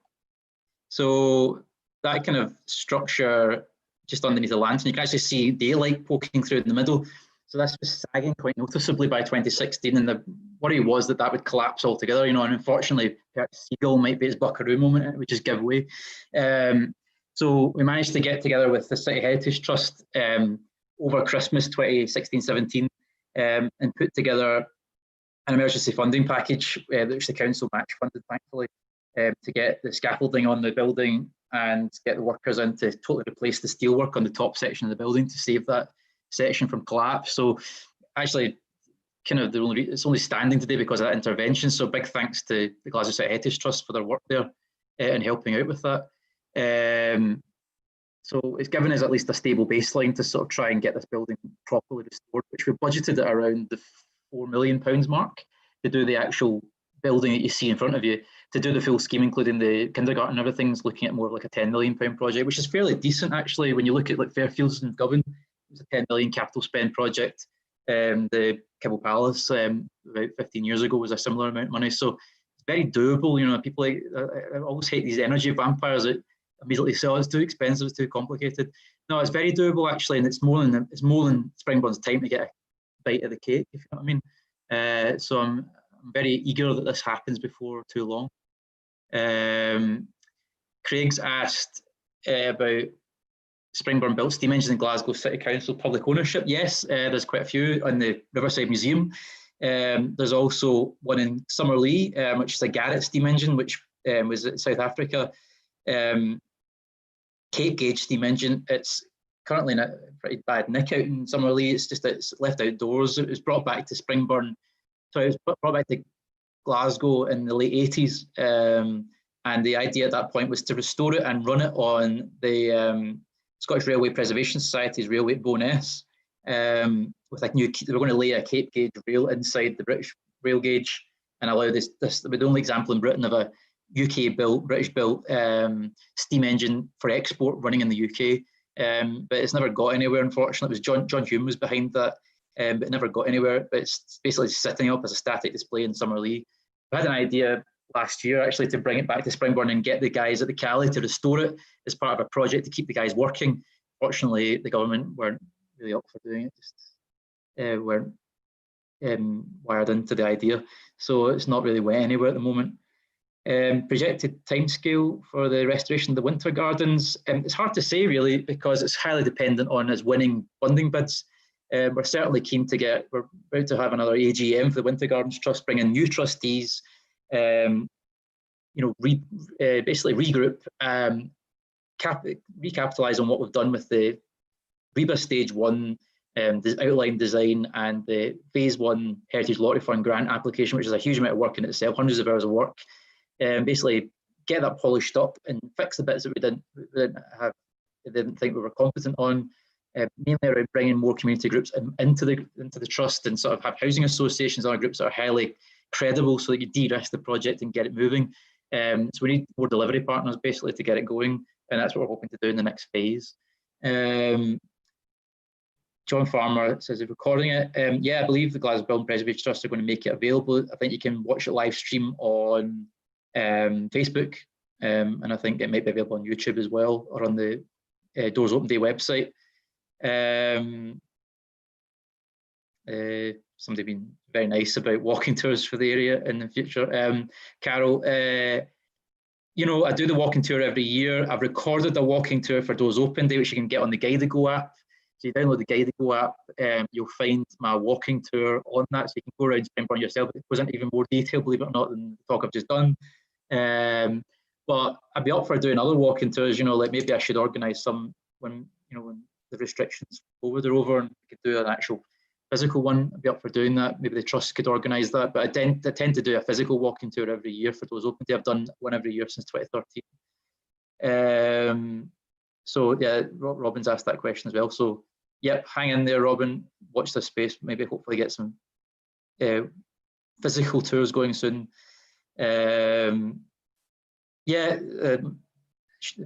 So that kind of structure just underneath the lantern, you can actually see daylight poking through in the middle. So this was sagging quite noticeably by 2016, and the worry was that would collapse altogether, and unfortunately, Seagull might be its buckaroo moment, and it would just give way. So we managed to get together with the City Heritage Trust over Christmas 2016-17 and put together an emergency funding package, which the council match funded, thankfully, to get the scaffolding on the building and get the workers in to totally replace the steelwork on the top section of the building to save that section from collapse. So actually, kind of it's only standing today because of that intervention. So big thanks to the Glasgow City Heritage Trust for their work there and helping out with that. So it's given us at least a stable baseline to sort of try and get this building properly restored, which we budgeted at around the £4 million mark to do the actual building that you see in front of you. To do the full scheme, including the kindergarten and everything's looking at more of like a £10 million project, which is fairly decent actually when you look at like Fairfields and Govan. It was a £10 million capital spend project. The Kibble Palace about 15 years ago was a similar amount of money. So it's very doable. People I always hate these energy vampires that immediately saw it's too expensive, it's too complicated. No, it's very doable actually, and it's more than Springburn's time to get a bite of the cake, if you know what I mean. So I'm very eager that this happens before too long. Craig's asked about Springburn built steam engines in Glasgow City Council public ownership. Yes, there's quite a few on the Riverside Museum. There's also one in Summerlee, which is a Garrett steam engine, which was in South Africa. Cape gauge steam engine. It's currently in a pretty bad nick out in Summerlee. It's left outdoors. It was brought back to Springburn. So it was brought back to Glasgow in the late 80s. And the idea at that point was to restore it and run it on the Scottish Railway Preservation Society's railway Bowness. With like they were going to lay a Cape gauge rail inside the British rail gauge and allow this the only example in Britain of a UK built, British built steam engine for export running in the UK. But it's never got anywhere, unfortunately. It was John Hume was behind that, but it never got anywhere. But it's basically sitting up as a static display in Summerlee. I had an idea last year actually to bring it back to Springburn and get the guys at the Cali to restore it as part of a project to keep the guys working. Fortunately, the government weren't really up for doing it, just weren't wired into the idea. So it's not really went anywhere at the moment. Projected timescale for the restoration of the winter gardens. It's hard to say really because it's highly dependent on us winning funding bids. We're certainly keen to we're about to have another AGM for the Winter Gardens Trust, bring in new trustees, basically regroup, recapitalise on what we've done with the REBA Stage 1 the outline design and the Phase 1 Heritage Lottery Fund grant application, which is a huge amount of work in itself, hundreds of hours of work. Basically get that polished up and fix the bits that we didn't think we were competent on, mainly around bringing more community groups into the trust and sort of have housing associations and other groups that are highly credible so that you de-risk the project and get it moving. So we need more delivery partners basically to get it going, and that's what we're hoping to do in the next phase. John Farmer says he's recording it. Yeah, I believe the Glasgow Building Preservation Trust are going to make it available. I think you can watch it live stream on Facebook, and I think it might be available on YouTube as well, or on the Doors Open Day website. Somebody been very nice about walking tours for the area in the future. Carol, I do the walking tour every year. I've recorded a walking tour for Doors Open Day, which you can get on the GDODDF2020 app. So you download the GDODDF2020 app, you'll find my walking tour on that, so you can go around Springburn yourself. It goes into even more detail, believe it or not, than the talk I've just done. But I'd be up for doing other walking tours. Like maybe I should organise some when the restrictions over and we could do an actual physical one. I'd be up for doing that. Maybe the trust could organise that. But I tend to do a physical walking tour every year for Doors Open Day. I've done one every year since 2013. So yeah, Robin's asked that question as well. So yep, hang in there, Robin. Watch this space. Maybe hopefully get some physical tours going soon.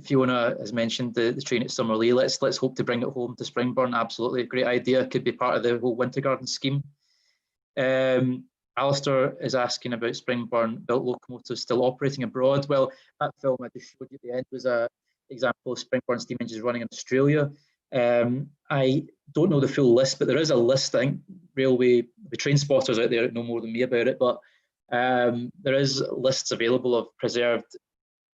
Fiona has mentioned the train at Summerlee. Let's hope to bring it home to Springburn. Absolutely, great idea. Could be part of the whole Winter Garden scheme. Alistair is asking about Springburn built locomotives still operating abroad. Well, that film I just showed you at the end was an example of Springburn steam engines running in Australia. I don't know the full list, but there is a list. I think the train spotters out there know more than me about it, but there is lists available of preserved.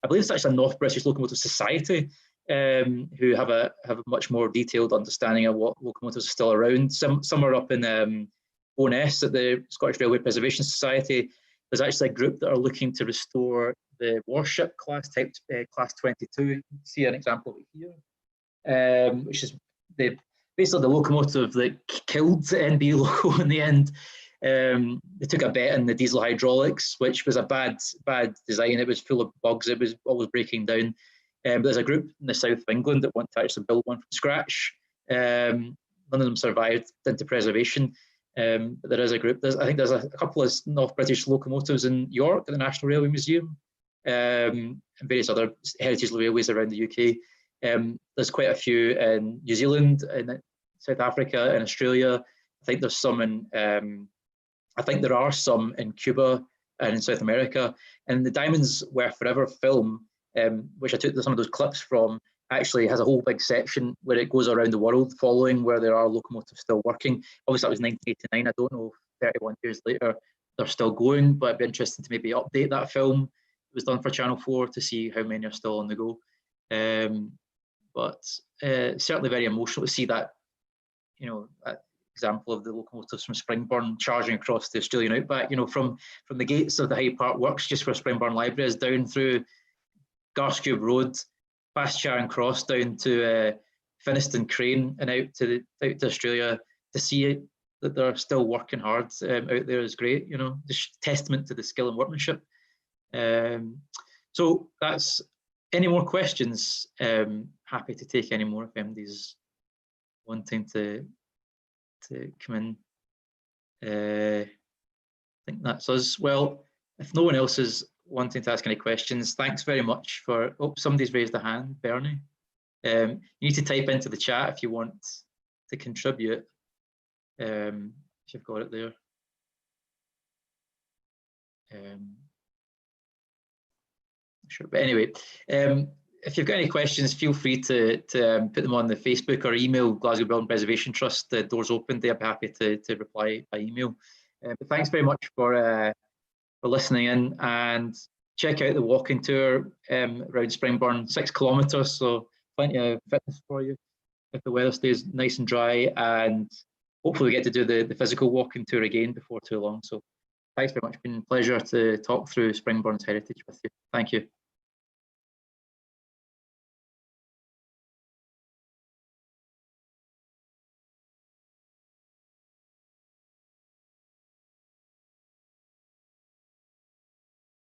I believe it's actually a North British Locomotive Society who have a much more detailed understanding of what locomotives are still around. Some are up in Bowness at the Scottish Railway Preservation Society. There's actually a group that are looking to restore the warship class type, class 22. You can see an example of it here, which is basically the locomotive that killed the NB loco in the end. They took a bet in the diesel hydraulics, which was a bad design. It was full of bugs. It was always breaking down. But there's a group in the south of England that want to actually build one from scratch. None of them survived into preservation. But there is a group. I think there's a couple of North British locomotives in York at the National Railway Museum, and various other heritage railways around the UK. There's quite a few in New Zealand, in South Africa, and Australia. I think there's some in. I think there are some in Cuba and in South America. And the Diamonds Were Forever film, which I took some of those clips from, actually has a whole big section where it goes around the world following where there are locomotives still working. Obviously that was 1989. I don't know if 31 years later they're still going, but it'd be interesting to maybe update that film. It was done for Channel 4 to see how many are still on the go. But certainly very emotional to see that, you know, that example of the locomotives from Springburn charging across the Australian outback, you know, from the gates of the Hyde Park Works, just where Springburn Library is, down through Garscube Road, past Charing Cross, down to Finiston Crane, and out to Australia. To see it, that they're still working hard out there is great, you know, just testament to the skill and workmanship. So that's, any more questions? Happy to take any more if anybody's wanting to come in. I think that's us. Well, if no one else is wanting to ask any questions, thanks very much for, oh, somebody's raised a hand, Bernie. You need to type into the chat if you want to contribute, if you've got it there. Sure, but anyway, if you've got any questions, feel free to put them on the Facebook or email Glasgow Building Preservation Trust. The door's open. They'll be happy to reply by email. But thanks very much for listening in, and check out the walking tour around Springburn, 6 kilometres, so plenty of fitness for you if the weather stays nice and dry, and hopefully we get to do the physical walking tour again before too long. So thanks very much. It's been a pleasure to talk through Springburn's heritage with you. Thank you.